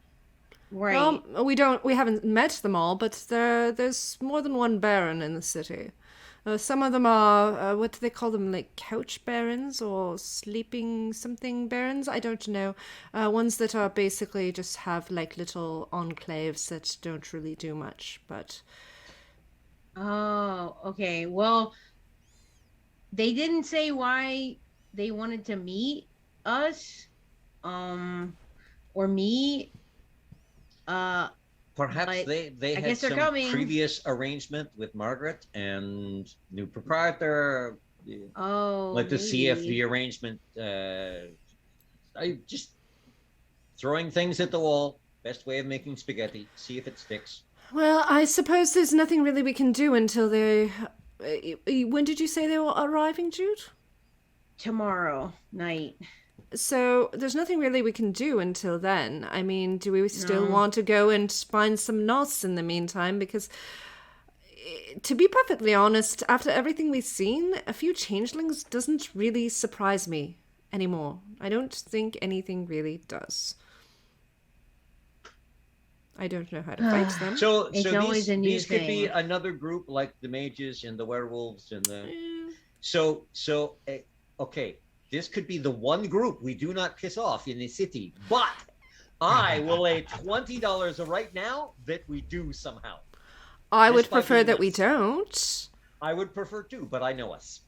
Right. Well, we haven't met them all, but there's more than one Baron in the city. Some of them are, what do they call them, like couch barons or sleeping something barons? I don't know. Ones that are basically just have like little enclaves that don't really do much, but... Oh, okay. Well, they didn't say why they wanted to meet us, or me. Perhaps they I had guess they're some coming. previous arrangement with Margaret and new proprietor. Oh, Like to see if maybe. the arrangement. I just throwing things at the wall. Best way of making spaghetti. See if it sticks. Well, I suppose there's nothing really we can do until they... when did you say they were arriving, Jude? Tomorrow night. So there's nothing really we can do until then. I mean, do we still No. want to go and find some knots in the meantime? Because, to be perfectly honest, after everything we've seen, a few changelings doesn't really surprise me anymore. I don't think anything really does. I don't know how to fight them. So It's always a new these could be thing. another group like the mages and the werewolves and the. Eh, So okay, this could be the one group we do not piss off in the city, but I will lay $20 right now that we do somehow. I would This might prefer be that we nuts. don't. I would prefer to, but I know us.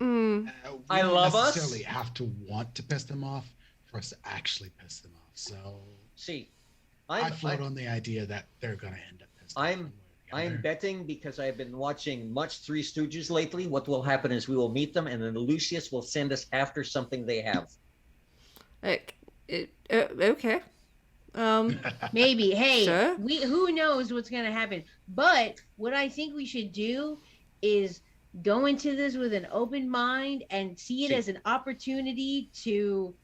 Mm. We I don't love us. necessarily have to want to piss them off for us to actually piss them off. So See, I float on the idea that they're going to end up pissed off. I'm- one way or I'm betting because I've been watching much Three Stooges lately. What will happen is we will meet them, and then Lucius will send us after something they have. Okay. Maybe. Hey, Sure. who knows what's gonna happen? But what I think we should do is go into this with an open mind and see it as an opportunity to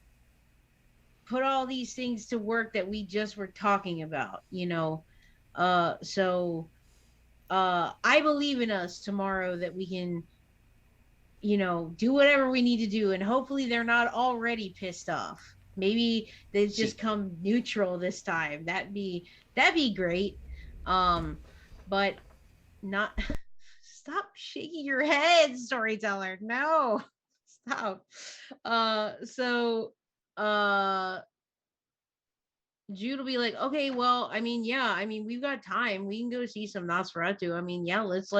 put all these things to work that we just were talking about, so I believe in us tomorrow that we can, do whatever we need to do, and hopefully they're not already pissed off. Maybe they've just come neutral this time. That'd be great. But not stop shaking your head, storyteller. No. Stop. So Jude will be like, okay, well, I mean, yeah, I mean, we've got time. We can go see some Nosferatu. I mean, yeah, let's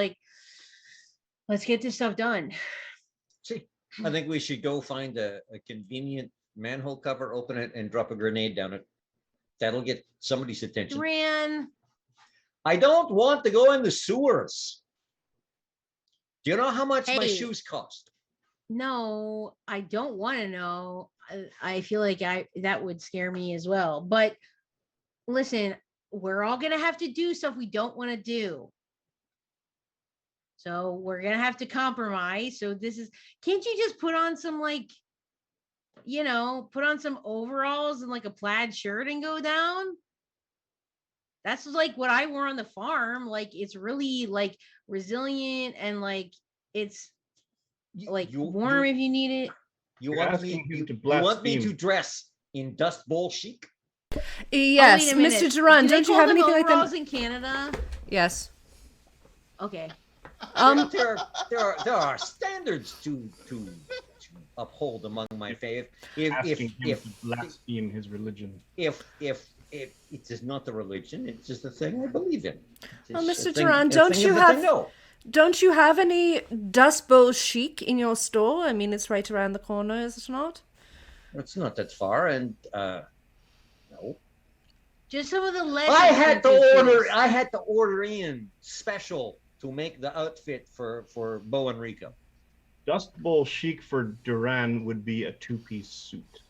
get this stuff done. See, I think we should go find a convenient manhole cover, open it, and drop a grenade down it. That'll get somebody's attention. Duran. I don't want to go in the sewers. Do you know how much my shoes cost? No, I don't want to know. I feel like that would scare me as well. But listen, we're all gonna have to do stuff we don't want to do. So we're gonna have to compromise. So can't you just put on some put on some overalls and like a plaid shirt and go down? That's like what I wore on the farm. Like it's really like resilient and like it's like warm if you need it. You want me to dress in Dust Bowl chic? Yes, Mr. Duran, don't you have anything like that in Canada? Yes. Okay. There are standards to uphold among my faith. If blaspheme his religion. If it is not the religion, it's just the thing I believe in. Mr. Duran, don't you have any Dust Bowl chic in your store? I mean, it's right around the corner, is it not? It's not that far, and no. Just some of the I had to order in special to make the outfit for Bo and Rico. Dust Bowl chic for Duran would be a 2-piece suit.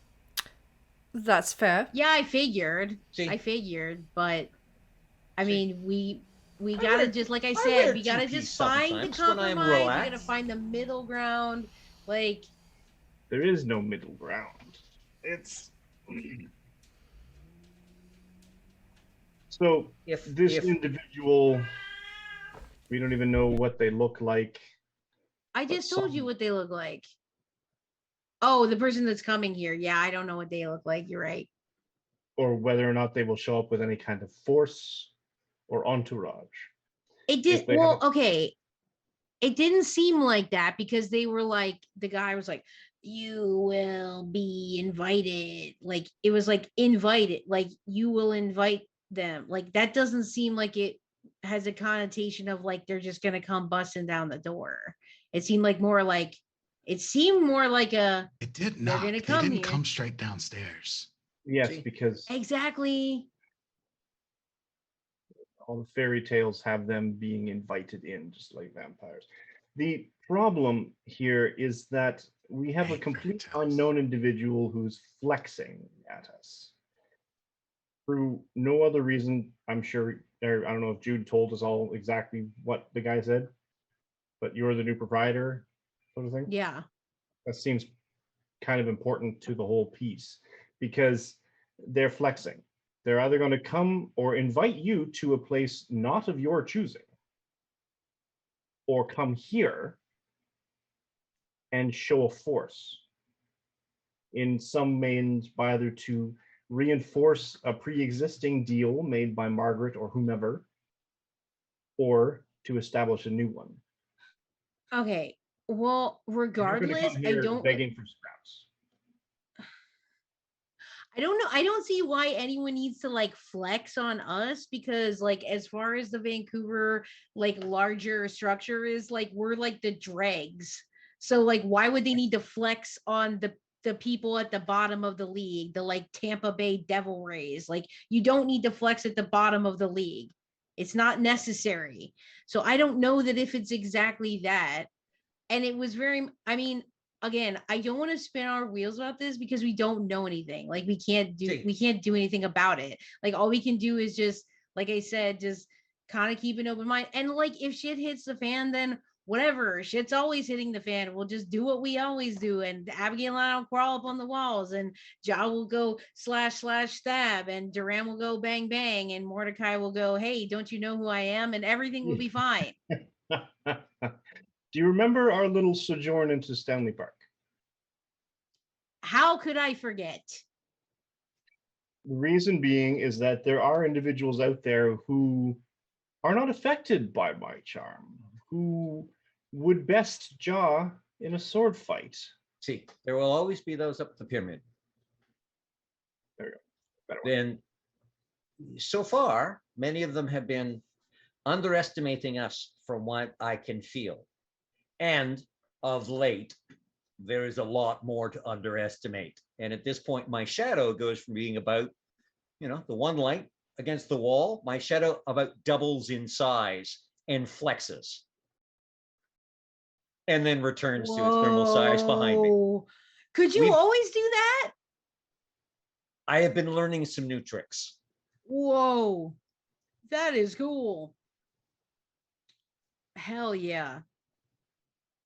That's fair. Yeah, I figured, but I mean, we gotta just, like I said, we gotta just find the compromise. We gotta find the middle ground. Like, there is no middle ground. It's so if individual, we don't even know what they look like. I just told you what they look like. Oh, the person that's coming here. Yeah, I don't know what they look like. You're right. Or whether or not they will show up with any kind of force or entourage. It did. Well, okay. It didn't seem like that because they were like, the guy was like, you will be invited. Like, it was like invited, like you will invite them. Like, that doesn't seem like it has a connotation of like, they're just going to come busting down the door. It seemed more like a, it did not. They're gonna come they didn't here. Come straight downstairs. Yes, because exactly. All the fairy tales have them being invited in, just like vampires. The problem here is that we have a complete unknown individual who's flexing at us. Through no other reason, I'm sure, I don't know if Jude told us all exactly what the guy said, but you're the new proprietor, sort of thing? Yeah. That seems kind of important to the whole piece because they're flexing. They're either going to come or invite you to a place not of your choosing, or come here and show a force in some means by either to reinforce a pre-existing deal made by Margaret or whomever, or to establish a new one. Okay. Well, regardless, I don't begging for scraps. I don't know. I don't see why anyone needs to like flex on us because like as far as the Vancouver like larger structure is, like we're like the dregs. So like why would they need to flex on the people at the bottom of the league, the like Tampa Bay Devil Rays? Like you don't need to flex at the bottom of the league. It's not necessary. So I don't know that if it's exactly that. And it was very, I mean, again, I don't want to spin our wheels about this because we don't know anything. Like we can't do anything about it. Like all we can do is just, like I said, just kind of keep an open mind. And like if shit hits the fan, then whatever. Shit's always hitting the fan. We'll just do what we always do. And Abigail and I will crawl up on the walls, and Ja will go slash slash stab, and Duran will go bang bang, and Mordecai will go, hey, don't you know who I am? And everything will be fine. Do you remember our little sojourn into Stanley Park? How could I forget? The reason being is that there are individuals out there who are not affected by my charm, who would best jaw in a sword fight. See, there will always be those up the pyramid. There you go. Better one. Then, so far, many of them have been underestimating us from what I can feel. And of late, there is a lot more to underestimate. And at this point, my shadow goes from being about, the one light against the wall, my shadow about doubles in size and flexes. And then returns to its normal size behind me. Could you always do that? I have been learning some new tricks. Whoa. That is cool. Hell yeah.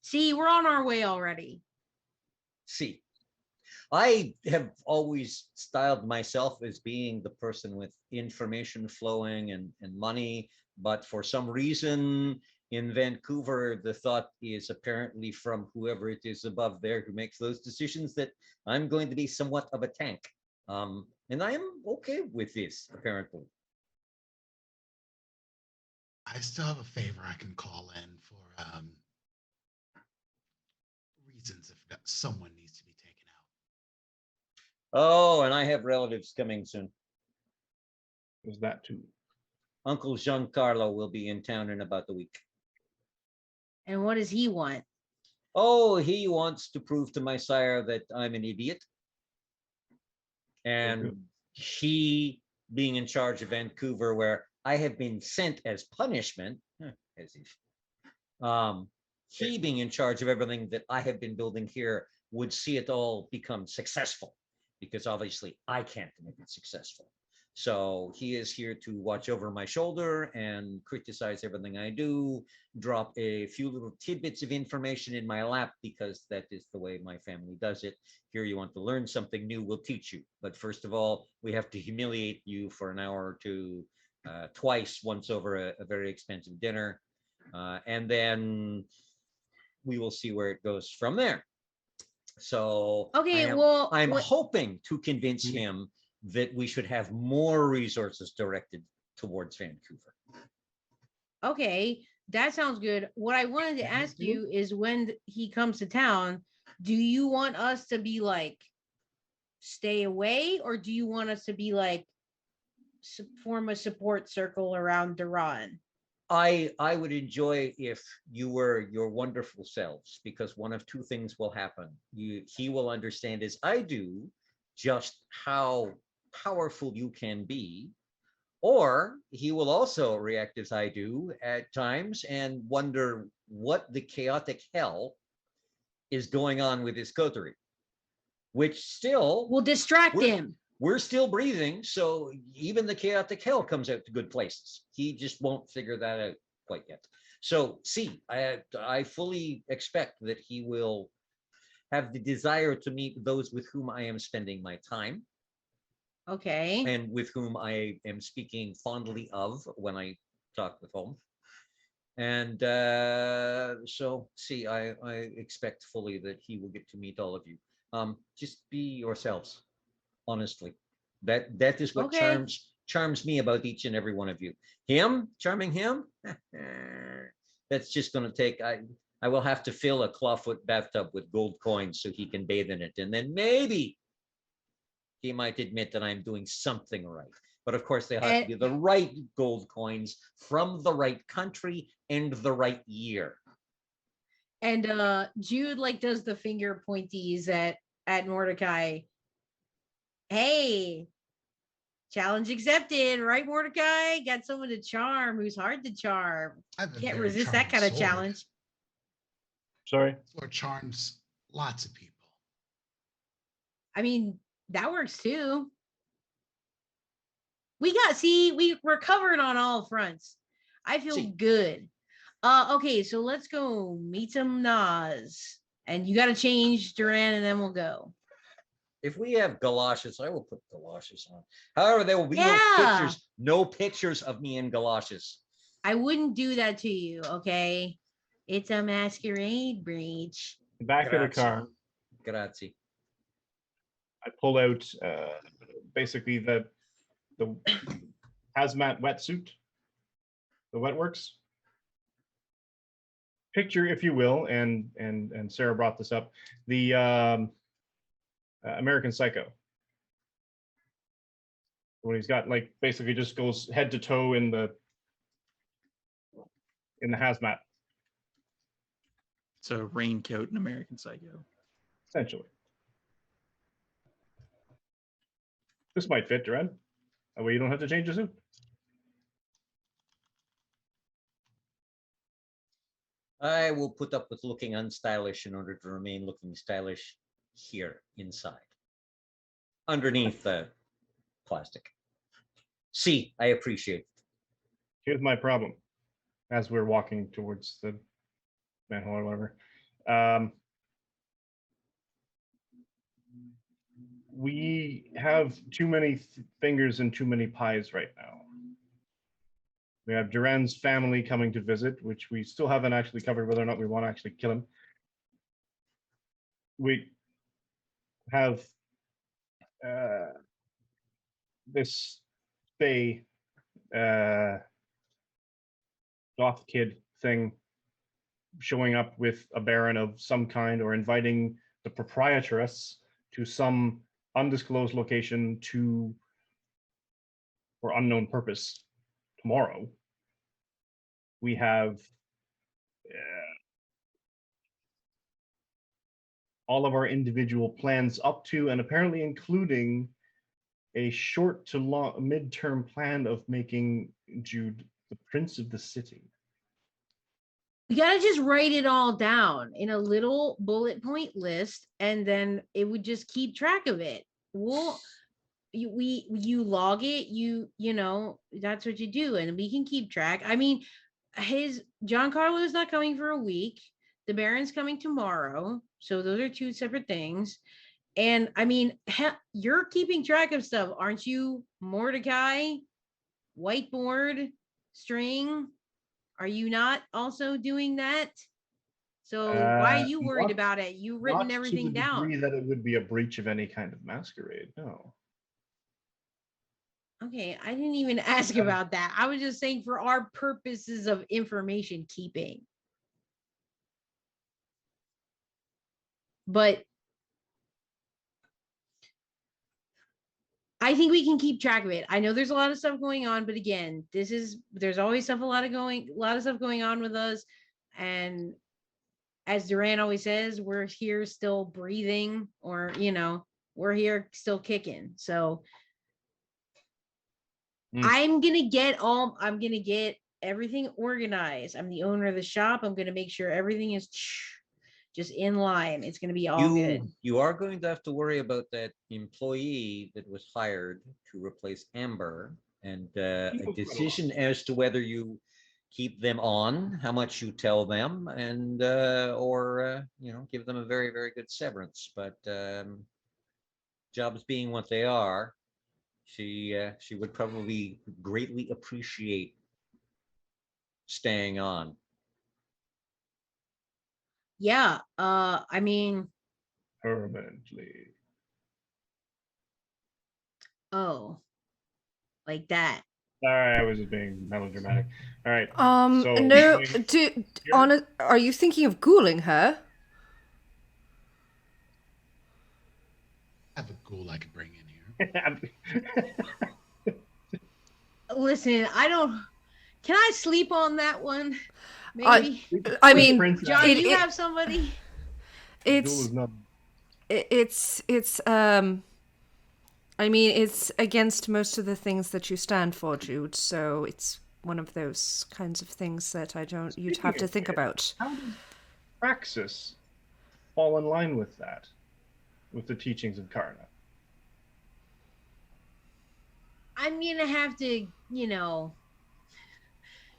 See, we're on our way already. See, I have always styled myself as being the person with information flowing and money, but for some reason in Vancouver, the thought is apparently from whoever it is above there who makes those decisions that I'm going to be somewhat of a tank. And I am okay with this, apparently. I still have a favor I can call in for reasons if someone needs to be taken out. Oh, and I have relatives coming soon. There's that too. Uncle Giancarlo will be in town in about a week. And what does he want? Oh, he wants to prove to my sire that I'm an idiot. And he, being in charge of Vancouver, where I have been sent as punishment, as if, he being in charge of everything that I have been building here would see it all become successful, because obviously I can't make it successful. So he is here to watch over my shoulder and criticize everything I do, drop a few little tidbits of information in my lap, because that is the way my family does it. Here, you want to learn something new, we'll teach you. But first of all, we have to humiliate you for an hour or two, twice, once over a very expensive dinner. And then we will see where it goes from there. So okay, I'm hoping to convince him that we should have more resources directed towards Vancouver. Okay, that sounds good. What I wanted to ask you is, when he comes to town, do you want us to be like, stay away, or do you want us to be like, form a support circle around Duran? I would enjoy if you were your wonderful selves, because one of two things will happen. He will understand, as I do, just how powerful you can be, or he will also react as I do at times and wonder what the chaotic hell is going on with his coterie, which still will distract him. We're still breathing, so even the chaotic hell comes out to good places. He just won't figure that out quite yet. So see, I fully expect that he will have the desire to meet those with whom I am spending my time. Okay. And with whom I am speaking fondly of when I talk with home. And so see, I expect fully that he will get to meet all of you. Just be yourselves. Honestly, that is what charms me about each and every one of you. Charming him, that's just going to take. I will have to fill a clawfoot bathtub with gold coins so he can bathe in it, and then maybe he might admit that I'm doing something right. But of course, they have to be the right gold coins from the right country and the right year. And Jude does the finger pointies at Mordecai. Hey, Challenge accepted, right, Mordecai? Got someone to charm who's hard to charm. I have a Can't very resist that charming kind of sword. challenge. Sorry. Sword charms lots of people. I mean, that works too. We're covered on all fronts. I feel See. good. Okay, so let's go meet some Nas. And you gotta change Duran and then we'll go. If we have galoshes, I will put galoshes on. However, there will be Yeah. no pictures of me in galoshes. I wouldn't do that to you, okay? It's a masquerade breach. Back of the car, Grazie. I pull out basically the hazmat wetsuit, the wetworks. Picture, if you will, and Sarah brought this up, the American Psycho. When he's got like basically just goes head to toe in the hazmat, So raincoat and American Psycho. essentially. This might fit, Duran. That way you don't have to change the suit. I will put up with looking unstylish in order to remain looking stylish here inside, underneath the plastic. See, I appreciate it. Here's my problem. As we're walking towards the manhole or whatever, we have too many fingers and too many pies right now. We have Duran's family coming to visit, which we still haven't actually covered whether or not we want to actually kill him. We have this Fae goth kid thing showing up with a baron of some kind or inviting the proprietress to some undisclosed location for unknown purpose tomorrow. We have all of our individual plans up to and apparently including a short to long midterm plan of making Jude the prince of the city. You gotta just write it all down in a little bullet point list, and then it would just keep track of it. You log it, you know, that's what you do, and we can keep track. I mean, Giancarlo is not coming for a week. The Baron's coming tomorrow, so those are two separate things. And I mean, you're keeping track of stuff, aren't you, Mordecai? Whiteboard, string. Are you not also doing that? So why are you worried about it? You've written everything down. Not to the degree that it would be a breach of any kind of masquerade, no. Okay, I didn't even ask about that. I was just saying for our purposes of information keeping. But I think we can keep track of it. I know there's a lot of stuff going on, but again, there's always a lot of stuff going on with us. And as Duran always says, we're here still breathing, or we're here still kicking. So I'm gonna get everything organized. I'm the owner of the shop. I'm gonna make sure everything is just in line. It's going to be all good. You are going to have to worry about that employee that was hired to replace Amber, and a decision as to whether you keep them on, how much you tell them, and or give them a very, very good severance. But jobs being what they are, she would probably greatly appreciate staying on. Yeah, I mean, permanently. Oh, like that. Sorry, I was just being melodramatic. All right. So no. Are you thinking of ghouling her? I have a ghoul I could bring in here. Listen, can I sleep on that one? Maybe. I mean, John, you have somebody. I mean, it's against most of the things that you stand for, Jude, so it's one of those kinds of things that you'd have to think about. How does praxis fall in line with that, with the teachings of Karna? I'm gonna have to,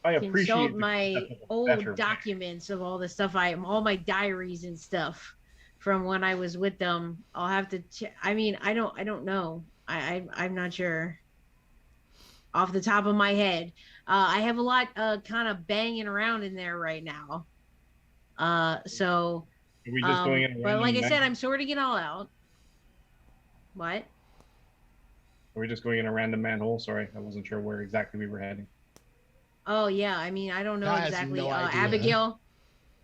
I appreciate consult the my concept of a old better way. documents of all the stuff all my diaries and stuff from when I was with them. I'll have to. I mean, I don't know. I'm not sure. Off the top of my head, I have a lot kind of banging around in there right now. So. Are we just going in a But like I random said, man- I'm sorting it all out. What? Are we just going in a random manhole? Sorry, I wasn't sure where exactly we were heading. Oh yeah, I mean I don't know I have exactly. no idea.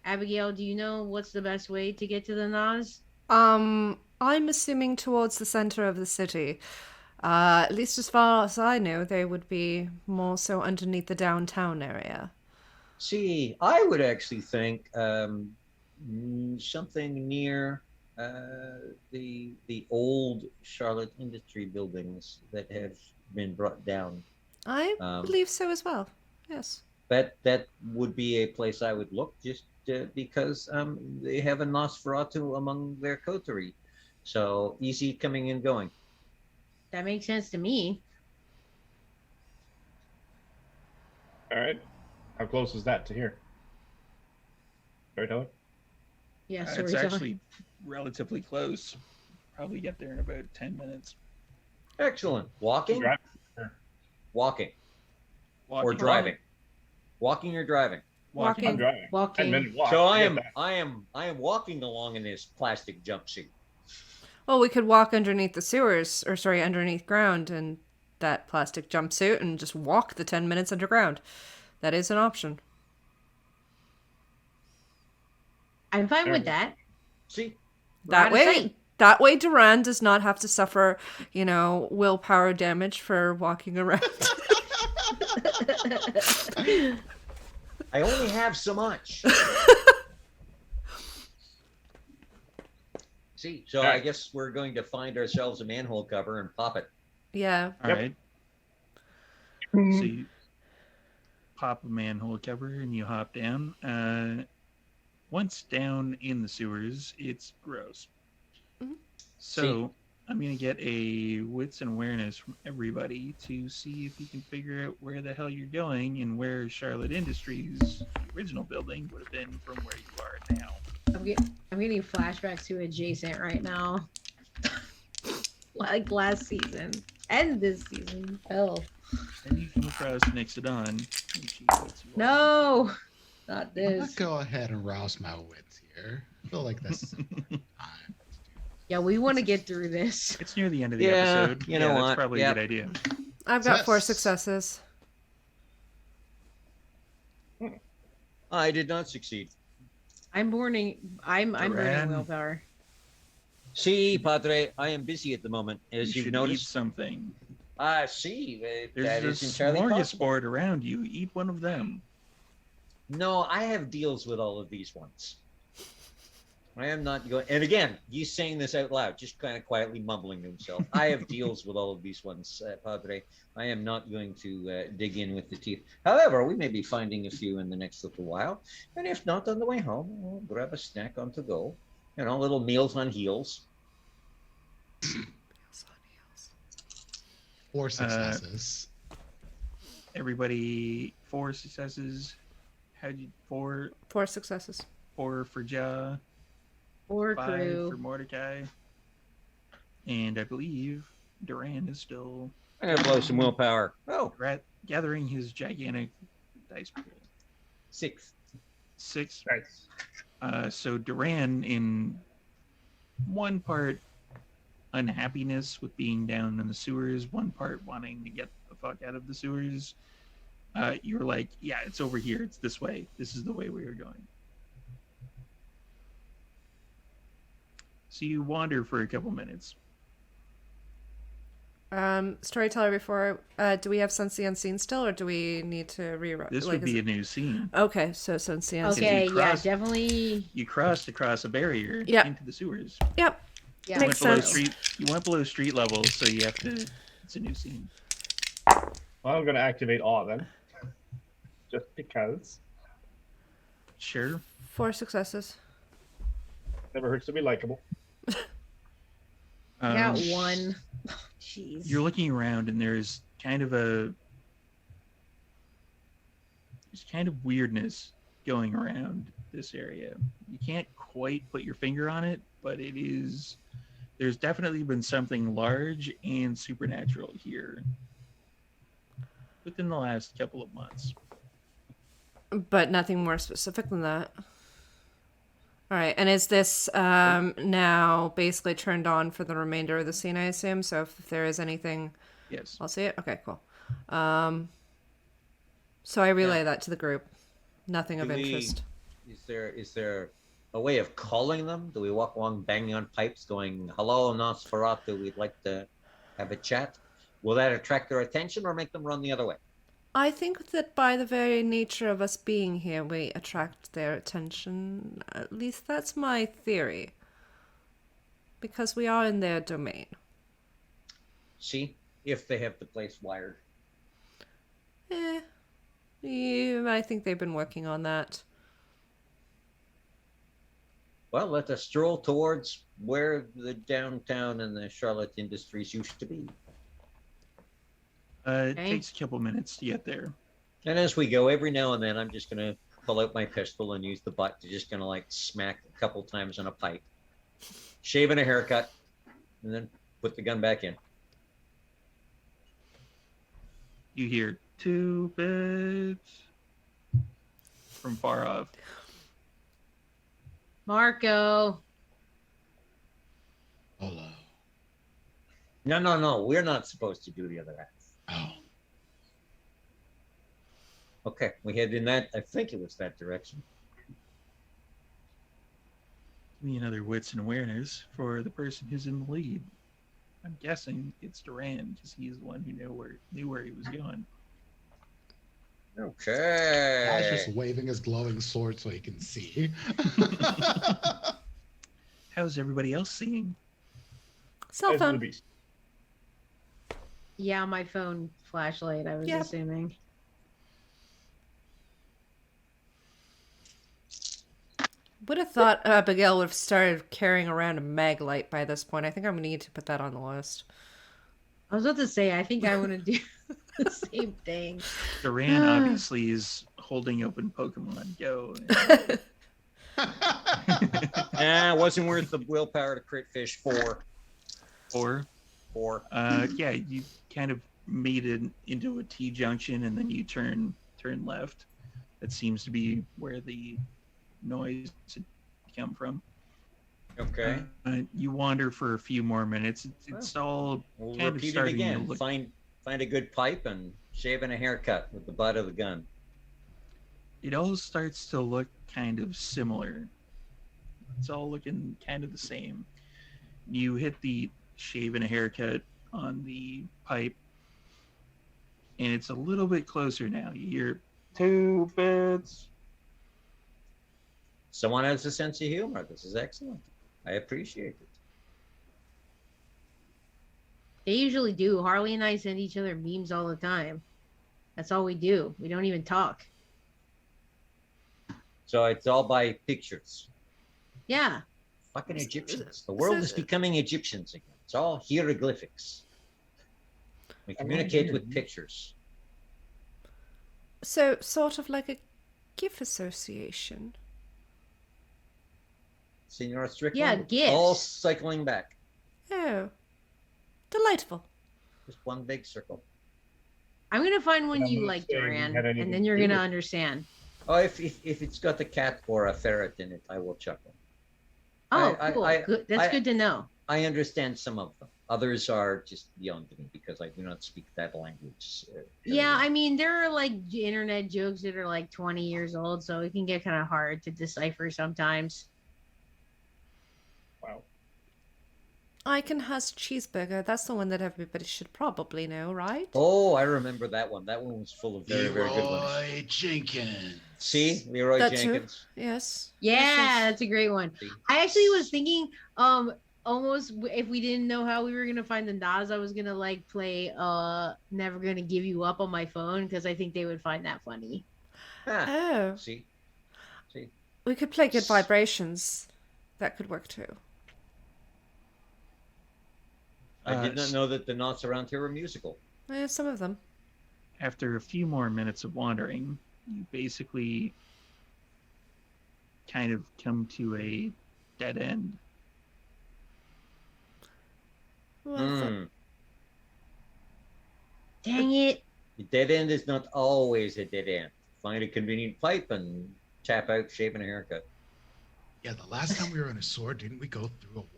Abigail, do you know what's the best way to get to the Nas? I'm assuming towards the center of the city. At least as far as I know, they would be more so underneath the downtown area. See, I would actually think something near the old Charlotte Industry buildings that have been brought down. I believe so as well. Yes. That would be a place I would look, just because they have a Nosferatu among their coterie, so easy coming and going. That makes sense to me. All right. How close is that to here? Storyteller? Yeah, It's storytelling. actually relatively close. Probably get there in about 10 minutes. Excellent. Walking, Drive? walking, or Walking. driving. Walking or driving. Walking. I'm driving. 10-minute walk. So I get am that. I am walking along in this plastic jumpsuit. Well, we could walk underneath the sewers, or sorry, underneath ground in that plastic jumpsuit and just walk the 10 minutes underground. That is an option. I'm fine with that. See, We're out of sight. That way Duran does not have to suffer, willpower damage for walking around. I only have so much. See, so I guess we're going to find ourselves a manhole cover and pop it. Yeah. All Yep. right. So you pop a manhole cover and you hop down. Once down in the sewers, it's gross. Mhm. So I'm going to get a wits and awareness from everybody to see if you can figure out where the hell you're going and where Charlotte Industries, the original building, would have been from where you are now. I'm getting flashbacks to adjacent right now. Like last season and this season. Hell. Then you come across Nixodon. And she puts you on. No, not I'm this. gonna go ahead and rouse my wits here. I feel like that's time. Yeah, we want to get through this. It's near the end of the Yeah, episode. you know That's what? probably Yep. a good idea. I've got 4 Success. successes. I did not succeed. I'm burning Duran. willpower. See, Padre, I am busy at the moment, as You you've should noticed. eat something. See, that There's is a entirely possible. smorgasbord around you. Eat one of them. No, I have deals with all of these ones. I am not going. And again, he's saying this out loud, just kind of quietly mumbling to himself. I have deals with all of these ones, Padre. I am not going to dig in with the teeth. However, we may be finding a few in the next little while. And if not, on the way home, we'll grab a snack on to go. Little meals on heels. 4 successes. Everybody, 4 successes. How'd you 4 4 successes. for Ja, Or 5 crew. for Mordecai, and I believe Duran is still I'm gonna blow some willpower. Oh, gathering his gigantic dice pool. 6. 6. Nice. So Duran, in one part unhappiness with being down in the sewers, one part wanting to get the fuck out of the sewers, you're like, yeah, it's over here. It's this way. This is the way we are going. So you wander for a couple minutes. Storyteller, before do we have Sense the Unseen still, or do we need to rewrite? This would be a new scene. Okay, so Sense the Unseen. Okay, you yeah, cross- definitely. You crossed across a barrier Yep. into the sewers. Yep. Yeah, Makes below sense. street. You went below street level, so you have to. It's a new scene. Well, I'm going to activate awe then. Just because. Sure. 4 successes. Never hurts to be likable. I got Um, 1. Jeez. You're looking around, and there's kind of weirdness going around this area. You can't quite put your finger on it, but it is. There's definitely been something large and supernatural here within the last couple of months. But nothing more specific than that. All right, and is this now basically turned on for the remainder of the scene, I assume? So if there is anything, Yes. I'll see it? Okay, cool. So I relay that to the group. Nothing of interest. Is there a way of calling them? Do we walk along banging on pipes going, hello, Nosferatu, we'd like to have a chat? Will that attract their attention or make them run the other way? I think that by the very nature of us being here, we attract their attention. At least that's my theory. Because we are in their domain. See, if they have the place wired. Yeah, I think they've been working on that. Well, let us stroll towards where the downtown and the Charlotte Industries used to be. It takes a couple minutes to get there. And as we go, every now and then, I'm just going to pull out my pistol and use the butt to just kind of like smack a couple times on a pipe, shave and a haircut, and then put the gun back in. You hear 2 bits from far off. Marco. Hello. No. We're not supposed to do the other half. Oh. Okay, we head in that. I think it was that direction. Give me another wits and awareness for the person who's in the lead. I'm guessing it's Duran because he's the one who knew where he was going. Okay. Guy's just waving his glowing sword so he can see. How's everybody else seeing? Cell Eyes of the phone. beast. Yeah, my phone flashlight, I was Yep. assuming. Would have thought Abigail would have started carrying around a mag light by this point. I think I'm going to need to put that on the list. I was about to say, I think I want to do the same thing. Duran obviously is holding open Pokemon Go. It wasn't worth the willpower to crit fish 4. Or, yeah, you kind of made it into a T junction and then you turn left. That seems to be where the noise had come from. Okay. You wander for a few more minutes. It's all We'll kind of repeat it starting to again. look. Find a good pipe and shave and a haircut with the butt of the gun. It all starts to look kind of similar. It's all looking kind of the same. You hit the shave and a haircut on the pipe, and it's a little bit closer now. You hear 2 bits. Someone has a sense of humor. This is excellent. I appreciate it. They usually do. Harley and I send each other memes all the time. That's all we do. We don't even talk. So it's all by pictures. Yeah. Fucking Egyptians. The world is becoming Egyptians again. It's all hieroglyphics. We communicate with pictures. So, sort of like a GIF association. Senora Strickland. Yeah, gifts. All cycling back. Oh, delightful. Just one big circle. I'm going to find one I'm you gonna like, say we Duran, had anything and then to you're do going to with it. understand. Oh, if it's got a cat or a ferret in it, I will chuckle. Oh, I- cool. I- Good. That's I- good to know. I understand some of them. Others are just beyond me because I do not speak that language. Yeah, I mean, there are like internet jokes that are like 20 years old, so it can get kind of hard to decipher sometimes. Wow. Icon has cheeseburger. That's the one that everybody should probably know, right? Oh, I remember that one. That one was full of very, very good ones. Leroy Jenkins. See, Leroy That's true. Jenkins. Yes. Yeah, Yes, that's a great one. See? I actually was thinking, almost if we didn't know how we were gonna find the Nas, I was gonna like play Never Gonna Give You Up on my phone because I think they would find that funny. Ah, Oh, see. we could play Good Vibrations. That could work too. I did not know that the knots around here were musical. Some of them. After a few more minutes of wandering, you basically kind of come to a dead end. Well, I thought- Dang it! The dead end is not always a dead end. Find a convenient pipe and tap out, shaving a haircut. Yeah, the last time we were on a sword, didn't we go through a wall?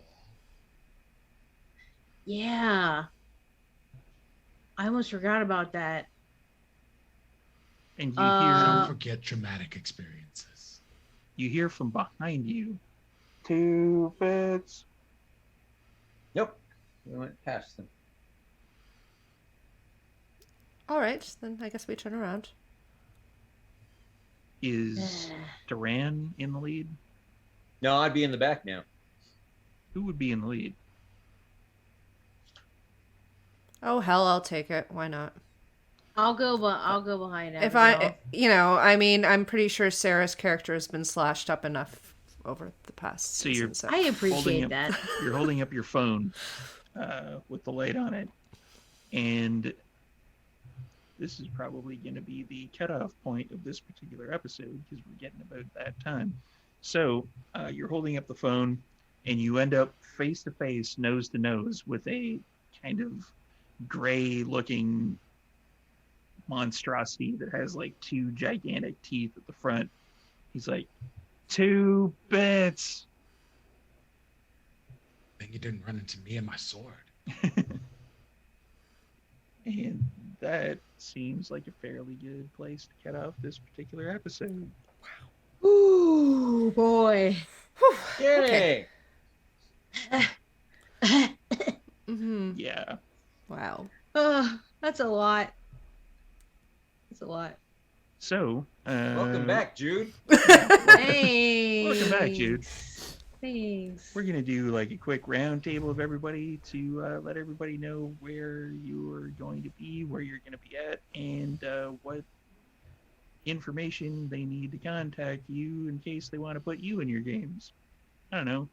Yeah, I almost forgot about that. And Don't Uh, forget traumatic experiences. you hear from behind you, 2 bits. Nope. We went past them. All right, then I guess we turn around. Is Duran in the lead? No, I'd be in the back now. Who would be in the lead? Oh hell, I'll take it. Why not? I'll go behind. If Abigail. I mean, I'm pretty sure Sarah's character has been slashed up enough over the past So you're- season. So I appreciate up, that. You're holding up your phone with the light on it, and this is probably going to be the cutoff point of this particular episode because we're getting about that time. So you're holding up the phone, and you end up face to face, nose to nose with a kind of gray-looking monstrosity that has like 2 gigantic teeth at the front. He's like, 2 bits. Then you didn't run into me and my sword. And that seems like a fairly good place to cut off this particular episode. Ooh boy. Yay! hmm Yeah. wow. Oh, that's a lot. That's a lot. So, Welcome back, Jude. Hey. Welcome back, Jude. Thanks. We're gonna do like a quick round table of everybody to let everybody know where you're going to be, where you're going to be at, and what information they need to contact you in case they want to put you in your games. I don't know.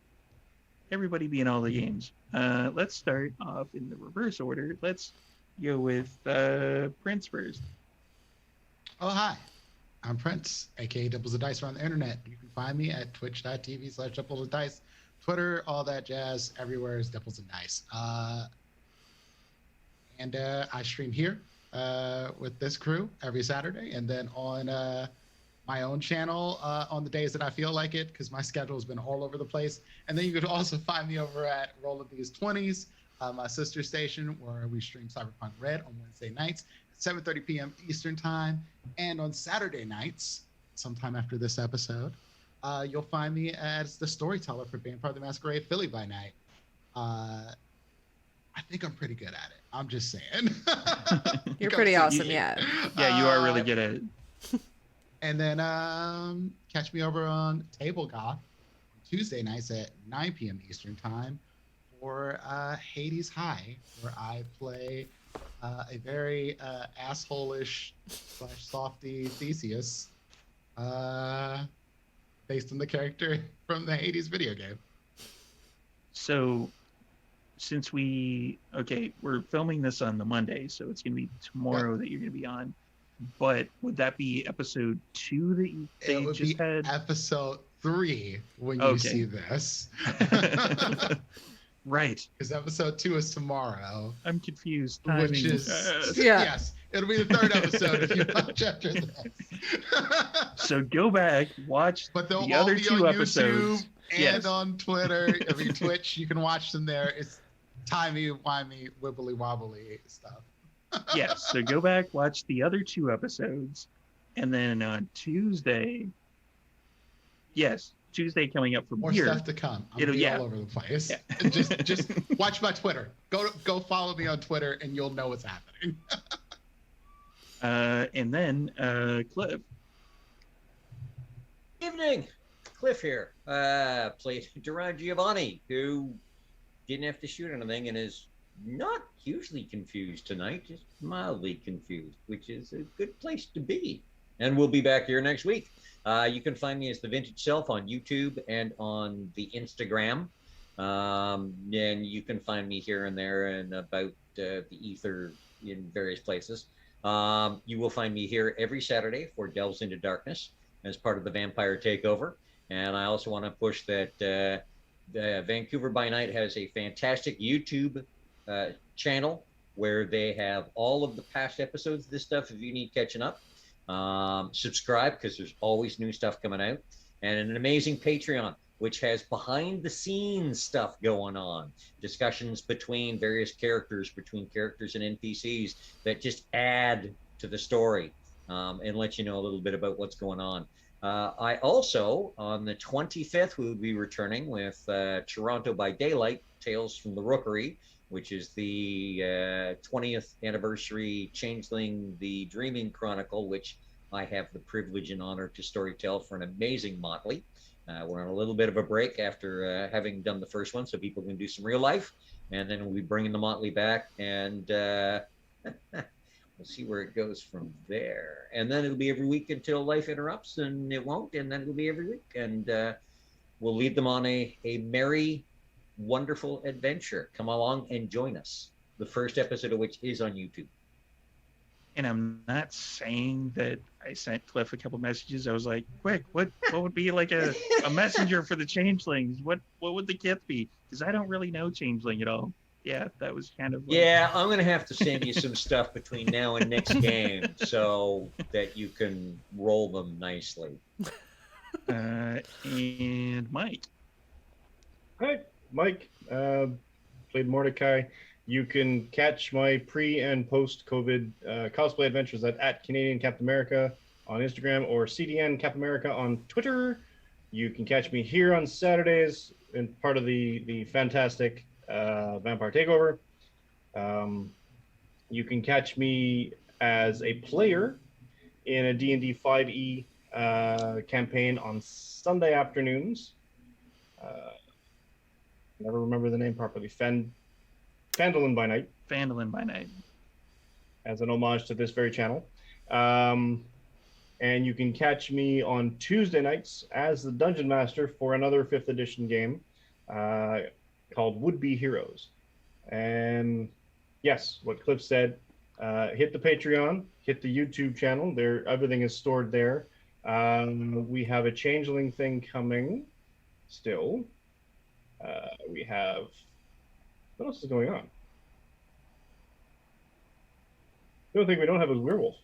Everybody be in all the games. Let's start off in the reverse order. Let's go with Prince first. Oh, hi. I'm Prince, aka Doubles of Dice around the internet. You can find me at twitch.tv/Doubles of Dice, Twitter, all that jazz. Everywhere is Doubles of Dice. And I stream here with this crew every Saturday, and then on my own channel on the days that I feel like it, because my schedule has been all over the place. And then you could also find me over at Roll of These 20s, my sister station, where we stream Cyberpunk Red on Wednesday nights at 7:30 p.m. Eastern Time. And on Saturday nights, sometime after this episode, you'll find me as the storyteller for Vampire the Masquerade Philly by Night. I think I'm pretty good at it. I'm just saying. You're Come pretty see awesome, me. yeah. Yeah, you are really good at it. And then catch me over on Table Goth on Tuesday nights at 9 p.m. Eastern Time for Hades High, where I play a very asshole-ish / softy Theseus based on the character from the Hades video game. So, since we're filming this on the Monday, so it's going to be tomorrow that you're going to be on. But would that be episode 2 that you It would just be had? episode 3 when you Okay. see this. Right. Because episode 2 is tomorrow. I'm confused. Which Timing. is Yeah. yes, it'll be the 3rd episode if you watch after this. So go back, watch But they'll the all other be 2 on episodes. YouTube and Yes. on Twitter. I mean Twitch, you can watch them there. It's timey-wimey, wibbly-wobbly stuff. Yes. So go back, watch the other 2 episodes, and then on Tuesday. Yes, Tuesday coming up from More here. stuff to come. I'm It'll- be yeah. all over the place. Yeah. And just watch my Twitter. Go follow me on Twitter and you'll know what's happening. And then Cliff. Evening. Cliff here. Played Duran Giovanni, who didn't have to shoot anything and is not hugely confused tonight, just mildly confused, which is a good place to be. And we'll be back here next week. You can find me as the Vintage Self on YouTube and on the Instagram. And you can find me here and there and about the ether in various places. You will find me here every Saturday for Delves into Darkness as part of the Vampire Takeover. And I also want to push that the Vancouver by Night has a fantastic YouTube channel where they have all of the past episodes of this stuff if you need catching up. Subscribe because there's always new stuff coming out, and an amazing Patreon which has behind the scenes stuff going on, discussions between various characters, between characters and NPCs that just add to the story and let you know a little bit about what's going on. I also, on the 25th, we will be returning with Toronto by Daylight, Tales from the Rookery, which is the 20th anniversary Changeling, the Dreaming Chronicle, which I have the privilege and honor to storytell for an amazing motley. We're on a little bit of a break after having done the first one, so people can do some real life, and then we'll be bringing the motley back, and we'll see where it goes from there. And then it'll be every week until life interrupts, and it won't, and then it'll be every week, and we'll lead them on a merry, wonderful adventure. Come along and join us. The first episode of which is on YouTube. And I'm not saying that I sent Cliff a couple messages. I was like, quick, what would be like a messenger for the changelings? What would the gift be? Because I don't really know changeling at all. Yeah, that was kind of like... Yeah, I'm going to have to send you some stuff between now and next game so that you can roll them nicely. And Mike. Hi, Mike. Played Mordecai. You can catch my pre and post COVID cosplay adventures at Canadian Captain America on Instagram or CDN Captain America on Twitter. You can catch me here on Saturdays in part of the fantastic Vampire Takeover. You can catch me as a player in a D&D 5e campaign on Sunday afternoons. Never remember the name properly. Fandolin by Night. Fandolin by Night. As an homage to this very channel. And you can catch me on Tuesday nights as the Dungeon Master for another 5th edition game called Would Be Heroes. And yes, what Cliff said, hit the Patreon, hit the YouTube channel. There, everything is stored there. We have a Changeling thing coming still. We have... What else is going on? The only thing we don't have is Werewolf.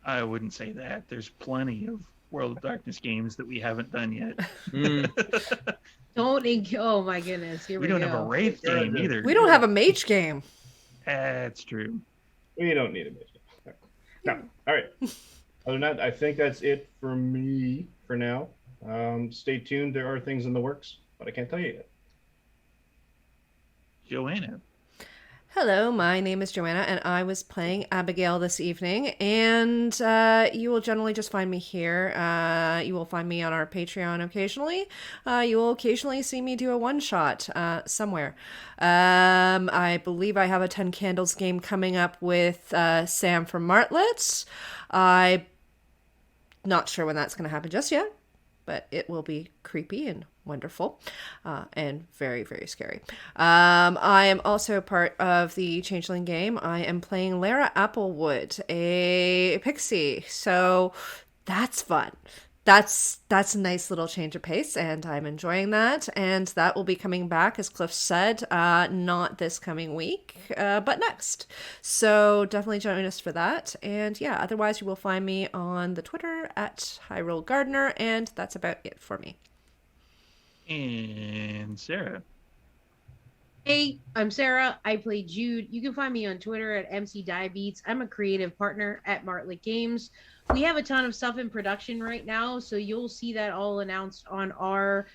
I wouldn't say that. There's plenty of World of Darkness games that we haven't done yet. Oh my goodness. Here we go. We don't have a Wraith game either. We don't have a mage game. That's true. We don't need a mage game. No. All right. Other than that, I think that's it for me for now. Stay tuned. There are things in the works, but I can't tell you yet. Joanna. Hello, my name is Joanna, and I was playing Abigail this evening, and you will generally just find me here. You will find me on our Patreon occasionally. You will occasionally see me do a one-shot somewhere. I believe I have a 10 Candles game coming up with Sam from Martlets. I'm not sure when that's going to happen just yet, but it will be creepy and wonderful and very, very scary. I am also part of the Changeling game. I am playing Lara Applewood, a pixie. So that's fun. That's a nice little change of pace, and I'm enjoying that. And that will be coming back, as Cliff said, not this coming week, but next. So definitely join us for that. And yeah, otherwise you will find me on the Twitter at Hyrule Gardener, and that's about it for me. And Sarah. Hey, I'm Sara. I play Jude. You can find me on Twitter at MC Diabetes. I'm a creative partner at Martlet Games. We have a ton of stuff in production right now, so you'll see that all announced on our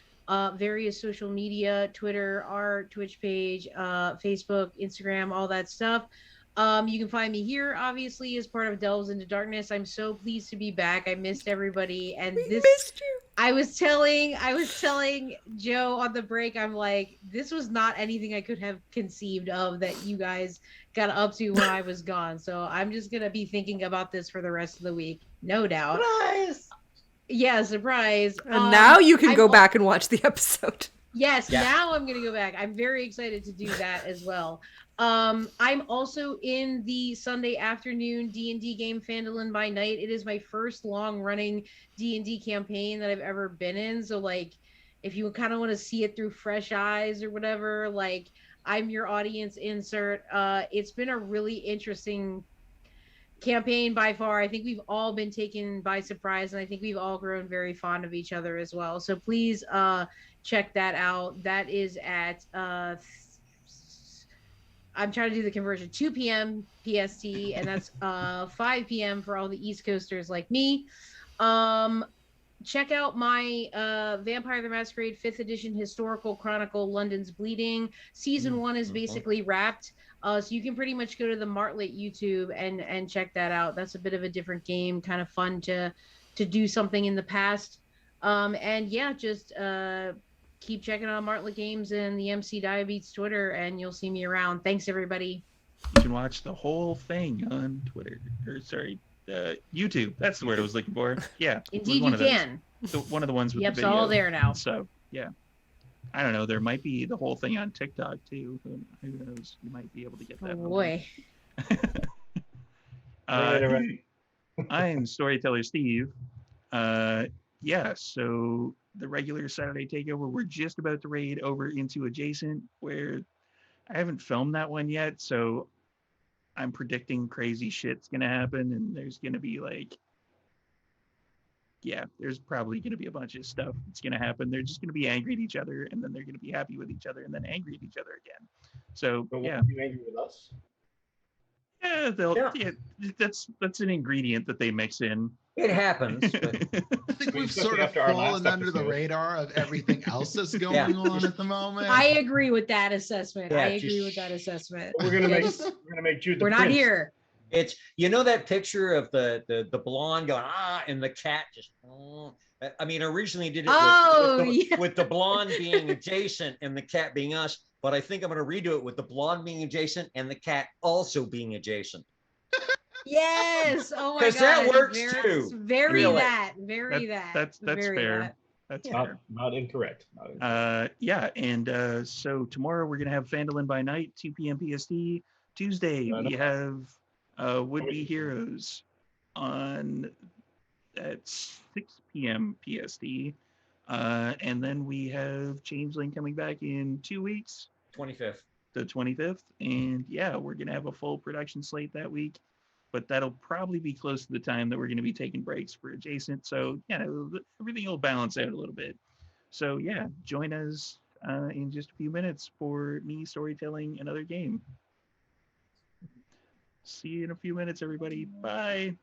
various social media, Twitter, our Twitch page, Facebook, Instagram, all that stuff. You can find me here, obviously, as part of Delves into Darkness. I'm so pleased to be back. I missed everybody, and We missed you. I was telling Joe on the break, I'm like, this was not anything I could have conceived of that you guys got up to when I was gone. So I'm just gonna be thinking about this for the rest of the week, no doubt. Surprise! Yeah, surprise. And now you can I'm go back and watch the episode. Yes, Yeah. now I'm gonna go back. I'm very excited to do that as well. I'm also in the Sunday afternoon D&D game Fandolin by Night. It is my first long running D&D campaign that I've ever been in. So like, if you kind of want to see it through fresh eyes or whatever, like I'm your audience insert. It's been a really interesting campaign by far. I think we've all been taken by surprise, and I think we've all grown very fond of each other as well. So please check that out. That is at I'm trying to do the conversion, 2 p.m. PST, and that's 5 p.m. for all the East Coasters like me. Check out my Vampire the Masquerade 5th edition historical chronicle, London's Bleeding. Season 1 is basically wrapped. So you can pretty much go to the Martlet YouTube and check that out. That's a bit of a different game, kind of fun to do something in the past. And yeah, just keep checking out Martlet Games and the MC Diabetes Twitter, and you'll see me around. Thanks, everybody. You can watch the whole thing on Twitter, or sorry, YouTube. That's the word I was looking for. Yeah, Indeed, one you of those. can. So one of the ones with Yep, the it's video. all there now. So yeah, I don't know. There might be the whole thing on TikTok too. Who knows? You might be able to get that. Oh boy. Right. I'm Storyteller Steve. Yeah, so the regular Saturday takeover, we're just about to raid over into Adjacent, where I haven't filmed that one yet, so I'm predicting crazy shit's gonna happen, and there's gonna be like, yeah, there's probably gonna be a bunch of stuff that's gonna happen. They're just gonna be angry at each other, and then they're gonna be happy with each other, and then angry at each other again. So But yeah, won't you angry with us? yeah, yeah, that's an ingredient that they mix in. It happens. But I think we've Especially sort of after our fallen last under the episode. radar of everything else that's going Yeah. on at the moment. I agree with that assessment. Yeah, I agree just- with that assessment. We're gonna make Yes. Jude the We're not prince. here. it's that picture of the blonde going and the cat just. I mean, originally did it Oh, yeah. with the blonde being adjacent and the cat being us, but I think I'm going to redo it with the blonde being adjacent and the cat also being adjacent. Yes. Oh my god. 'Cause that works very, too. Very Really. that. Very that. That's very fair. that. That's Yeah. fair. Not incorrect. Not incorrect. Yeah, and so tomorrow we're gonna have Fandolin by Night, 2 p.m. PST. Tuesday we have Would Be Heroes on at 6 p.m. PST, and then we have Changeling coming back in 2 weeks, 25th. the 25th, and yeah, we're gonna have a full production slate that week. But that'll probably be close to the time that we're going to be taking breaks for Adjacent. So, yeah, everything will balance out a little bit. So, yeah, join us in just a few minutes for me storytelling another game. See you in a few minutes, everybody. Bye.